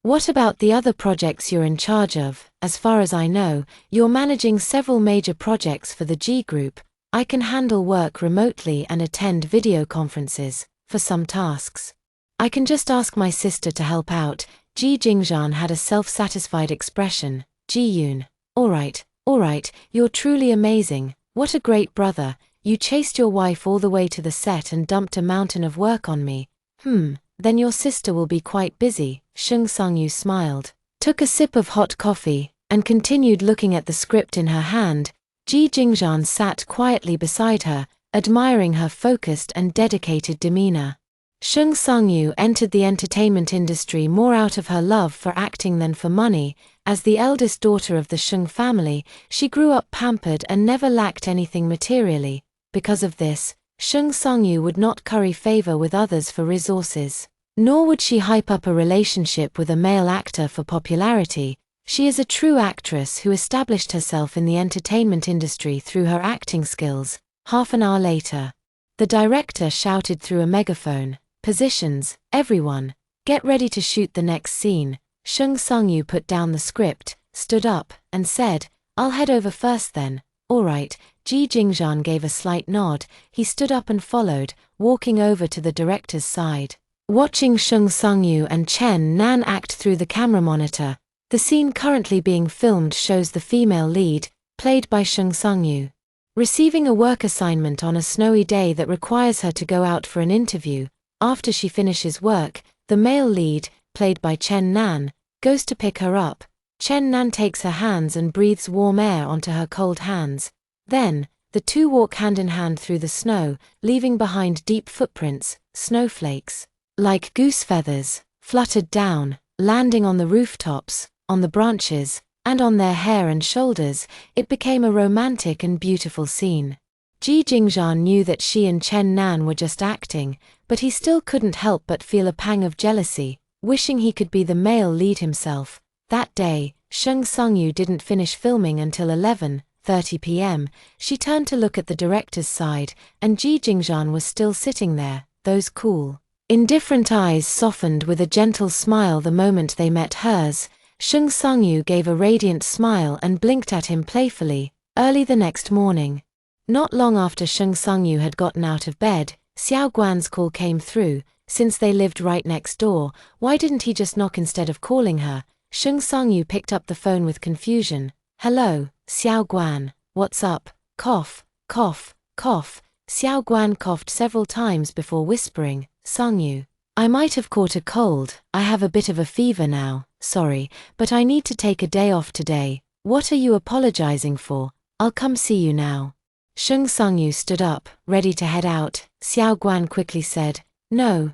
What about the other projects you're in charge of? As far as I know, you're managing several major projects for the G Group. I can handle work remotely and attend video conferences. For some tasks, I can just ask my sister to help out. Ji Jingzhan had a self-satisfied expression. Ji Yun. Alright, you're truly amazing. What a great brother. You chased your wife all the way to the set and dumped a mountain of work on me. Then your sister will be quite busy. Sheng Sangyu smiled, took a sip of hot coffee, and continued looking at the script in her hand. Ji Jingzhan sat quietly beside her, admiring her focused and dedicated demeanor. Sheng Sangyu entered the entertainment industry more out of her love for acting than for money. As the eldest daughter of the Sheng family, she grew up pampered and never lacked anything materially. Because of this, Sheng Sangyu would not curry favor with others for resources, nor would she hype up a relationship with a male actor for popularity. She is a true actress who established herself in the entertainment industry through her acting skills. Half an hour later, the director shouted through a megaphone, "Positions, everyone, get ready to shoot the next scene." Sheng Sangyu put down the script, stood up, and said, "I'll head over first then." "Alright." Ji Jingzhan gave a slight nod. He stood up and followed, walking over to the director's side. Watching Sheng Sangyu and Chen Nan act through the camera monitor, the scene currently being filmed shows the female lead, played by Sheng Sangyu, receiving a work assignment on a snowy day that requires her to go out for an interview. After she finishes work, the male lead, played by Chen Nan, goes to pick her up. Chen Nan takes her hands and breathes warm air onto her cold hands. Then, the two walk hand in hand through the snow, leaving behind deep footprints, snowflakes, like goose feathers, fluttered down, landing on the rooftops, on the branches, and on their hair and shoulders. It became a romantic and beautiful scene. Ji Jingzhan knew that she and Chen Nan were just acting, but he still couldn't help but feel a pang of jealousy, wishing he could be the male lead himself. That day, Sheng Sangyu didn't finish filming until 11:30 p.m. She turned to look at the director's side, and Ji Jingzhan was still sitting there. Those cool, indifferent eyes softened with a gentle smile the moment they met hers. Sheng Sangyu gave a radiant smile and blinked at him playfully. Early the next morning, not long after Sheng Sangyu had gotten out of bed, Xiao Guan's call came through. Since they lived right next door, why didn't he just knock instead of calling her? Sheng Sangyu picked up the phone with confusion. "Hello, Xiao Guan, what's up?" Cough, cough, cough. Xiao Guan coughed several times before whispering, "Sangyu, I might have caught a cold. I have a bit of a fever now, sorry, but I need to take a day off today. What are you apologizing for? I'll come see you now." Sheng Sangyu stood up, ready to head out. Xiao Guan quickly said, No,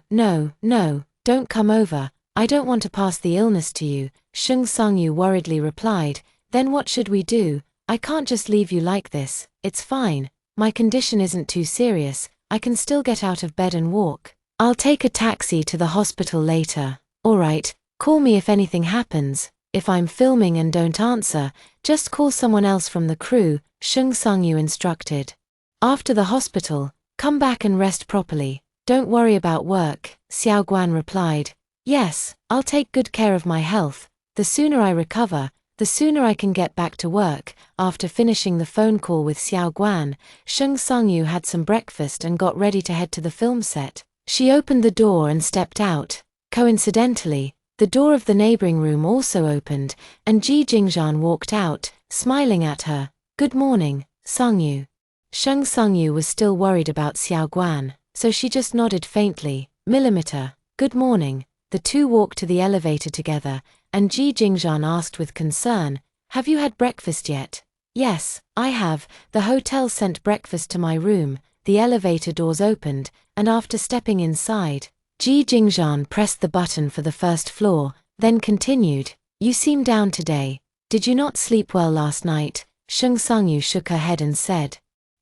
don't come over. I don't want to pass the illness to you." Sheng Sangyu worriedly replied, "Then what should we do? I can't just leave you like this." "It's fine. My condition isn't too serious. I can still get out of bed and walk. I'll take a taxi to the hospital later." "Alright, call me if anything happens. If I'm filming and don't answer, just call someone else from the crew," Sheng Sangyu instructed. "After the hospital, come back and rest properly. Don't worry about work," Xiao Guan replied. "Yes, I'll take good care of my health. The sooner I recover, the sooner I can get back to work." After finishing the phone call with Xiao Guan, Sheng Sangyu had some breakfast and got ready to head to the film set. She opened the door and stepped out. Coincidentally, the door of the neighboring room also opened, and Ji Jingzhan walked out, smiling at her. "Good morning, Sangyu." Sheng Sangyu was still worried about Xiao Guan, so she just nodded faintly. Good morning." The two walked to the elevator together, and Ji Jingzhan asked with concern, "Have you had breakfast yet?" "Yes, I have. The hotel sent breakfast to my room." The elevator doors opened, and after stepping inside, Ji Jingzhan pressed the button for the first floor, then continued, "You seem down today. Did you not sleep well last night?" Sheng Sangyu shook her head and said,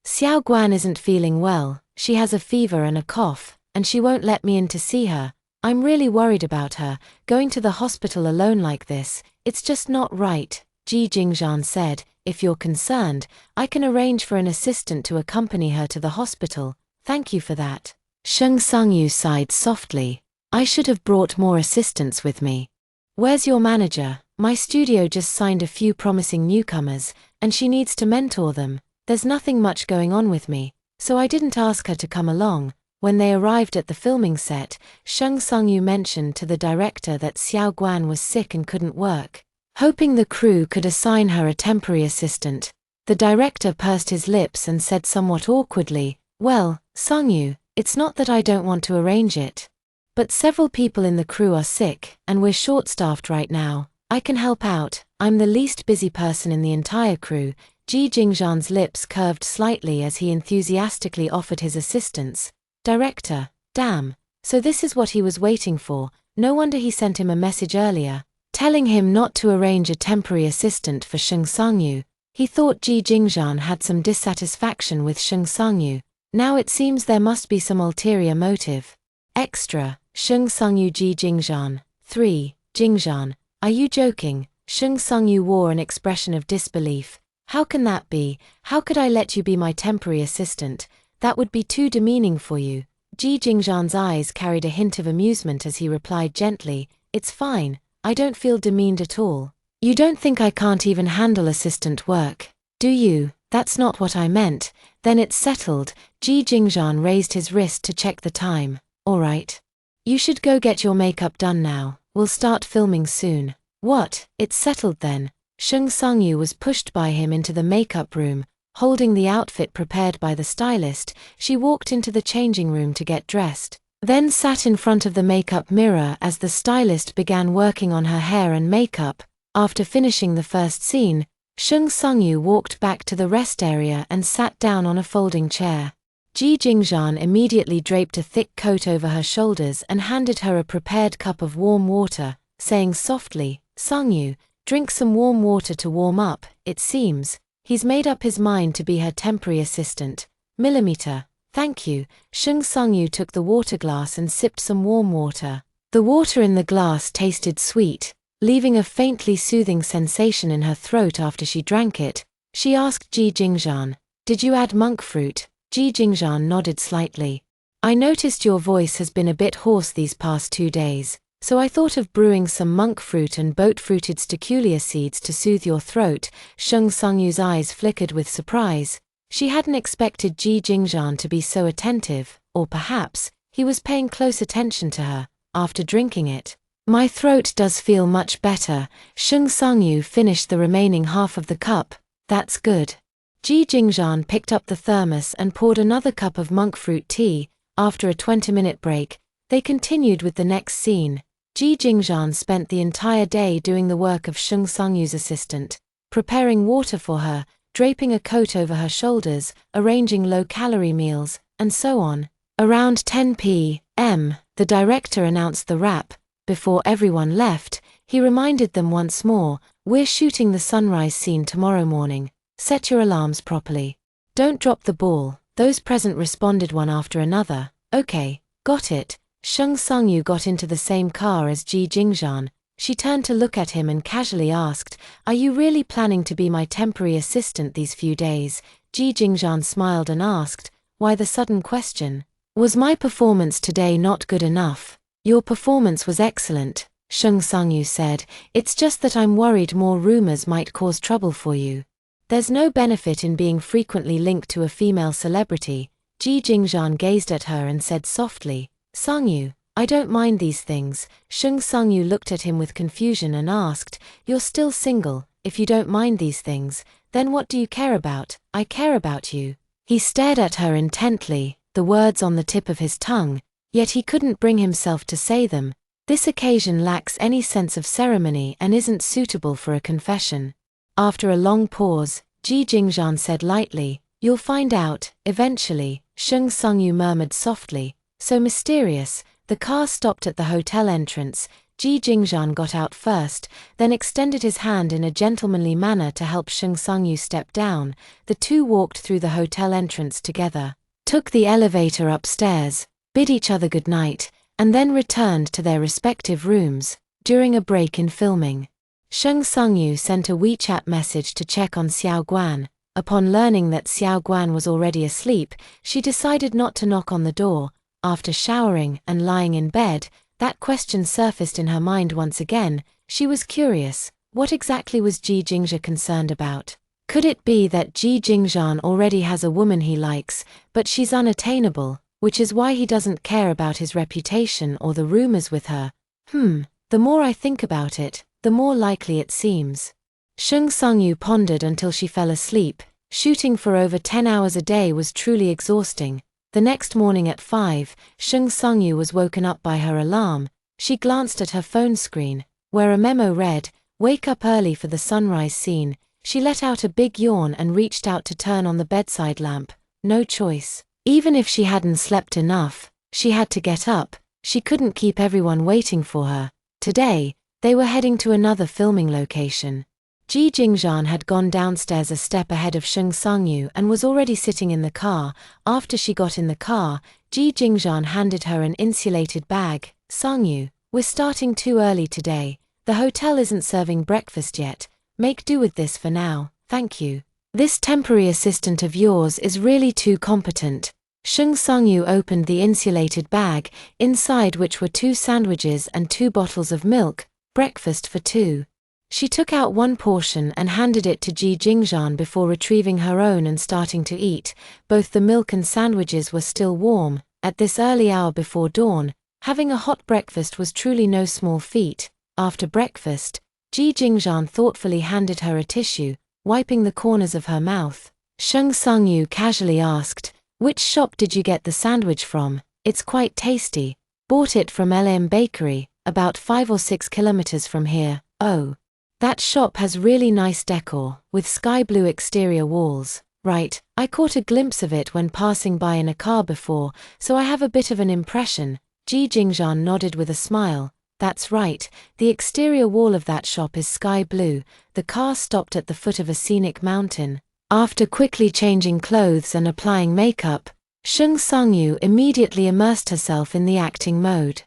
"Xiao Guan isn't feeling well. She has a fever and a cough, and she won't let me in to see her. I'm really worried about her. Going to the hospital alone like this, it's just not right." Ji Jingzhan said. If you're concerned, I can arrange for an assistant to accompany her to the hospital. Thank you for that. Sheng Sangyu sighed softly. I should have brought more assistants with me. Where's your manager? My studio just signed a few promising newcomers, and she needs to mentor them. There's nothing much going on with me, so I didn't ask her to come along. When they arrived at the filming set, Sheng Sangyu mentioned to the director that Xiao Guan was sick and couldn't work, hoping the crew could assign her a temporary assistant. The director pursed his lips and said somewhat awkwardly, well, Sangyu, it's not that I don't want to arrange it. But several people in the crew are sick, and we're short-staffed right now. I can help out. I'm the least busy person in the entire crew. Ji Jingzhan's lips curved slightly as he enthusiastically offered his assistance. Director, damn. So this is what he was waiting for. No wonder he sent him a message earlier, telling him not to arrange a temporary assistant for Sheng Sangyu. He thought Ji Jingzhan had some dissatisfaction with Sheng Sangyu. Now it seems there must be some ulterior motive. Extra, Sheng Sangyu Ji Jingzhan. 3. Jingzhan, are you joking? Sheng Sangyu wore an expression of disbelief. How can that be? How could I let you be my temporary assistant? That would be too demeaning for you. Ji Jingzhan's eyes carried a hint of amusement as he replied gently, it's fine, I don't feel demeaned at all. You don't think I can't even handle assistant work, do you? That's not what I meant. Then it's settled. Ji Jingzhan raised his wrist to check the time. All right. You should go get your makeup done now. We'll start filming soon. What? It's settled then. Sheng Sangyu was pushed by him into the makeup room. Holding the outfit prepared by the stylist, she walked into the changing room to get dressed, then sat in front of the makeup mirror as the stylist began working on her hair and makeup. After finishing the first scene, Sheng Sangyu walked back to the rest area and sat down on a folding chair. Ji Jingzhan immediately draped a thick coat over her shoulders and handed her a prepared cup of warm water, saying softly, Sangyu, drink some warm water to warm up. It seems he's made up his mind to be her temporary assistant. Millimeter. Thank you. Sheng Sangyu took the water glass and sipped some warm water. The water in the glass tasted sweet, leaving a faintly soothing sensation in her throat after she drank it. She asked Ji Jingzhan, did you add monk fruit? Ji Jingzhan nodded slightly. I noticed your voice has been a bit hoarse these past 2 days, so I thought of brewing some monk fruit and boat-fruited staculia seeds to soothe your throat. Sheng Sangyu's eyes flickered with surprise. She hadn't expected Ji Jingzhan to be so attentive, or perhaps he was paying close attention to her. After drinking it, my throat does feel much better. Sheng Sangyu finished the remaining half of the cup. That's good. Ji Jingzhan picked up the thermos and poured another cup of monk fruit tea. After a 20-minute break, they continued with the next scene. Ji Jingzhan spent the entire day doing the work of Sheng Sangyu's assistant, preparing water for her, draping a coat over her shoulders, arranging low-calorie meals, and so on. Around 10 p.m., the director announced the wrap. Before everyone left, he reminded them once more, we're shooting the sunrise scene tomorrow morning. Set your alarms properly. Don't drop the ball. Those present responded one after another. Okay, got it. Sheng Sangyu got into the same car as Ji Jingzhan. She turned to look at him and casually asked, are you really planning to be my temporary assistant these few days? Ji Jingzhan smiled and asked, why the sudden question? Was my performance today not good enough? Your performance was excellent, Sheng Sangyu said. It's just that I'm worried more rumors might cause trouble for you. There's no benefit in being frequently linked to a female celebrity. Ji Jingzhan gazed at her and said softly, Sangyu, I don't mind these things. Sheng Sangyu looked at him with confusion and asked, you're still single. If you don't mind these things, then what do you care about? I care about you. He stared at her intently, the words on the tip of his tongue, yet he couldn't bring himself to say them. This occasion lacks any sense of ceremony and isn't suitable for a confession. After a long pause, Ji Jingzhan said lightly, you'll find out, eventually. Sheng Sangyu murmured softly, so mysterious. The car stopped at the hotel entrance. Ji Jingzhan got out first, then extended his hand in a gentlemanly manner to help Sheng Sangyu step down. The two walked through the hotel entrance together, took the elevator upstairs, bid each other good night, and then returned to their respective rooms. During a break in filming, Sheng Sungyu sent a WeChat message to check on Xiao Guan. Upon learning that Xiao Guan was already asleep, she decided not to knock on the door. After showering and lying in bed, that question surfaced in her mind once again. She was curious, what exactly was Ji Jingzhe concerned about? Could it be that Ji Jingzhan already has a woman he likes, but she's unattainable, which is why he doesn't care about his reputation or the rumors with her? The more I think about it, the more likely it seems. Sheng Sungyu pondered until she fell asleep. Shooting for over 10 hours a day was truly exhausting. The next morning at 5, Sheng Sungyu was woken up by her alarm. She glanced at her phone screen, where a memo read, "Wake up early for the sunrise scene." She let out a big yawn and reached out to turn on the bedside lamp. No choice. Even if she hadn't slept enough, she had to get up. She couldn't keep everyone waiting for her. Today, they were heading to another filming location. Ji Jingzhan had gone downstairs a step ahead of Sheng Sungyu and was already sitting in the car. After she got in the car, Ji Jingzhan handed her an insulated bag. "Sungyu, we're starting too early today. The hotel isn't serving breakfast yet. Make do with this for now, thank you. This temporary assistant of yours is really too competent." Sheng Sungyu opened the insulated bag, inside which were 2 sandwiches and 2 bottles of milk, breakfast for 2. She took out one portion and handed it to Ji Jingzhan before retrieving her own and starting to eat. Both the milk and sandwiches were still warm. At this early hour before dawn, having a hot breakfast was truly no small feat. After breakfast, Ji Jingzhan thoughtfully handed her a tissue, wiping the corners of her mouth. Sheng Sungyu casually asked, "Which shop did you get the sandwich from? It's quite tasty." "Bought it from LM Bakery, about 5 or 6 kilometers from here." "Oh. That shop has really nice decor, with sky blue exterior walls." "Right, I caught a glimpse of it when passing by in a car before, so I have a bit of an impression." Ji Jingzhan nodded with a smile. "That's right, the exterior wall of that shop is sky blue." The car stopped at the foot of a scenic mountain. After quickly changing clothes and applying makeup, Sheng Sungyu immediately immersed herself in the acting mode.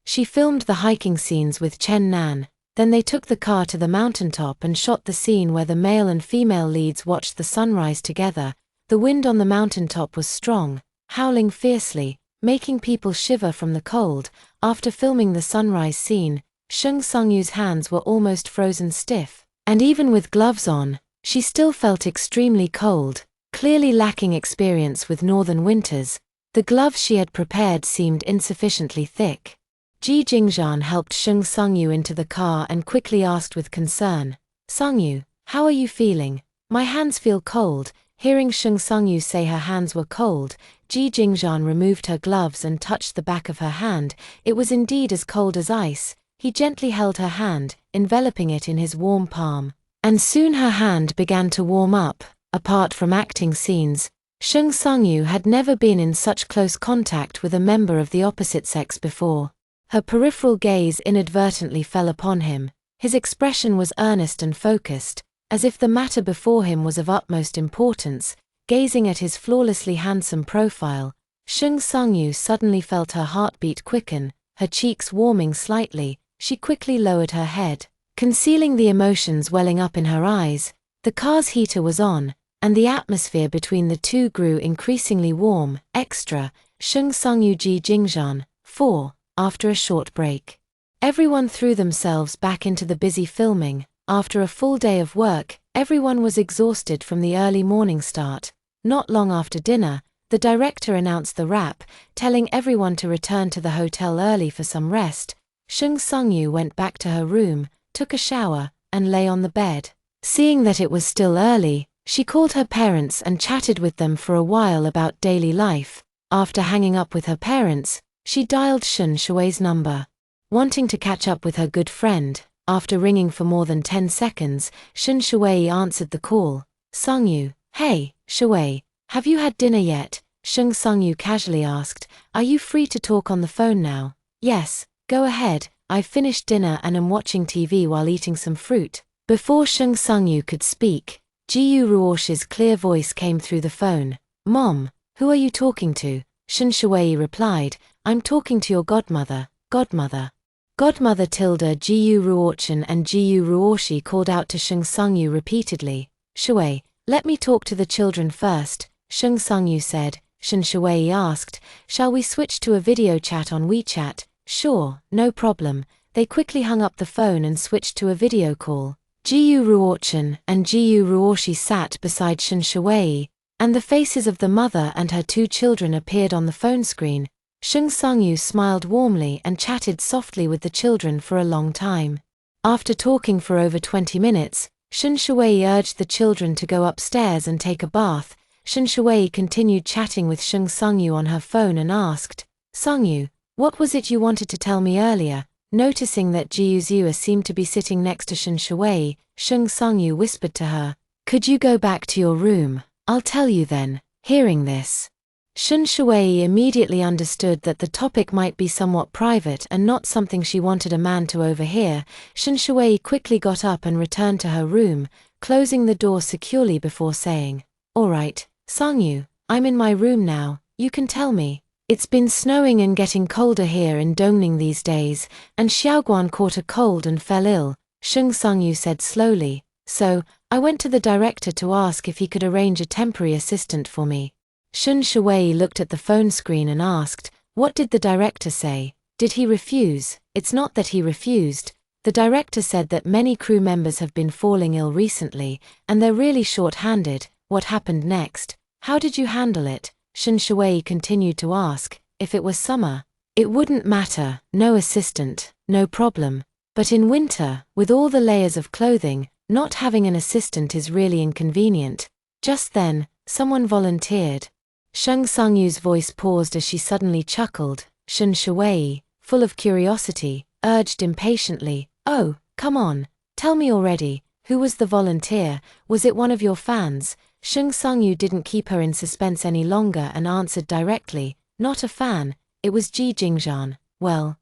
She filmed the hiking scenes with Chen Nan. Then they took the car to the mountaintop and shot the scene where the male and female leads watched the sunrise together. The wind on the mountaintop was strong, howling fiercely, making people shiver from the cold. After filming the sunrise scene, Sheng Sungyu's hands were almost frozen stiff, and even with gloves on, she still felt extremely cold. Clearly lacking experience with northern winters, the gloves she had prepared seemed insufficiently thick. Ji Jingzhan helped Sheng Sungyu into the car and quickly asked with concern, "Sungyu, how are you feeling?" "My hands feel cold." Hearing Sheng Sungyu say her hands were cold, Ji Jingzhan removed her gloves and touched the back of her hand. It was indeed as cold as ice. He gently held her hand, enveloping it in his warm palm. And soon her hand began to warm up. Apart from acting scenes, Sheng Sungyu had never been in such close contact with a member of the opposite sex before. Her peripheral gaze inadvertently fell upon him. His expression was earnest and focused, as if the matter before him was of utmost importance. Gazing at his flawlessly handsome profile, Sheng Sungyu suddenly felt her heartbeat quicken, her cheeks warming slightly. She quickly lowered her head, concealing the emotions welling up in her eyes. The car's heater was on, and the atmosphere between the two grew increasingly warm. Extra, Sheng Sungyu Ji Jingzhan, 4. After a short break, everyone threw themselves back into the busy filming. After a full day of work, everyone was exhausted from the early morning start. Not long after dinner, the director announced the wrap, telling everyone to return to the hotel early for some rest. Sheng Sungyu went back to her room, took a shower, and lay on the bed. Seeing that it was still early, she called her parents and chatted with them for a while about daily life. After hanging up with her parents, she dialed Shen Shui's number, wanting to catch up with her good friend. After ringing for more than 10 seconds, Shen Shui answered the call. "Sungyu, hey, Shui, have you had dinner yet?" Sheng Sungyu casually asked. "Are you free to talk on the phone now?" "Yes, go ahead, I've finished dinner and am watching TV while eating some fruit." Before Sheng Sungyu could speak, Jiyu Ruosh's clear voice came through the phone. "Mom, who are you talking to?" Shen Shui replied, "I'm talking to your godmother." "Godmother? Godmother Tilda Jiu Ruochen and Jiu Ruoshi called out to Sheng Sangyu repeatedly. Shui, let me talk to the children first, Sheng Sangyu said. Shen Shui asked, shall we switch to a video chat on WeChat? Sure, no problem. They quickly hung up the phone and switched to a video call. Jiu Ruochen and Jiu Ruoshi sat beside Shen Shui, and the faces of the mother and her two children appeared on the phone screen. Sheng Sangyu smiled warmly and chatted softly with the children for a long time. After talking for over 20 minutes, Shen Shui urged the children to go upstairs and take a bath. Shen Shui continued chatting with Sheng Sangyu on her phone and asked, Sangyu, what was it you wanted to tell me earlier? Noticing that Jiu Zua seemed to be sitting next to Shen Shui, Sheng Sangyu whispered to her, could you go back to your room? I'll tell you then. Hearing this, Shen Shui immediately understood that the topic might be somewhat private and not something she wanted a man to overhear. Shen Shui quickly got up and returned to her room, closing the door securely before saying, all right, Sangyu, I'm in my room now, you can tell me. It's been snowing and getting colder here in Dongning these days, and Xiaoguan caught a cold and fell ill, Sheng Sangyu said slowly, so, I went to the director to ask if he could arrange a temporary assistant for me. Shen Shui looked at the phone screen and asked, what did the director say? Did he refuse? It's not that he refused. The director said that many crew members have been falling ill recently, and they're really short-handed. What happened next? How did you handle it? Shen Shui continued to ask. If it was summer, it wouldn't matter, no assistant, no problem. But in winter, with all the layers of clothing, not having an assistant is really inconvenient. Just then, someone volunteered. Sheng Sangyu's voice paused as she suddenly chuckled. Shen Shui, full of curiosity, urged impatiently, oh, come on, tell me already, who was the volunteer? Was it one of your fans? Sheng Sangyu didn't keep her in suspense any longer and answered directly, not a fan, it was Ji Jingzhan. Well,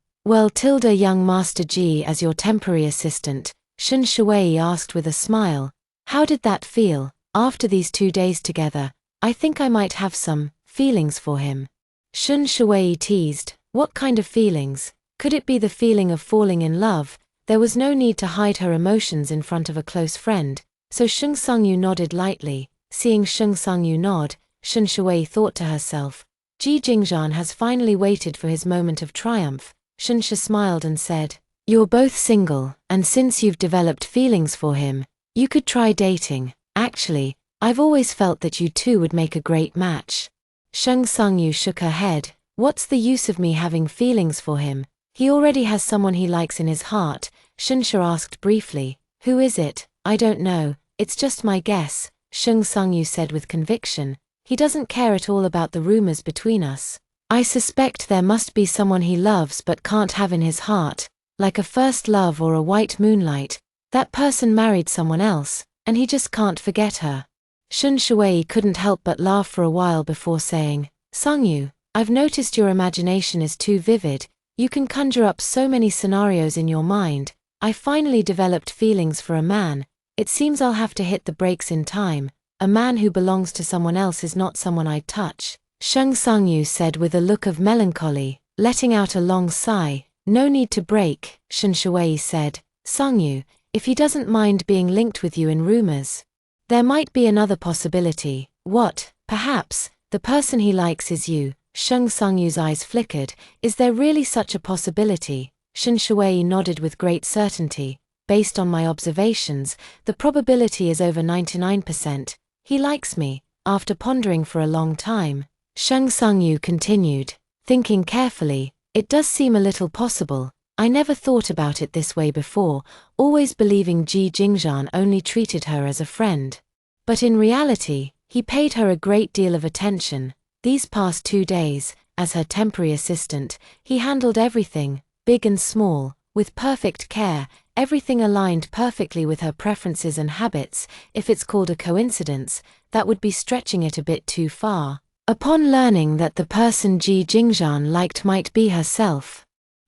Tilda young Master Ji as your temporary assistant, Shen Shui asked with a smile. How did that feel? After these 2 days together, I think I might have some feelings for him. Shen Shui teased, what kind of feelings? Could it be the feeling of falling in love? There was no need to hide her emotions in front of a close friend, so Sheng Sangyu nodded lightly. Seeing Sheng Sangyu nod, Shen Shui thought to herself, Ji Jingzhan has finally waited for his moment of triumph. Shen Shi smiled and said, you're both single, and since you've developed feelings for him, you could try dating. Actually, I've always felt that you two would make a great match. Sheng Sangyu shook her head. What's the use of me having feelings for him? He already has someone he likes in his heart. Shen Shi asked briefly. Who is it? I don't know, it's just my guess, Sheng Sangyu said with conviction. He doesn't care at all about the rumors between us. I suspect there must be someone he loves but can't have in his heart, like a first love or a white moonlight. That person married someone else, and he just can't forget her. Shen Shui couldn't help but laugh for a while before saying, Sangyu, I've noticed your imagination is too vivid, you can conjure up so many scenarios in your mind. I finally developed feelings for a man. It seems I'll have to hit the brakes in time. A man who belongs to someone else is not someone I'd touch, Sheng Sangyu said with a look of melancholy, letting out a long sigh. No need to break, Shen Shui said. Sangyu, if he doesn't mind being linked with you in rumors. There might be another possibility. What? Perhaps, the person he likes is you. Sheng Sangyu's eyes flickered. Is there really such a possibility? Shen Shui nodded with great certainty. Based on my observations, the probability is over 99%. He likes me. After pondering for a long time, Sheng Sangyu continued, thinking carefully, it does seem a little possible. I never thought about it this way before, always believing Ji Jingzhan only treated her as a friend. But in reality, he paid her a great deal of attention. These past 2 days, as her temporary assistant, he handled everything, big and small, with perfect care, everything aligned perfectly with her preferences and habits. If it's called a coincidence, that would be stretching it a bit too far. Upon learning that the person Ji Jingzhan liked might be herself,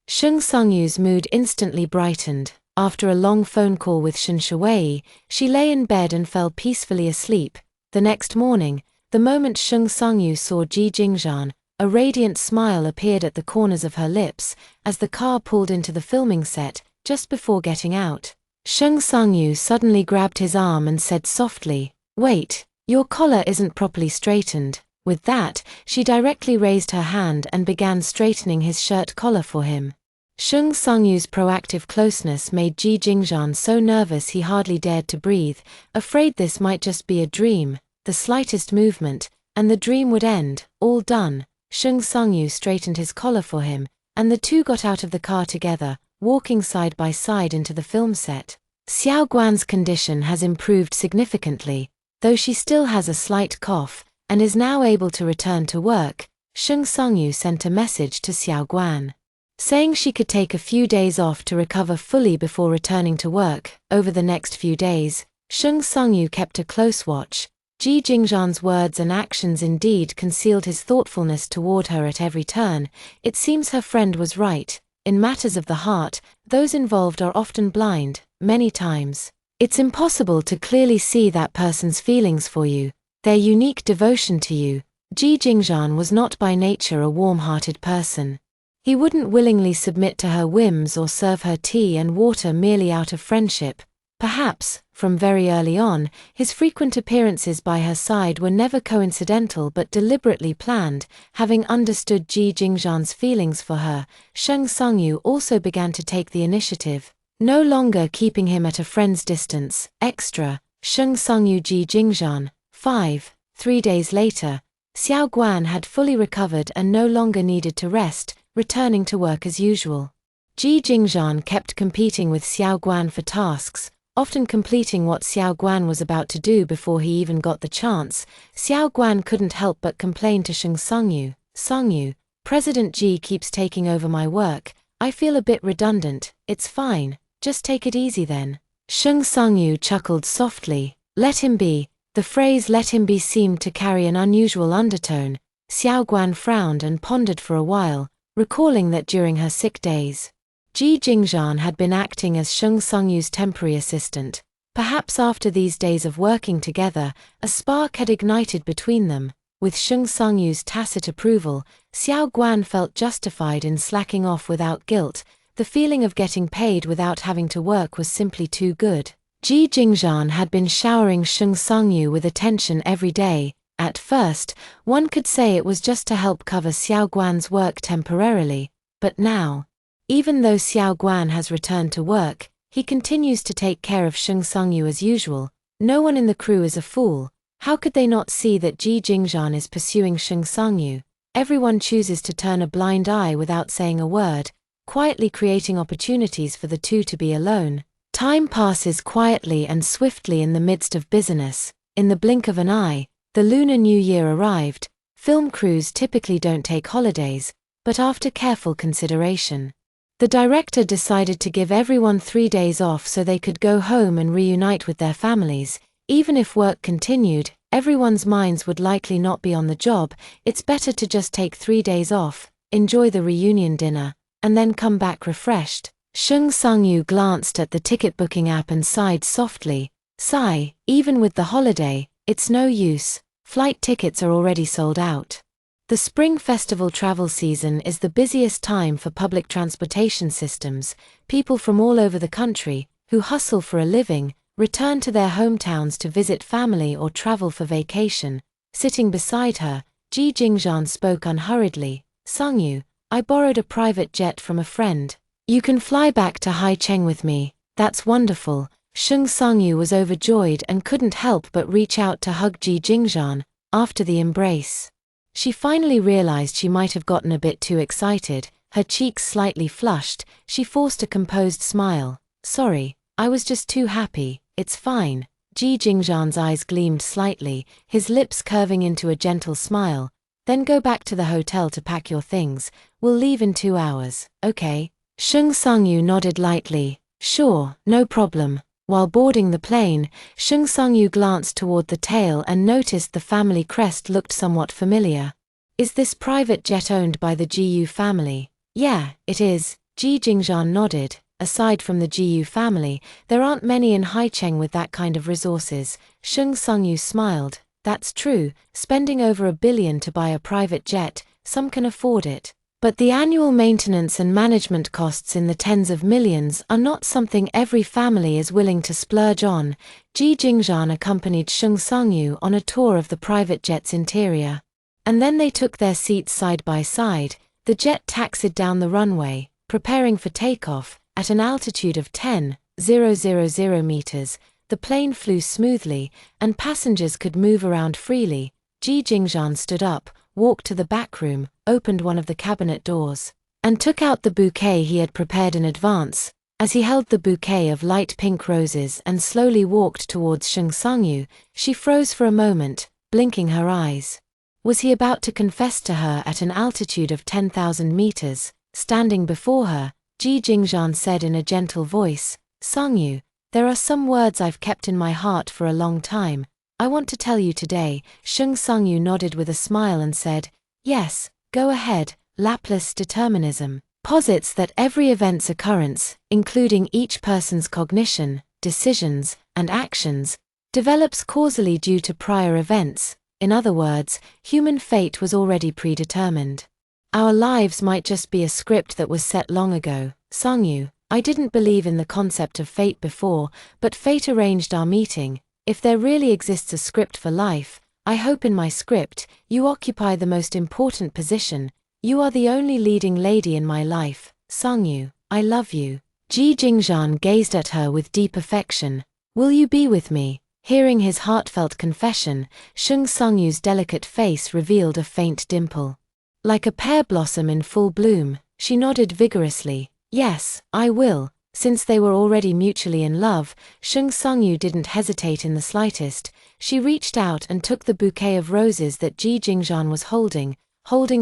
Sheng Sangyu's mood instantly brightened. After a long phone call with Shen Shui, she lay in bed and fell peacefully asleep. The next morning, the moment Sheng Sangyu saw Ji Jingzhan, A radiant smile appeared at the corners of her lips as the car pulled into the filming set. Just before getting out, Shung Sang-yu suddenly grabbed his arm and said softly, "Wait, your collar isn't properly straightened." With that, she directly raised her hand and began straightening his shirt collar for him. Shung Sang-yu's proactive closeness made Ji Jingzhan so nervous he hardly dared to breathe, afraid this might just be a dream, the slightest movement, and the dream would end. All done, Shung Sang-yu straightened his collar for him, and the two got out of the car together, walking side by side into the film set. Xiao Guan's condition has improved significantly, though she still has a slight cough, and is now able to return to work. Shung Sang-yu sent a message to Xiao Guan, saying she could take a few days off to recover fully before returning to work. Over the next few days, Shung Sang-yu kept a close watch. Ji Jingzhan's words and actions indeed concealed his thoughtfulness toward her at every turn. It seems her friend was right. In matters of the heart, those involved are often blind. Many times, it's impossible to clearly see that person's feelings for you, their unique devotion to you. Ji Jingzhan was not by nature a warm-hearted person. He wouldn't willingly submit to her whims or serve her tea and water merely out of friendship. Perhaps, from very early on, his frequent appearances by her side were never coincidental but deliberately planned. Having understood Ji Jingzhan's feelings for her, Shung Sang-yu also began to take the initiative, no longer keeping him at a friend's distance. Extra, Shung Sang-yu Ji Jingzhan. 3 days later, Xiao Guan had fully recovered and no longer needed to rest, returning to work as usual. Ji Jingzhan kept competing with Xiao Guan for tasks, often completing what Xiao Guan was about to do before he even got the chance. Xiao Guan couldn't help but complain to Shung Sang-yu, "Sang-yu, President Ji keeps taking over my work. I feel a bit redundant." "It's fine, just take it easy then." Shung Sang-yu chuckled softly. "Let him be." The phrase "let him be" seemed to carry an unusual undertone. Xiao Guan frowned and pondered for a while, recalling that during her sick days, Ji Jingzhan had been acting as Shung Sang-yu's temporary assistant. Perhaps after these days of working together, a spark had ignited between them. With Shung Sang-yu's tacit approval, Xiao Guan felt justified in slacking off without guilt. The feeling of getting paid without having to work was simply too good. Ji Jingzhan had been showering Shung Sang-yu with attention every day. At first, one could say it was just to help cover Xiao Guan's work temporarily, but now, even though Xiao Guan has returned to work, he continues to take care of Shung Sang-yu as usual. No one in the crew is a fool. How could they not see that Ji Jingzhan is pursuing Shung Sang-yu? Everyone chooses to turn a blind eye without saying a word, quietly creating opportunities for the two to be alone. Time passes quietly and swiftly in the midst of busyness. In the blink of an eye, the Lunar New Year arrived. Film crews typically don't take holidays, but after careful consideration, the director decided to give everyone 3 days off so they could go home and reunite with their families. Even if work continued, everyone's minds would likely not be on the job. It's better to just take 3 days off, enjoy the reunion dinner, and then come back refreshed. Shung Sang-yu glanced at the ticket booking app and sighed softly. Sigh, even with the holiday, it's no use. Flight tickets are already sold out. The Spring Festival travel season is the busiest time for public transportation systems. People from all over the country, who hustle for a living, return to their hometowns to visit family or travel for vacation. Sitting beside her, Ji Jingzhan spoke unhurriedly. Sang-yu, I borrowed a private jet from a friend. You can fly back to Haicheng with me. That's wonderful. Shung Sang-yu was overjoyed and couldn't help but reach out to hug Ji Jingzhan. After the embrace, she finally realized she might have gotten a bit too excited. Her cheeks slightly flushed, she forced a composed smile. Sorry, I was just too happy. It's fine. Ji Jingzhan's eyes gleamed slightly, his lips curving into a gentle smile. Then go back to the hotel to pack your things. We'll leave in 2 hours, okay? Shung Sang-yu nodded lightly. Sure, no problem. While boarding the plane, Shung Sang-yu glanced toward the tail and noticed the family crest looked somewhat familiar. Is this private jet owned by the Ji family? Yeah, it is. Ji Jingzhan nodded. Aside from the Ji family, there aren't many in Haicheng with that kind of resources. Shung Sang-yu smiled. That's true, spending over $1 billion to buy a private jet, some can afford it. But the annual maintenance and management costs in the tens of millions are not something every family is willing to splurge on. Ji Jingzhan accompanied Sheng Sangyu on a tour of the private jet's interior. And then they took their seats side by side. The jet taxied down the runway, preparing for takeoff. At an altitude of 10,000 meters, the plane flew smoothly, and passengers could move around freely. Ji Jingzhan stood up, walked to the back room, opened one of the cabinet doors, and took out the bouquet he had prepared in advance. As he held the bouquet of light pink roses and slowly walked towards Sheng Sangyu, she froze for a moment, blinking her eyes. Was he about to confess to her at an altitude of 10,000 meters? Standing before her, Ji Jingzhan said in a gentle voice, "Sangyu, there are some words I've kept in my heart for a long time. I want to tell you today." Sheng Sangyu nodded with a smile and said, "Yes, go ahead." Laplace determinism posits that every event's occurrence, including each person's cognition, decisions, and actions, develops causally due to prior events. In other words, human fate was already predetermined. Our lives might just be a script that was set long ago. Sangyu, I didn't believe in the concept of fate before, but fate arranged our meeting. If there really exists a script for life, I hope in my script, you occupy the most important position. You are the only leading lady in my life. Sangyu, I love you. Ji Jingzhan gazed at her with deep affection. Will you be with me? Hearing his heartfelt confession, Sheng Sangyu's delicate face revealed a faint dimple. Like a pear blossom in full bloom, she nodded vigorously. Yes, I will. Since they were already mutually in love, Sheng Sangyu didn't hesitate in the slightest. She reached out and took the bouquet of roses that Ji Jingzhan was holding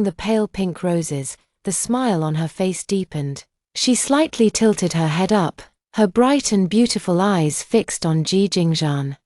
the pale pink roses. The smile on her face deepened. She slightly tilted her head up, her bright and beautiful eyes fixed on Ji Jingzhan.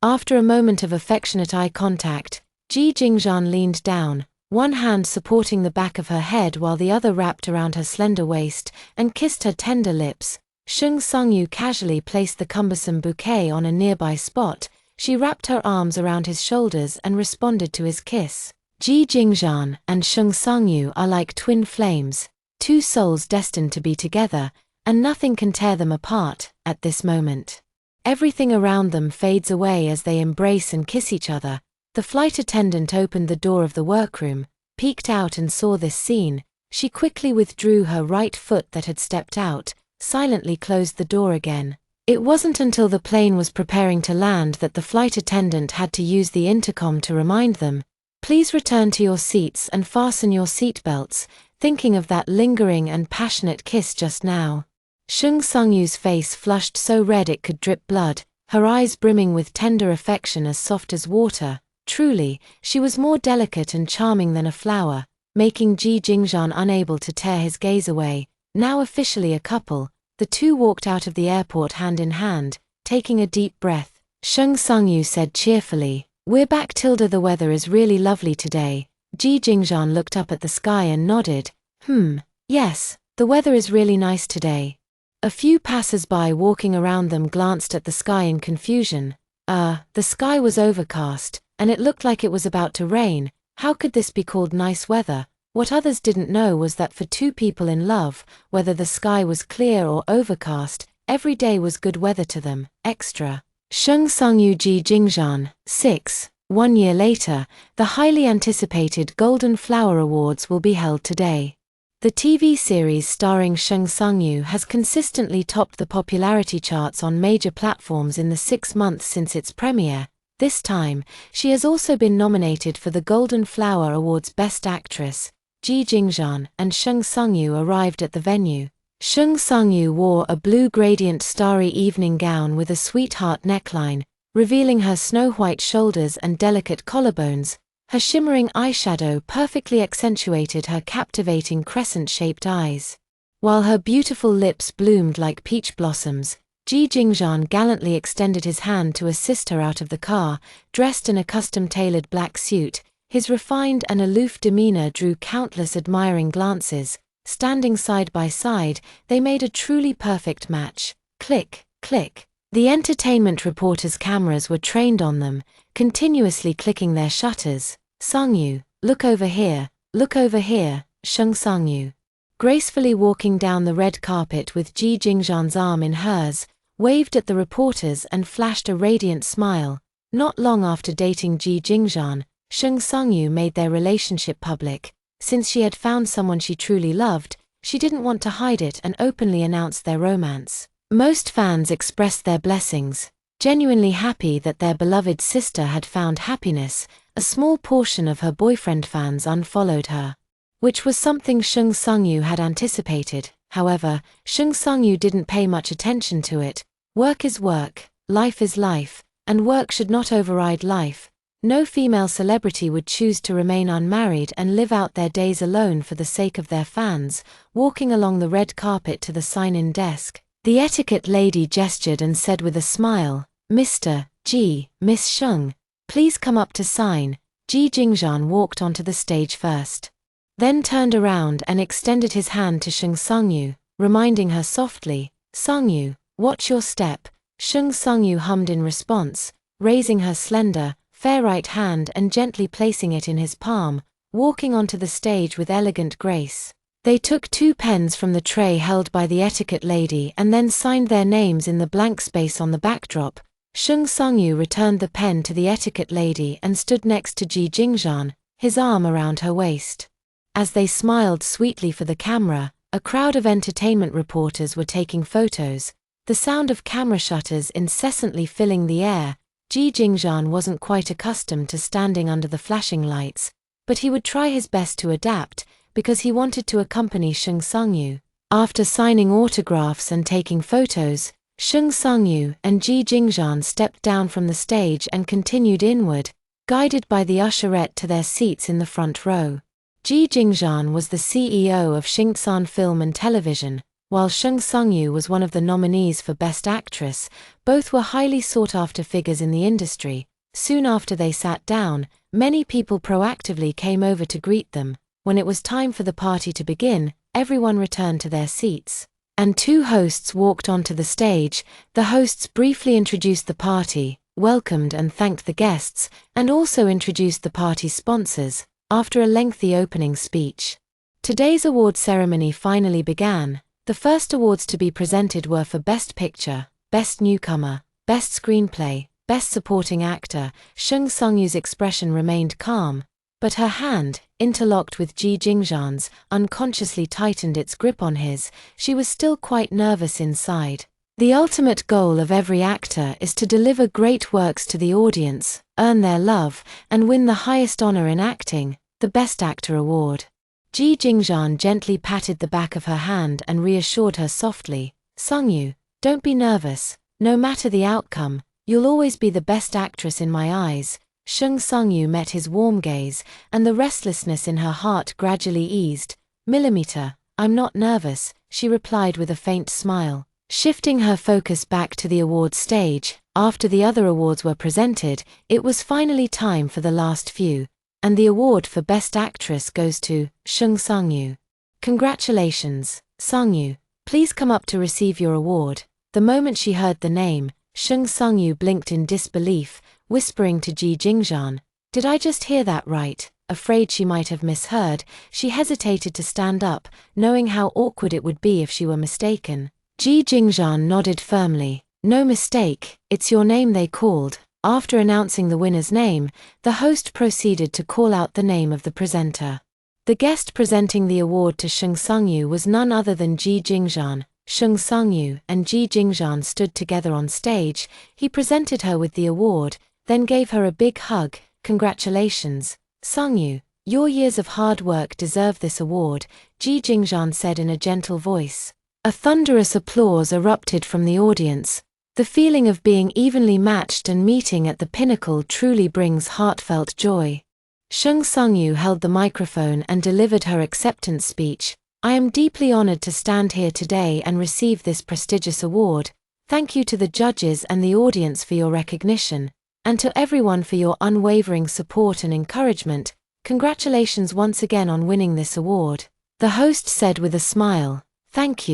After a moment of affectionate eye contact, Ji Jingzhan leaned down, one hand supporting the back of her head while the other wrapped around her slender waist, and kissed her tender lips. Sheng Sangyu casually placed the cumbersome bouquet on a nearby spot. She wrapped her arms around his shoulders and responded to his kiss. Ji Jingzhan and Sheng Sangyu are like twin flames, two souls destined to be together, and nothing can tear them apart. At this moment, everything around them fades away as they embrace and kiss each other. The flight attendant opened the door of the workroom, peeked out and saw this scene. She quickly withdrew her right foot that had stepped out, silently closed the door again. It wasn't until the plane was preparing to land that the flight attendant had to use the intercom to remind them, "Please return to your seats and fasten your seatbelts," thinking of that lingering and passionate kiss just now. Sheng Sangyu's face flushed so red it could drip blood, her eyes brimming with tender affection as soft as water. Truly, she was more delicate and charming than a flower, making Ji Jingzhan unable to tear his gaze away. Now officially a couple, the two walked out of the airport hand in hand, taking a deep breath. Sheng Sangyu said cheerfully, "We're back, Tilda. The weather is really lovely today." Ji Jingzhan looked up at the sky and nodded. Yes, the weather is really nice today." A few passers-by walking around them glanced at the sky in confusion. The sky was overcast, and it looked like it was about to rain. How could this be called nice weather? What others didn't know was that for two people in love, whether the sky was clear or overcast, every day was good weather to them. Extra. Sheng Sangyu Ji Jingzhan, 6. 1 year later, the highly anticipated Golden Flower Awards will be held today. The TV series starring Sheng Sangyu has consistently topped the popularity charts on major platforms in the 6 months since its premiere. This time, she has also been nominated for the Golden Flower Awards Best Actress. Ji Jingzhan and Sheng Sangyu arrived at the venue. Sheng Sangyu wore a blue gradient starry evening gown with a sweetheart neckline, revealing her snow-white shoulders and delicate collarbones. Her shimmering eyeshadow perfectly accentuated her captivating crescent-shaped eyes. While her beautiful lips bloomed like peach blossoms, Ji Jingzhan gallantly extended his hand to assist her out of the car. Dressed in a custom-tailored black suit, his refined and aloof demeanor drew countless admiring glances. Standing side by side, they made a truly perfect match. Click, click. The entertainment reporters' cameras were trained on them, continuously clicking their shutters. "Sangyu, look over here, Look over here, Shung Sang-yu. Gracefully walking down the red carpet with Ji Jingzhan's arm in hers, waved at the reporters and flashed a radiant smile. Not long after dating Ji Jingzhan, Shung Sang-yu made their relationship public. Since she had found someone she truly loved, she didn't want to hide it and openly announced their romance. Most fans expressed their blessings, genuinely happy that their beloved sister had found happiness. A small portion of her boyfriend fans unfollowed her, which was something Shung Sang-yu had anticipated. However, Shung Sang-yu didn't pay much attention to it. Work is work, life is life, and work should not override life. No female celebrity would choose to remain unmarried and live out their days alone for the sake of their fans. Walking along the red carpet to the sign-in desk, the etiquette lady gestured and said with a smile, "Mr. Ji, Miss Shung, please come up to sign." Ji Jingzhan walked onto the stage first, then turned around and extended his hand to Shung Sang-yu, reminding her softly, "Sang-yu, watch your step." Shung Sang-yu hummed in response, raising her slender, fair right hand and gently placing it in his palm, walking onto the stage with elegant grace. They took 2 pens from the tray held by the etiquette lady and then signed their names in the blank space on the backdrop. Shung Sang-yu returned the pen to the etiquette lady and stood next to Ji Jingzhan, his arm around her waist. As they smiled sweetly for the camera, a crowd of entertainment reporters were taking photos, the sound of camera shutters incessantly filling the air. Ji Jingzhan wasn't quite accustomed to standing under the flashing lights, but he would try his best to adapt, because he wanted to accompany Shung Sang-yu. After signing autographs and taking photos, Shung Sang-yu and Ji Jingzhan stepped down from the stage and continued inward, guided by the usherette to their seats in the front row. Ji Jingzhan was the CEO of Xingtsan Film and Television, while Shung Sang-yu was one of the nominees for Best Actress. Both were highly sought-after figures in the industry. Soon after they sat down, many people proactively came over to greet them. When it was time for the party to begin, everyone returned to their seats, and 2 hosts walked onto the stage. The hosts briefly introduced the party, welcomed and thanked the guests, and also introduced the party's sponsors. After a lengthy opening speech, today's award ceremony finally began. The first awards to be presented were for Best Picture, Best Newcomer, Best Screenplay, Best Supporting Actor. Shung Sang-yu's expression remained calm, but her hand, interlocked with Ji Jingzhan's, unconsciously tightened its grip on his. She was still quite nervous inside. The ultimate goal of every actor is to deliver great works to the audience, earn their love, and win the highest honor in acting, the Best Actor award. Ji Jingzhan gently patted the back of her hand and reassured her softly, "Sang-yu, don't be nervous. No matter the outcome, you'll always be the best actress in my eyes." Shung Sang-yu met his warm gaze, and the restlessness in her heart gradually eased. "I'm not nervous," she replied with a faint smile. Shifting her focus back to the awards stage, after the other awards were presented, it was finally time for the last few, and the award for Best Actress goes to Shung Sang-yu. "Congratulations, Sang-yu. Please come up to receive your award." The moment she heard the name, Shung Sang-yu blinked in disbelief, whispering to Ji Jingzhan, "Did I just hear that right?" Afraid she might have misheard, she hesitated to stand up, knowing how awkward it would be if she were mistaken. Ji Jingzhan nodded firmly. "No mistake, it's your name they called." After announcing the winner's name, the host proceeded to call out the name of the presenter. The guest presenting the award to Shung Sang-yu was none other than Ji Jingzhan. Shung Sang-yu and Ji Jingzhan stood together on stage. He presented her with the award, then gave her a big hug. "Congratulations, Sang-yu. Your years of hard work deserve this award," Ji Jingzhan said in a gentle voice. A thunderous applause erupted from the audience. The feeling of being evenly matched and meeting at the pinnacle truly brings heartfelt joy. Shung Sang-yu held the microphone and delivered her acceptance speech. "I am deeply honored to stand here today and receive this prestigious award. Thank you to the judges and the audience for your recognition, and to everyone for your unwavering support and encouragement. Congratulations once again on winning this award," the host said with a smile. Thank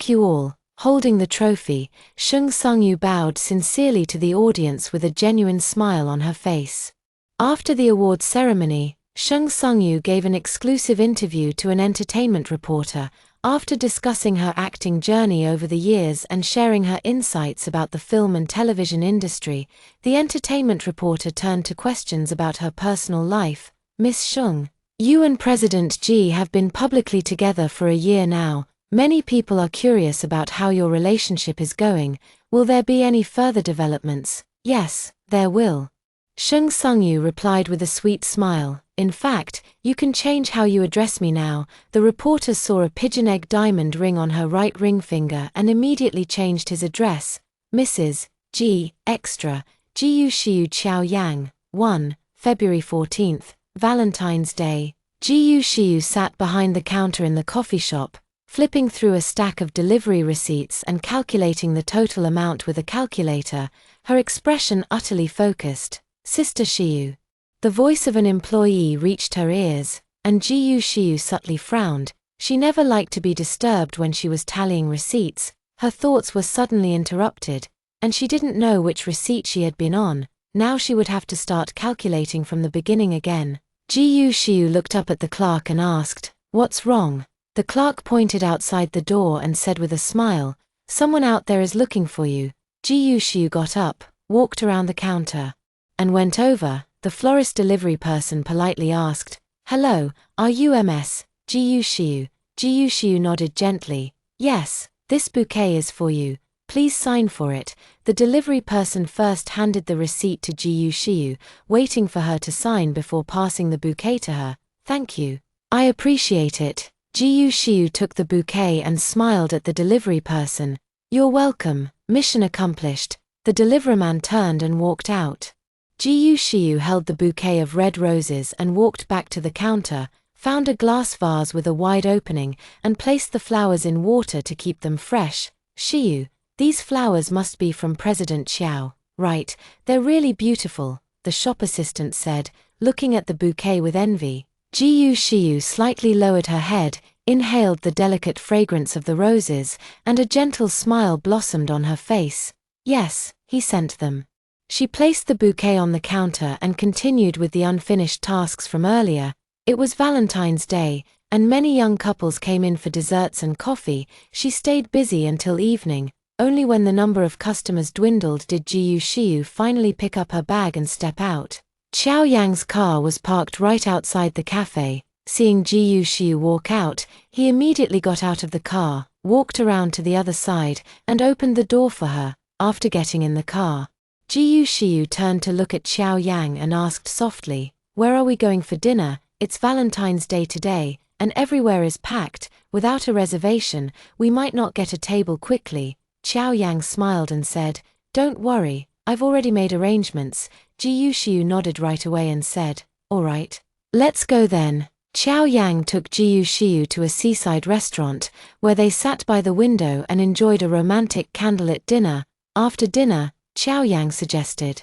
you all." Holding the trophy, Shung Sang-yu bowed sincerely to the audience with a genuine smile on her face. After the awards ceremony, Shung Sung-yu gave an exclusive interview to an entertainment reporter after discussing her acting journey over the years and sharing her insights about the film and television industry. The entertainment reporter turned to questions about her personal life. Miss Shung, you and President Ji have been publicly together for a year now. Many people are curious about how your relationship is going. Will there be any further developments? Yes, there will. Shung Sung-yu replied with a sweet smile. In fact, you can change how you address me now. The reporter saw a pigeon egg diamond ring on her right ring finger and immediately changed his address. Mrs. G. Extra, Jiyu Shiyu Qiao Yang, 1, February 14th, Valentine's Day. Jiyu Shiyu sat behind the counter in the coffee shop, flipping through a stack of delivery receipts and calculating the total amount with a calculator, her expression utterly focused. Sister Shiyu. The voice of an employee reached her ears, and Jiyu Shiyu subtly frowned. She never liked to be disturbed when she was tallying receipts. Her thoughts were suddenly interrupted, and she didn't know which receipt she had been on. Now she would have to start calculating from the beginning again. Jiyu Shiyu looked up at the clerk and asked, "What's wrong?" The clerk pointed outside the door and said with a smile, "Someone out there is looking for you." Jiyu Shiyu got up, walked around the counter, and went over. The florist delivery person politely asked, "Hello, are you Ms. Jiyu Shiyu?" Jiyu Shiyu nodded gently. "Yes, this bouquet is for you. Please sign for it." The delivery person first handed the receipt to Jiyu Shiyu, waiting for her to sign before passing the bouquet to her. "Thank you. I appreciate it." Jiyu Shiyu took the bouquet and smiled at the delivery person. "You're welcome. Mission accomplished." The deliverman turned and walked out. Jiyu Shiyu held the bouquet of red roses and walked back to the counter, found a glass vase with a wide opening, and placed the flowers in water to keep them fresh. "Shiyu, these flowers must be from President Xiao, right? They're really beautiful," the shop assistant said, looking at the bouquet with envy. Jiyu Shiyu slightly lowered her head, inhaled the delicate fragrance of the roses, and a gentle smile blossomed on her face. "Yes, he sent them." She placed the bouquet on the counter and continued with the unfinished tasks from earlier. It was Valentine's Day, and many young couples came in for desserts and coffee. She stayed busy until evening. Only when the number of customers dwindled did Jiyu Shiyu finally pick up her bag and step out. Qiao Yang's car was parked right outside the cafe. Seeing Jiyu Shiyu walk out, he immediately got out of the car, walked around to the other side, and opened the door for her. After getting in the car, Jiyu Shiyu turned to look at Qiao Yang and asked softly, "Where are we going for dinner? It's Valentine's Day today, and everywhere is packed. Without a reservation, we might not get a table quickly." Qiao Yang smiled and said, "Don't worry, I've already made arrangements." Jiyu Shiyu nodded right away and said, "All right. Let's go then." Qiao Yang took Jiyu Shiyu to a seaside restaurant, where they sat by the window and enjoyed a romantic candlelit dinner. After dinner, Qiao Yang suggested,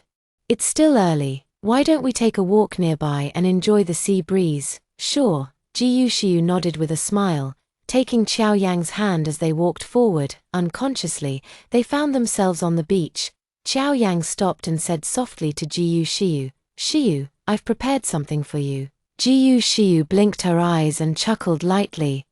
"It's still early, why don't we take a walk nearby and enjoy the sea breeze?" "Sure." Jiyu Shiyu nodded with a smile, taking Qiao Yang's hand as they walked forward. Unconsciously, they found themselves on the beach. Qiao Yang stopped and said softly to Jiyu Shiyu, "Shiyu, I've prepared something for you." Jiyu Shiyu blinked her eyes and chuckled lightly.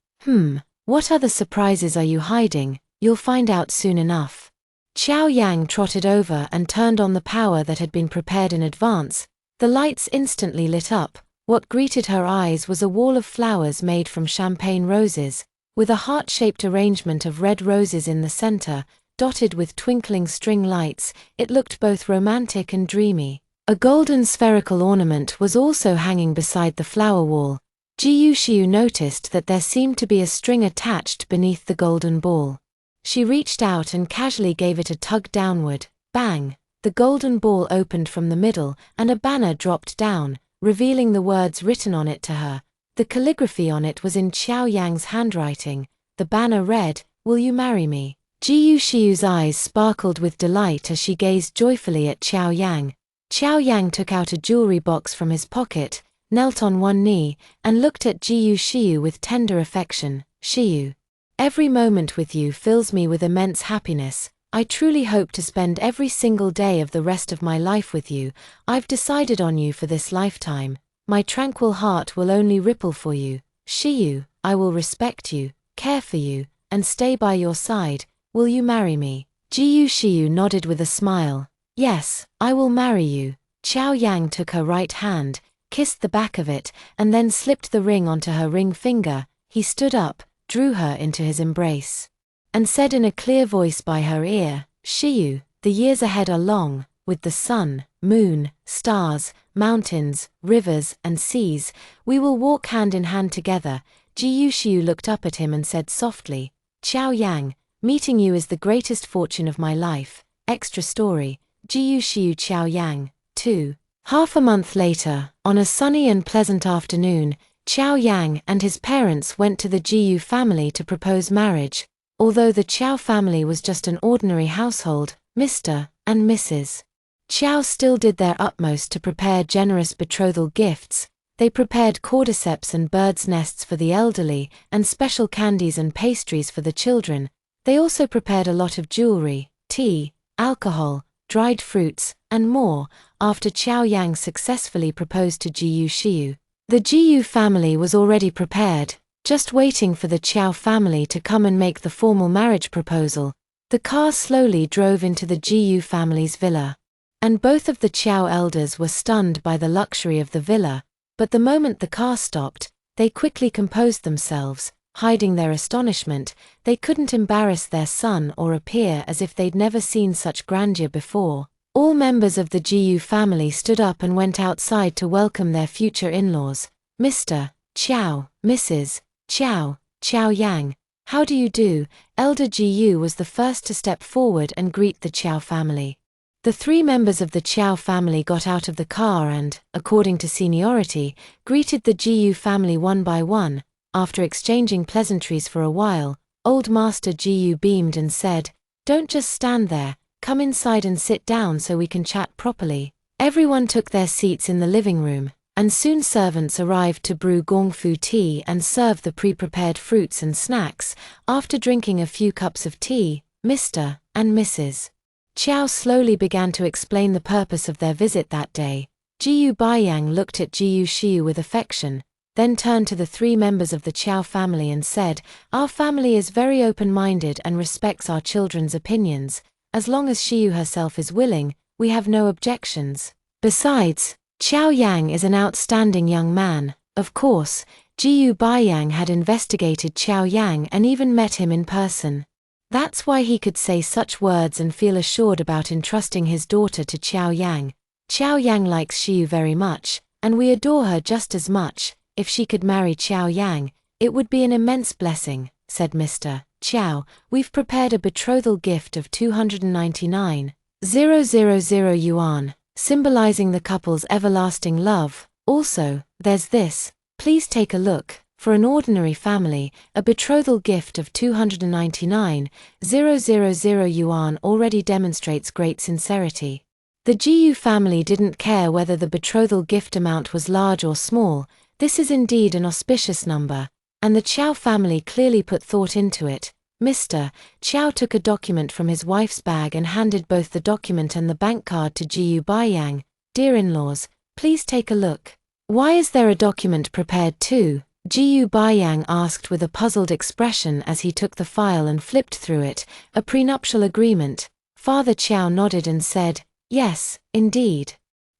What other surprises are you hiding? You'll find out soon enough." Qiao Yang trotted over and turned on the power that had been prepared in advance. The lights instantly lit up. What greeted her eyes was a wall of flowers made from champagne roses, with a heart-shaped arrangement of red roses in the center, dotted with twinkling string lights. It looked both romantic and dreamy. A golden spherical ornament was also hanging beside the flower wall. Jiyu Shiyu noticed that there seemed to be a string attached beneath the golden ball. She reached out and casually gave it a tug downward. Bang! The golden ball opened from the middle, and a banner dropped down, revealing the words written on it to her. The calligraphy on it was in Qiao Yang's handwriting. The banner read, "Will you marry me?" Jiyu Shiyu's eyes sparkled with delight as she gazed joyfully at Qiao Yang. Qiao Yang took out a jewelry box from his pocket, knelt on one knee, and looked at Jiyu Shiyu with tender affection. "Shiyu, every moment with you fills me with immense happiness. I truly hope to spend every single day of the rest of my life with you. I've decided on you for this lifetime. my tranquil heart will only ripple for you. Shiyu, I will respect you, care for you, and stay by your side. Will you marry me? Shiyu nodded with a smile. Yes, I will marry you. Qiao Yang took her right hand, kissed the back of it, and then slipped the ring onto her ring finger. He stood up, drew her into his embrace, and said in a clear voice by her ear, Shiyu, the years ahead are long, with the sun, moon, stars, mountains, rivers, and seas. We will walk hand in hand together. Shiyu looked up at him and said softly, Qiao Yang, meeting you is the greatest fortune of my life. Extra story, Shiyu Qiao Yang, 2. Half a month later, on a sunny and pleasant afternoon, Qiao Yang and his parents went to the Jiyu family to propose marriage. Although the Qiao family was just an ordinary household, Mr. and Mrs. Qiao still did their utmost to prepare generous betrothal gifts. They prepared cordyceps and birds' nests for the elderly, and special candies and pastries for the children. They also prepared a lot of jewelry, tea, alcohol, dried fruits, and more. After Qiao Yang successfully proposed to Shiyu, the Jiyu family was already prepared, just waiting for the Qiao family to come and make the formal marriage proposal. The car slowly drove into the Jiyu family's villa, and both of the Qiao elders were stunned by the luxury of the villa. But the moment the car stopped, they quickly composed themselves, hiding their astonishment. They couldn't embarrass their son or appear as if they'd never seen such grandeur before. All members of the Jiyu family stood up and went outside to welcome their future in-laws. Mr. Qiao, Mrs. Qiao, Qiao Yang, how do you do? Elder Jiyu was the first to step forward and greet the Qiao family. The three members of the Qiao family got out of the car and, according to seniority, greeted the Jiyu family one by one. After exchanging pleasantries for a while, Old Master Jiyu beamed and said, Don't just stand there, come inside and sit down so we can chat properly. Everyone took their seats in the living room, and soon servants arrived to brew gongfu tea and serve the pre-prepared fruits and snacks. After drinking a few cups of tea, Mr. and Mrs. Qiao slowly began to explain the purpose of their visit that day. Jiyu Baiyang looked at Shiyu with affection, then turned to the three members of the Qiao family and said, Our family is very open-minded and respects our children's opinions. As long as Shiyu herself is willing, we have no objections. Besides, Qiao Yang is an outstanding young man. Of course, Jiyu Baiyang had investigated Qiao Yang and even met him in person. That's why he could say such words and feel assured about entrusting his daughter to Qiao Yang. Qiao Yang likes Shiyu very much, and we adore her just as much. If she could marry Qiao Yang, it would be an immense blessing, said Mr. Qiao. We've prepared a betrothal gift of 299,000 yuan, symbolizing the couple's everlasting love. Also, there's this. Please take a look. For an ordinary family, a betrothal gift of 299,000 yuan already demonstrates great sincerity. The Jiyu family didn't care whether the betrothal gift amount was large or small. This is indeed an auspicious number, and the Qiao family clearly put thought into it. Mr. Qiao took a document from his wife's bag and handed both the document and the bank card to Jiyu Baiyang. Dear in-laws, please take a look. Why is there a document prepared too? Jiyu Baiyang asked with a puzzled expression as he took the file and flipped through it. A prenuptial agreement. Father Qiao nodded and said, Yes, indeed.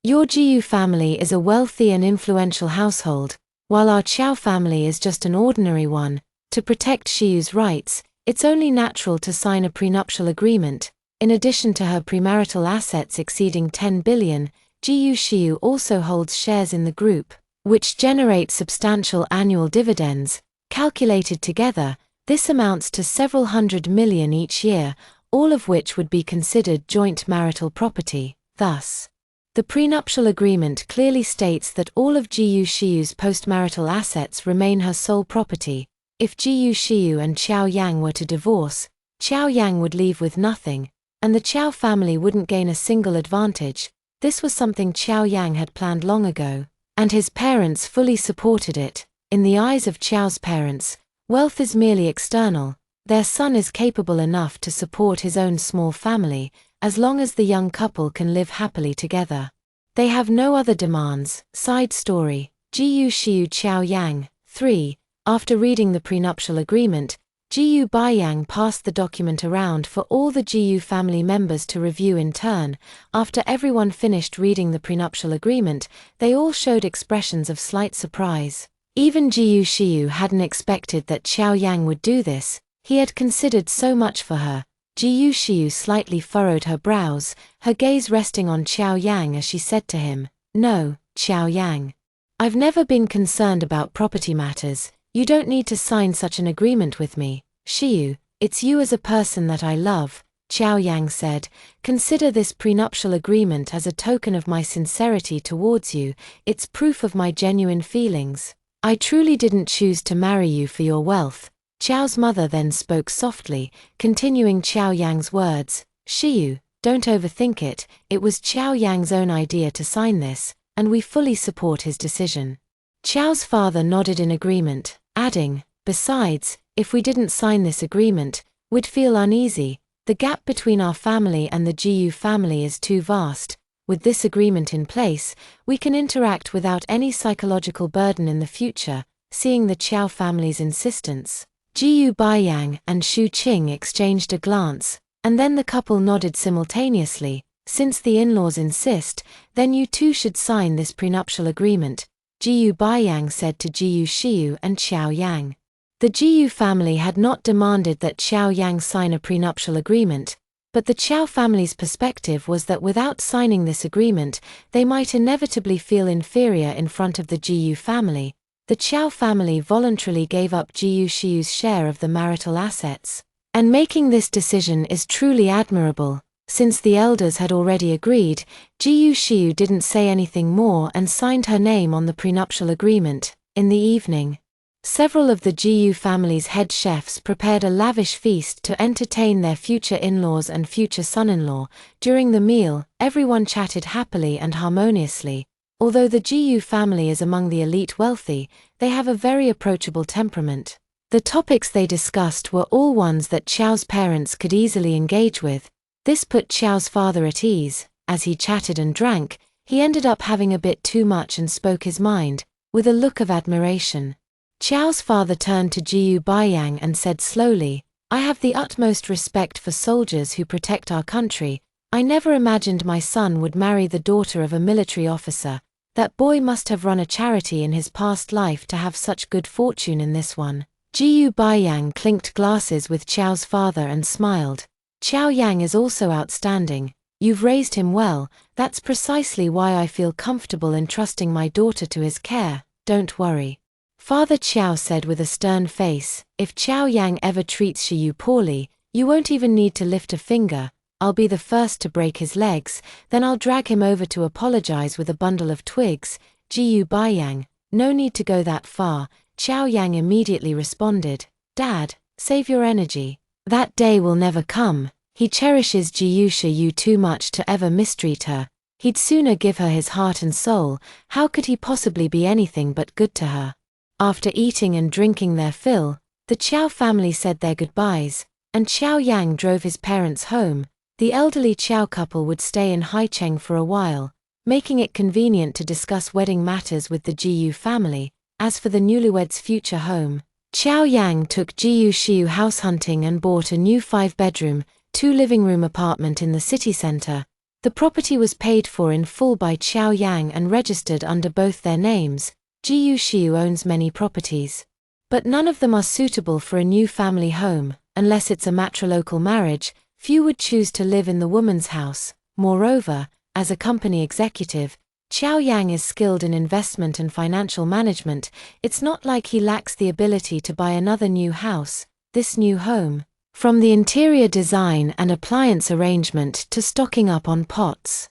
Your Jiyu family is a wealthy and influential household, while our Qiao family is just an ordinary one. To protect Shiyu's rights, it's only natural to sign a prenuptial agreement. In addition to her premarital assets exceeding 10 billion, Jiyu Shiyu also holds shares in the group, which generate substantial annual dividends. Calculated together, this amounts to several hundred million each year, all of which would be considered joint marital property. Thus, the prenuptial agreement clearly states that all of Jiyu Shiyu's postmarital assets remain her sole property. If Jiyu Shiyu and Qiao Yang were to divorce, Qiao Yang would leave with nothing, and the Qiao family wouldn't gain a single advantage. This was something Qiao Yang had planned long ago, and his parents fully supported it. In the eyes of Qiao's parents, wealth is merely external. Their son is capable enough to support his own small family, as long as the young couple can live happily together. They have no other demands. Side story. Jiyu Shiyu Qiao Yang. 3. After reading the prenuptial agreement, Jiyu Baiyang passed the document around for all the Jiyu family members to review in turn. After everyone finished reading the prenuptial agreement, they all showed expressions of slight surprise. Even Jiyu Shiyu hadn't expected that Qiao Yang would do this. He had considered so much for her. Jiyu Shiyu slightly furrowed her brows, her gaze resting on Qiao Yang as she said to him, "No, Qiao Yang. I've never been concerned about property matters. You don't need to sign such an agreement with me, Shiyu. It's you as a person that I love," Qiao Yang said. "Consider this prenuptial agreement as a token of my sincerity towards you. It's proof of my genuine feelings. I truly didn't choose to marry you for your wealth." Qiao's mother then spoke softly, continuing Qiao Yang's words, "Shiyu, don't overthink it. It was Qiao Yang's own idea to sign this, and we fully support his decision." Qiao's father nodded in agreement, adding, "Besides, if we didn't sign this agreement, we'd feel uneasy. The gap between our family and the Jiyu family is too vast. With this agreement in place, we can interact without any psychological burden in the future." Seeing the Qiao family's insistence, Jiyu Baiyang and Shu Qing exchanged a glance, and then the couple nodded simultaneously. "Since the in-laws insist, then you two should sign this prenuptial agreement," Jiyu Baiyang said to Jiyu Shiyu and Qiao Yang. The Jiyu family had not demanded that Qiao Yang sign a prenuptial agreement, but the Qiao family's perspective was that without signing this agreement, they might inevitably feel inferior in front of the Jiyu family. The Qiao family voluntarily gave up Jiyu Shiyu's share of the marital assets, and making this decision is truly admirable. Since the elders had already agreed, Jiyu Shiyu didn't say anything more and signed her name on the prenuptial agreement. In the evening, several of the Jiyu family's head chefs prepared a lavish feast to entertain their future in-laws and future son-in-law. During the meal, everyone chatted happily and harmoniously. Although the Jiyu family is among the elite wealthy, they have a very approachable temperament. The topics they discussed were all ones that Qiao's parents could easily engage with. This put Qiao's father at ease. As he chatted and drank, he ended up having a bit too much and spoke his mind, with a look of admiration. Qiao's father turned to Jiyu Baiyang and said slowly, "I have the utmost respect for soldiers who protect our country. I never imagined my son would marry the daughter of a military officer. That boy must have run a charity in his past life to have such good fortune in this one." Jiyu Baiyang clinked glasses with Qiao's father and smiled. "Qiao Yang is also outstanding. You've raised him well. That's precisely why I feel comfortable entrusting my daughter to his care. Don't worry." Father Qiao said with a stern face, "If Qiao Yang ever treats Shiyu poorly, you won't even need to lift a finger. I'll be the first to break his legs, then I'll drag him over to apologize with a bundle of twigs." Jiyu Baiyang, "No need to go that far." Qiao Yang immediately responded, "Dad, save your energy. That day will never come. He cherishes Jiyu Shiyu too much to ever mistreat her. He'd sooner give her his heart and soul. How could he possibly be anything but good to her?" After eating and drinking their fill, the Qiao family said their goodbyes, and Qiao Yang drove his parents home. The elderly Qiao couple would stay in Haicheng for a while, making it convenient to discuss wedding matters with the Jiyu family. As for the newlyweds' future home, Qiao Yang took Jiyu Shiyu house hunting and bought a new 5-bedroom, 2-living-room apartment in the city center. The property was paid for in full by Qiao Yang and registered under both their names. Jiyu Shiyu owns many properties, but none of them are suitable for a new family home. Unless it's a matrilocal marriage, few would choose to live in the woman's house. Moreover, as a company executive, Qiao Yang is skilled in investment and financial management. It's not like he lacks the ability to buy another new house. This new home, from the interior design and appliance arrangement to stocking up on pots,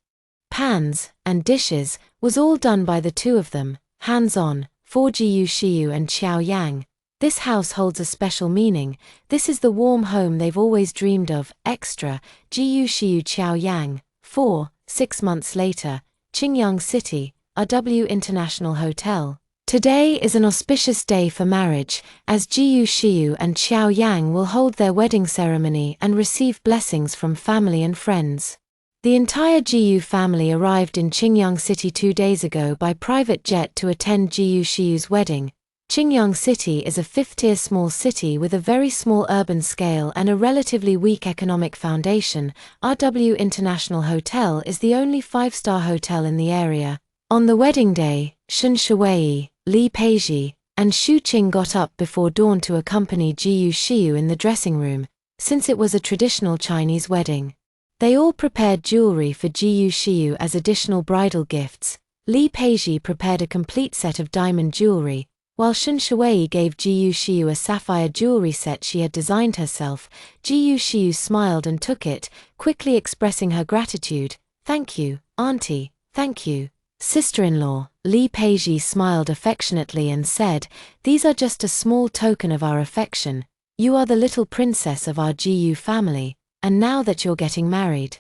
pans, and dishes, was all done by the two of them, hands-on, for Jiyu Shiyu and Qiao Yang. This house holds a special meaning. This is the warm home they've always dreamed of. Extra, Jiyu Shiyu Qiao Yang. 6 months later, Qingyang City, RW International Hotel. Today is an auspicious day for marriage, as Jiyu Shiyu and Qiao Yang will hold their wedding ceremony and receive blessings from family and friends. The entire Jiyu family arrived in Qingyang City 2 days ago by private jet to attend Jiyu Shiyu's wedding. Qingyang City is a fifth-tier small city with a very small urban scale and a relatively weak economic foundation. RW International Hotel is the only 5-star hotel in the area. On the wedding day, Shen Shuwei, Li Peizhi, and Xu Qing got up before dawn to accompany Jiyu Shiyu in the dressing room, since it was a traditional Chinese wedding. They all prepared jewelry for Jiyu Shiyu as additional bridal gifts. Li Peizhi prepared a complete set of diamond jewelry, while Shen Shuwei gave Jiyu Shiyu a sapphire jewelry set she had designed herself. Jiyu Shiyu smiled and took it, quickly expressing her gratitude. "Thank you, auntie, thank you, sister-in-law." Li Peizhi smiled affectionately and said, "These are just a small token of our affection. You are the little princess of our Jiyu family. And now that you're getting married,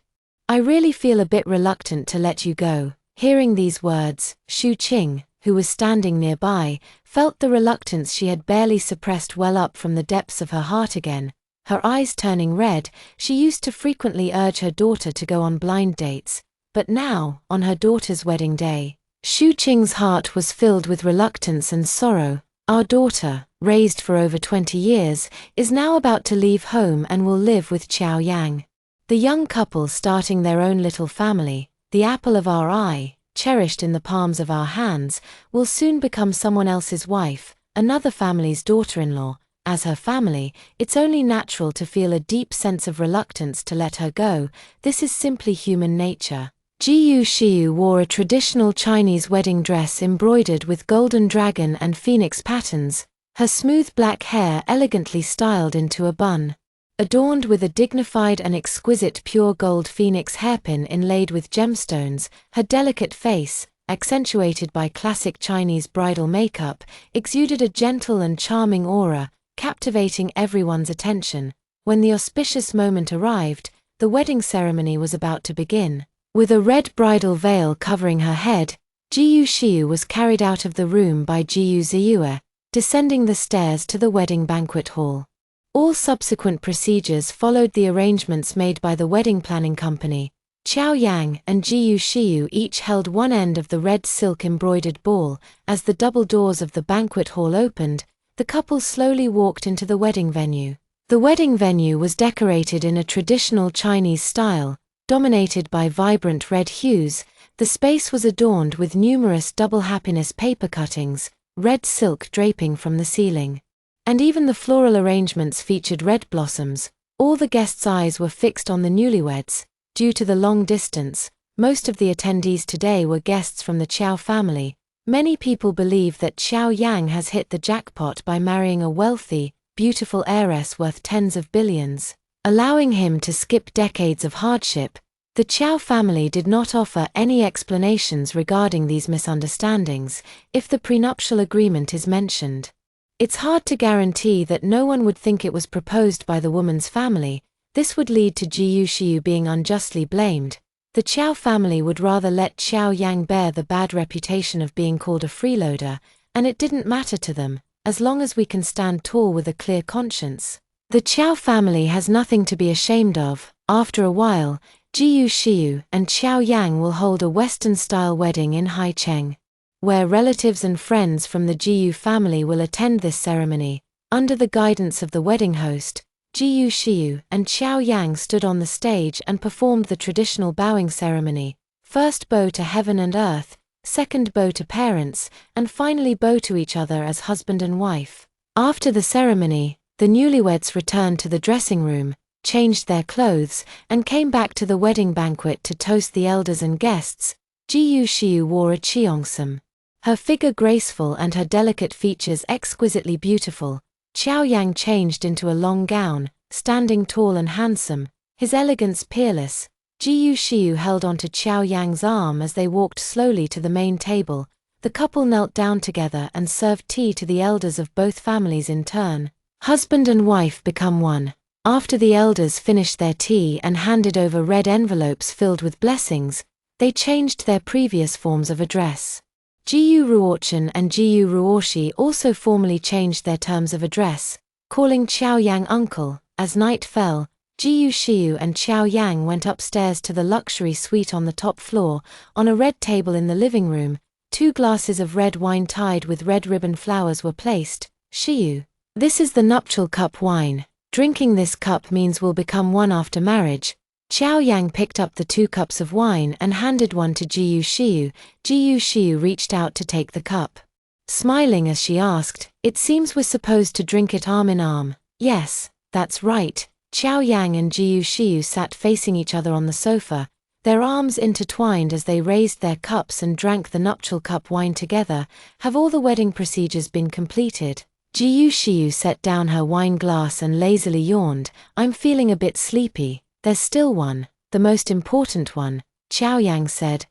I really feel a bit reluctant to let you go." Hearing these words, Xu Qing, who was standing nearby, felt the reluctance she had barely suppressed well up from the depths of her heart again, her eyes turning red. She used to frequently urge her daughter to go on blind dates, but now, on her daughter's wedding day, Xu Qing's heart was filled with reluctance and sorrow. Our daughter, raised for over 20 years, is now about to leave home and will live with Qiao Yang. The young couple starting their own little family, the apple of our eye, cherished in the palms of our hands, will soon become someone else's wife, another family's daughter-in-law. As her family, it's only natural to feel a deep sense of reluctance to let her go. This is simply human nature. Jiyu Shiyu wore a traditional Chinese wedding dress embroidered with golden dragon and phoenix patterns, her smooth black hair elegantly styled into a bun. Adorned with a dignified and exquisite pure gold phoenix hairpin inlaid with gemstones, her delicate face, accentuated by classic Chinese bridal makeup, exuded a gentle and charming aura, captivating everyone's attention. When the auspicious moment arrived, the wedding ceremony was about to begin. With a red bridal veil covering her head, Jiyu Shiyu was carried out of the room by Jiyu Ziyue, descending the stairs to the wedding banquet hall. All subsequent procedures followed the arrangements made by the wedding planning company. Qiao Yang and Jiyu Shiyu each held one end of the red silk embroidered ball. As the double doors of the banquet hall opened, the couple slowly walked into the wedding venue. The wedding venue was decorated in a traditional Chinese style, dominated by vibrant red hues. The space was adorned with numerous double happiness paper cuttings, red silk draping from the ceiling, and even the floral arrangements featured red blossoms. All the guests' eyes were fixed on the newlyweds. Due to the long distance, most of the attendees today were guests from the Qiao family. Many people believe that Qiao Yang has hit the jackpot by marrying a wealthy, beautiful heiress worth tens of billions, allowing him to skip decades of hardship. The Qiao family did not offer any explanations regarding these misunderstandings. If the prenuptial agreement is mentioned, it's hard to guarantee that no one would think it was proposed by the woman's family. This would lead to Jiyu Shiyu being unjustly blamed. The Qiao family would rather let Qiao Yang bear the bad reputation of being called a freeloader, and it didn't matter to them, as long as we can stand tall with a clear conscience. The Qiao family has nothing to be ashamed of. After a while, Jiyu Shiyu and Qiao Yang will hold a Western-style wedding in Haicheng, where relatives and friends from the Jiyu family will attend this ceremony. Under the guidance of the wedding host, Jiyu Shiyu and Qiao Yang stood on the stage and performed the traditional bowing ceremony. First bow to heaven and earth, second bow to parents, and finally bow to each other as husband and wife. After the ceremony, the newlyweds returned to the dressing room, changed their clothes, and came back to the wedding banquet to toast the elders and guests. Jiyu Shiyu wore a cheongsam, her figure graceful and her delicate features exquisitely beautiful. Qiao Yang changed into a long gown, standing tall and handsome, his elegance peerless. Jiyu Shiyu held onto Qiao Yang's arm as they walked slowly to the main table. The couple knelt down together and served tea to the elders of both families in turn. Husband and wife become one. After the elders finished their tea and handed over red envelopes filled with blessings, they changed their previous forms of address. Jiyu Ruochen and Jiyu Ruoshi also formally changed their terms of address, calling Qiao Yang uncle. As night fell, Jiyu Shiyu and Qiao Yang went upstairs to the luxury suite on the top floor. On a red table in the living room, 2 glasses of red wine tied with red ribbon flowers were placed. Shiyu, this is the nuptial cup wine. Drinking this cup means we'll become one after marriage. Qiao Yang picked up the 2 cups of wine and handed one to Jiyu Shiyu. Jiyu Shiyu reached out to take the cup, smiling as she asked, "It seems we're supposed to drink it arm in arm." "Yes, that's right." Qiao Yang and Jiyu Shiyu sat facing each other on the sofa, their arms intertwined as they raised their cups and drank the nuptial cup wine together. "Have all the wedding procedures been completed?" Jiyu Shiyu set down her wine glass and lazily yawned. "I'm feeling a bit sleepy. There's still one, the most important one," Qiao Yang said.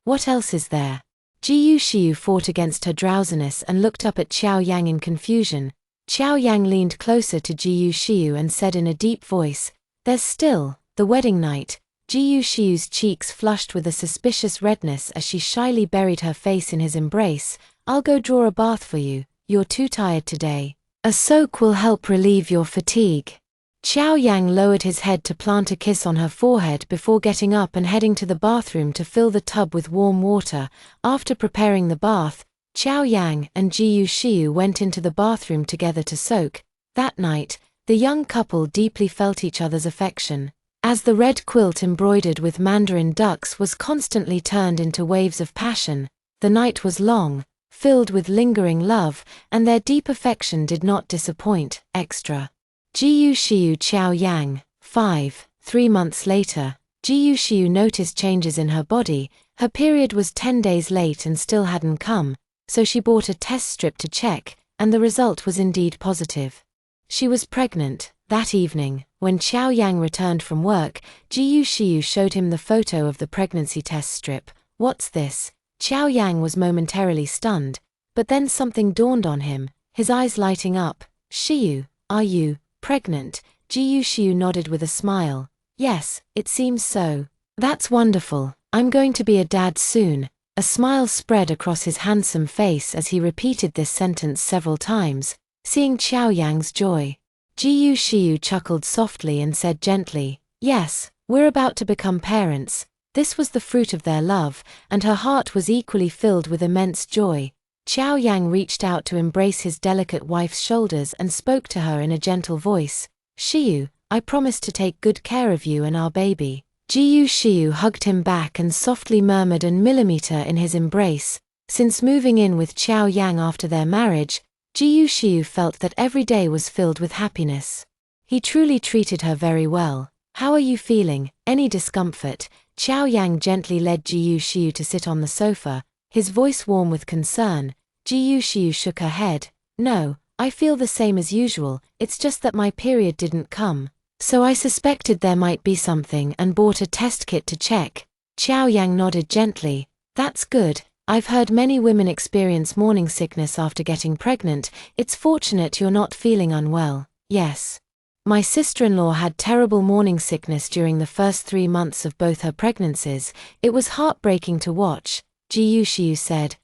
What else is there?" Jiyu Shiyu fought against her drowsiness and looked up at Qiao Yang in confusion. Qiao Yang leaned closer to Jiyu Shiyu and said in a deep voice, "There's still the wedding night." Jiyu Shiyu's cheeks flushed with a suspicious redness as she shyly buried her face in his embrace. "I'll go draw a bath for you. You're too tired today. A soak will help relieve your fatigue." Qiao Yang lowered his head to plant a kiss on her forehead before getting up and heading to the bathroom to fill the tub with warm water. After preparing the bath, Qiao Yang and Jiyu Shiyu went into the bathroom together to soak. That night, the young couple deeply felt each other's affection. As the red quilt embroidered with mandarin ducks was constantly turned into waves of passion, the night was long, filled with lingering love, and their deep affection did not disappoint. Extra. Jiyu Shiyu Qiao Yang. 3 months later, Jiyu Shiyu noticed changes in her body. Her period was 10 days late and still hadn't come, so she bought a test strip to check, and the result was indeed positive. She was pregnant. That evening, when Qiao Yang returned from work, Jiyu Shiyu showed him the photo of the pregnancy test strip. "What's this?" Qiao Yang was momentarily stunned, but then something dawned on him, his eyes lighting up. "Shiyu, are you pregnant?" Jiyu Shiyu nodded with a smile. "Yes, it seems so." "That's wonderful. I'm going to be a dad soon." A smile spread across his handsome face as he repeated this sentence several times, seeing Qiao Yang's joy. Jiyu Shiyu chuckled softly and said gently, "Yes, we're about to become parents." This was the fruit of their love, and her heart was equally filled with immense joy. Qiao Yang reached out to embrace his delicate wife's shoulders and spoke to her in a gentle voice. "Shiyu, I promise to take good care of you and our baby." Jiyu Shiyu hugged him back and softly murmured a millimeter in his embrace. Since moving in with Qiao Yang after their marriage, Jiyu Shiyu felt that every day was filled with happiness. He truly treated her very well. "How are you feeling? Any discomfort?" Qiao Yang gently led Jiyu Shiyu to sit on the sofa, his voice warm with concern. Jiyu Shiyu shook her head. "No, I feel the same as usual, it's just that my period didn't come. So I suspected there might be something and bought a test kit to check." Qiao Yang nodded gently. "That's good. I've heard many women experience morning sickness after getting pregnant. It's fortunate you're not feeling unwell." "Yes. My sister-in-law had terrible morning sickness during the first 3 months of both her pregnancies. It was heartbreaking to watch," Jiyu Shiyu said.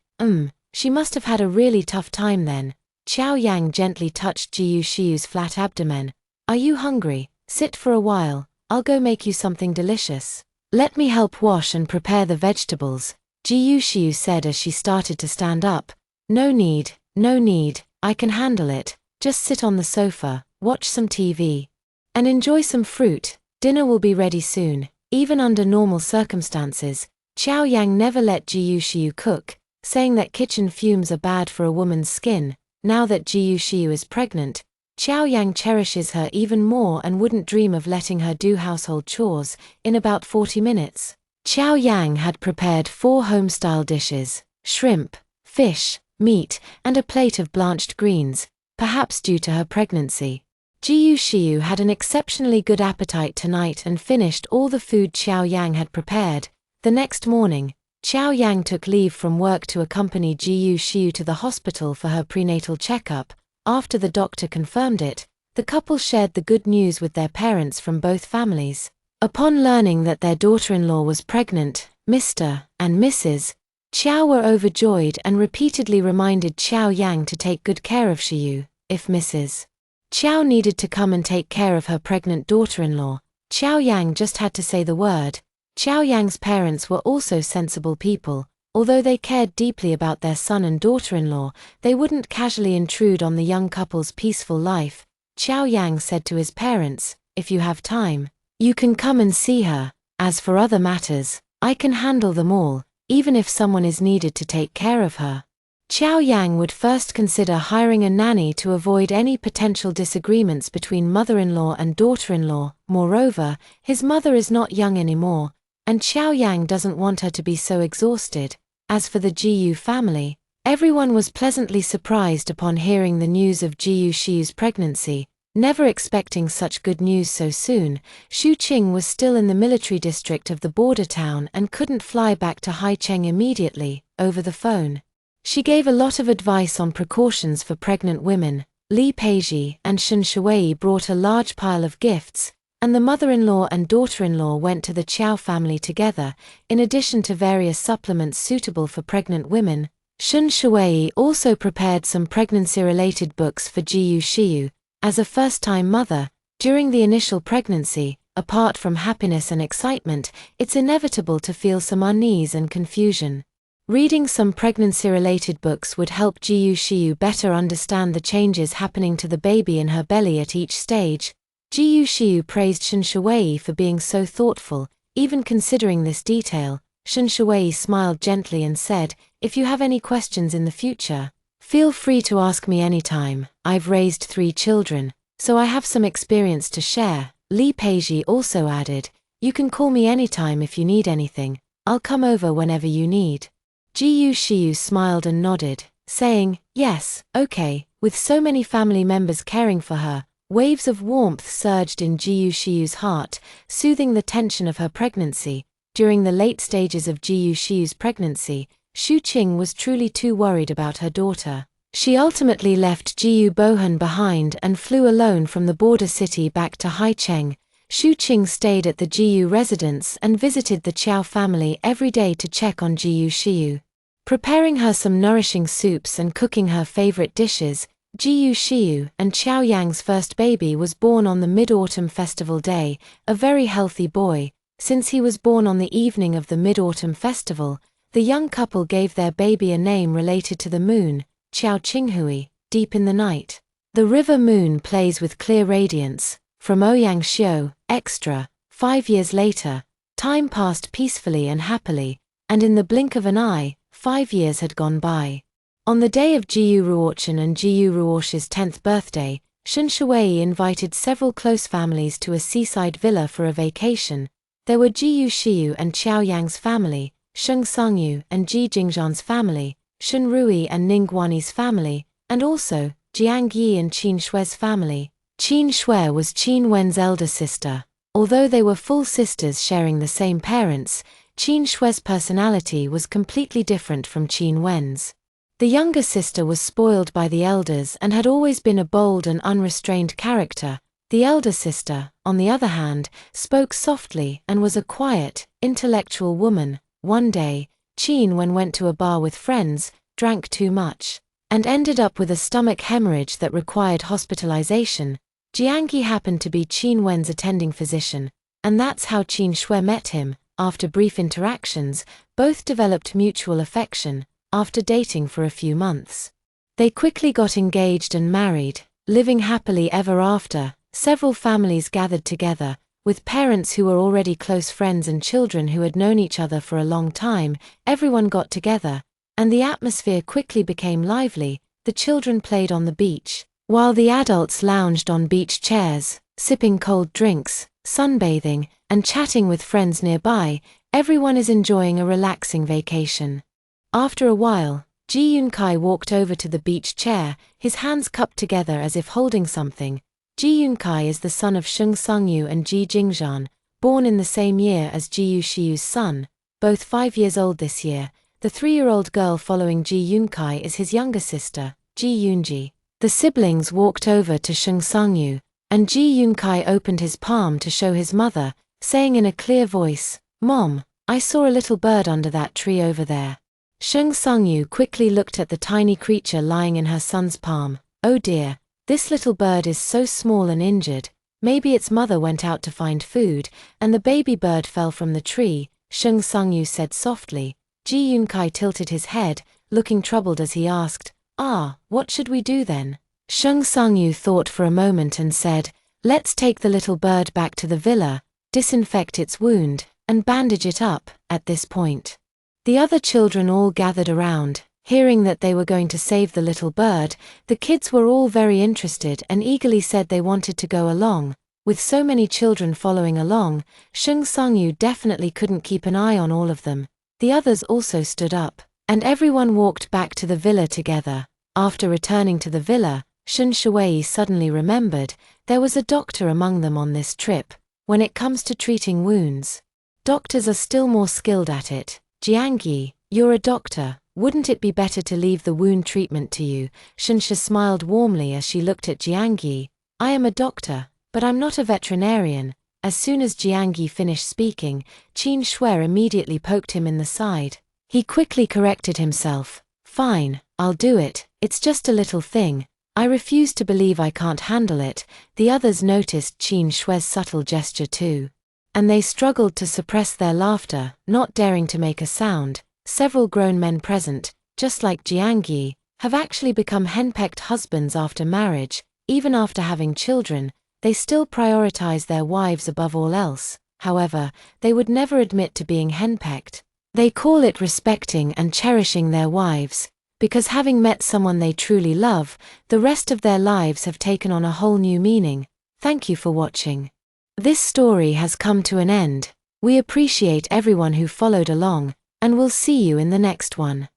She must have had a really tough time then." Qiao Yang gently touched Jiyu Shiyu's flat abdomen. "Are you hungry? Sit for a while, I'll go make you something delicious." "Let me help wash and prepare the vegetables," Jiyu Shiyu said as she started to stand up. No need, I can handle it. Just sit on the sofa, watch some TV, and enjoy some fruit. Dinner will be ready soon." Even under normal circumstances, Qiao Yang never let Jiyu Shiyu cook, saying that kitchen fumes are bad for a woman's skin. Now that Jiyu Shiyu is pregnant, Qiao Yang cherishes her even more and wouldn't dream of letting her do household chores. In about 40 minutes, Qiao Yang had prepared 4 home-style dishes: shrimp, fish, meat, and a plate of blanched greens, perhaps due to her pregnancy. Jiyu Shiyu had an exceptionally good appetite tonight and finished all the food Qiao Yang had prepared. The next morning, Qiao Yang took leave from work to accompany Jiyu Shiyu to the hospital for her prenatal checkup. After the doctor confirmed it, the couple shared the good news with their parents from both families. Upon learning that their daughter-in-law was pregnant, Mr. and Mrs. Qiao were overjoyed and repeatedly reminded Qiao Yang to take good care of Shiyu. If Mrs. Qiao needed to come and take care of her pregnant daughter-in-law. Qiao Yang just had to say the word. Qiao Yang's parents were also sensible people. Although they cared deeply about their son and daughter-in-law, they wouldn't casually intrude on the young couple's peaceful life. Qiao Yang said to his parents, "If you have time, you can come and see her. As for other matters, I can handle them all, even if someone is needed to take care of her." Qiao Yang would first consider hiring a nanny to avoid any potential disagreements between mother-in-law and daughter-in-law. Moreover, his mother is not young anymore, and Qiao Yang doesn't want her to be so exhausted. As for the Jiyu family, everyone was pleasantly surprised upon hearing the news of Jiyu Shiyu's pregnancy. Never expecting such good news so soon, Xu Qing was still in the military district of the border town and couldn't fly back to Haicheng immediately. Over the phone, she gave a lot of advice on precautions for pregnant women. Li Peizhi and Shen Shuwei brought a large pile of gifts, and the mother-in-law and daughter-in-law went to the Qiao family together, in addition to various supplements suitable for pregnant women. Shen Shuwei also prepared some pregnancy-related books for Jiyu Shiyu. As a first-time mother, during the initial pregnancy, apart from happiness and excitement, it's inevitable to feel some unease and confusion. Reading some pregnancy-related books would help Jiyu Shiyu better understand the changes happening to the baby in her belly at each stage. Jiyu Shiyu praised Shen Shuwei for being so thoughtful, even considering this detail. Shen Shuwei smiled gently and said, "If you have any questions in the future, feel free to ask me anytime. I've raised 3 children, so I have some experience to share." Li Peizhi also added, "You can call me anytime if you need anything. I'll come over whenever you need." Jiyu Shiyu smiled and nodded, saying, "Yes, okay." With so many family members caring for her, waves of warmth surged in Jiyu Shiyu's heart, soothing the tension of her pregnancy. During the late stages of Jiyu Shiyu's pregnancy, Xu Qing was truly too worried about her daughter. She ultimately left Jiyu Bohan behind and flew alone from the border city back to Haicheng. Xu Qing stayed at the Jiyu residence and visited the Qiao family every day to check on Jiyu Shiyu. Preparing her some nourishing soups and cooking her favorite dishes, Jiyu Shiyu and Qiao Yang's first baby was born on the Mid-Autumn Festival day, a very healthy boy. Since he was born on the evening of the Mid-Autumn Festival, the young couple gave their baby a name related to the moon, Qiao Qinghui. Deep in the night, the river moon plays with clear radiance. From Ouyang Xiu, extra. 5 years later, time passed peacefully and happily, and in the blink of an eye, 5 years had gone by. On the day of Jiyu Ruochen and Jiyu Ruosh's 10th birthday, Shen Shuwei invited several close families to a seaside villa for a vacation. There were Jiyu Shiyu and Qiao Yang's family, Sheng Sangyu and Ji Jingzhan's family, Shen Rui and Ning Guani's family, and also Jiang Yi and Qin Shue's family. Qin Shue was Qin Wen's elder sister. Although they were full sisters sharing the same parents, Qin Shue's personality was completely different from Qin Wen's. The younger sister was spoiled by the elders and had always been a bold and unrestrained character. The elder sister, on the other hand, spoke softly and was a quiet, intellectual woman. One day, Qin Wen went to a bar with friends, drank too much, and ended up with a stomach hemorrhage that required hospitalization. Jiang Yi happened to be Qin Wen's attending physician, and that's how Qin Shue met him. After brief interactions, both developed mutual affection. After dating for a few months, they quickly got engaged and married, living happily ever after. Several families gathered together, with parents who were already close friends and children who had known each other for a long time. Everyone got together, and the atmosphere quickly became lively. The children played on the beach, while the adults lounged on beach chairs, sipping cold drinks, sunbathing, and chatting with friends nearby. Everyone is enjoying a relaxing vacation. After a while, Ji Yunkai walked over to the beach chair, his hands cupped together as if holding something. Ji Yunkai is the son of Sheng Sangyu and Ji Jingzhan, born in the same year as Jiyu Shiyu's son, both 5 years old this year. The 3-year-old girl following Ji Yunkai is his younger sister, Ji Yunji. The siblings walked over to Sheng Sangyu, and Ji Yunkai opened his palm to show his mother, saying in a clear voice, "Mom, I saw a little bird under that tree over there." Sheng Sangyu quickly looked at the tiny creature lying in her son's palm. "Oh dear, This little bird is so small and injured. Maybe its mother went out to find food, and the baby bird fell from the tree, Sheng Sangyu said softly. Ji Yunkai tilted his head, looking troubled as he asked, what should we do then? Sheng Sangyu thought for a moment and said, let's take the little bird back to the villa, disinfect its wound, and bandage it up. At this point, the other children all gathered around. Hearing that they were going to save the little bird, the kids were all very interested and eagerly said they wanted to go along. With so many children following along, Sheng Sangyu definitely couldn't keep an eye on all of them. The others also stood up, and everyone walked back to the villa together. After returning to the villa, Shun Shui suddenly remembered there was a doctor among them on this trip. When it comes to treating wounds, doctors are still more skilled at it. Jiangyi, you're a doctor. Wouldn't it be better to leave the wound treatment to you? Shunsha smiled warmly as she looked at Jiangyi. I am a doctor, but I'm not a veterinarian. As soon as Jiangyi finished speaking, Qin Shui immediately poked him in the side. He quickly corrected himself. Fine, I'll do it. It's just a little thing. I refuse to believe I can't handle it. The others noticed Qin Shui's subtle gesture too, and they struggled to suppress their laughter, not daring to make a sound. Several grown men present, just like Jiangyi, have actually become henpecked husbands after marriage. Even after having children, they still prioritize their wives above all else. However, they would never admit to being henpecked. They call it respecting and cherishing their wives, because having met someone they truly love, the rest of their lives have taken on a whole new meaning. Thank you for watching. This story has come to an end. We appreciate everyone who followed along, and we'll see you in the next one.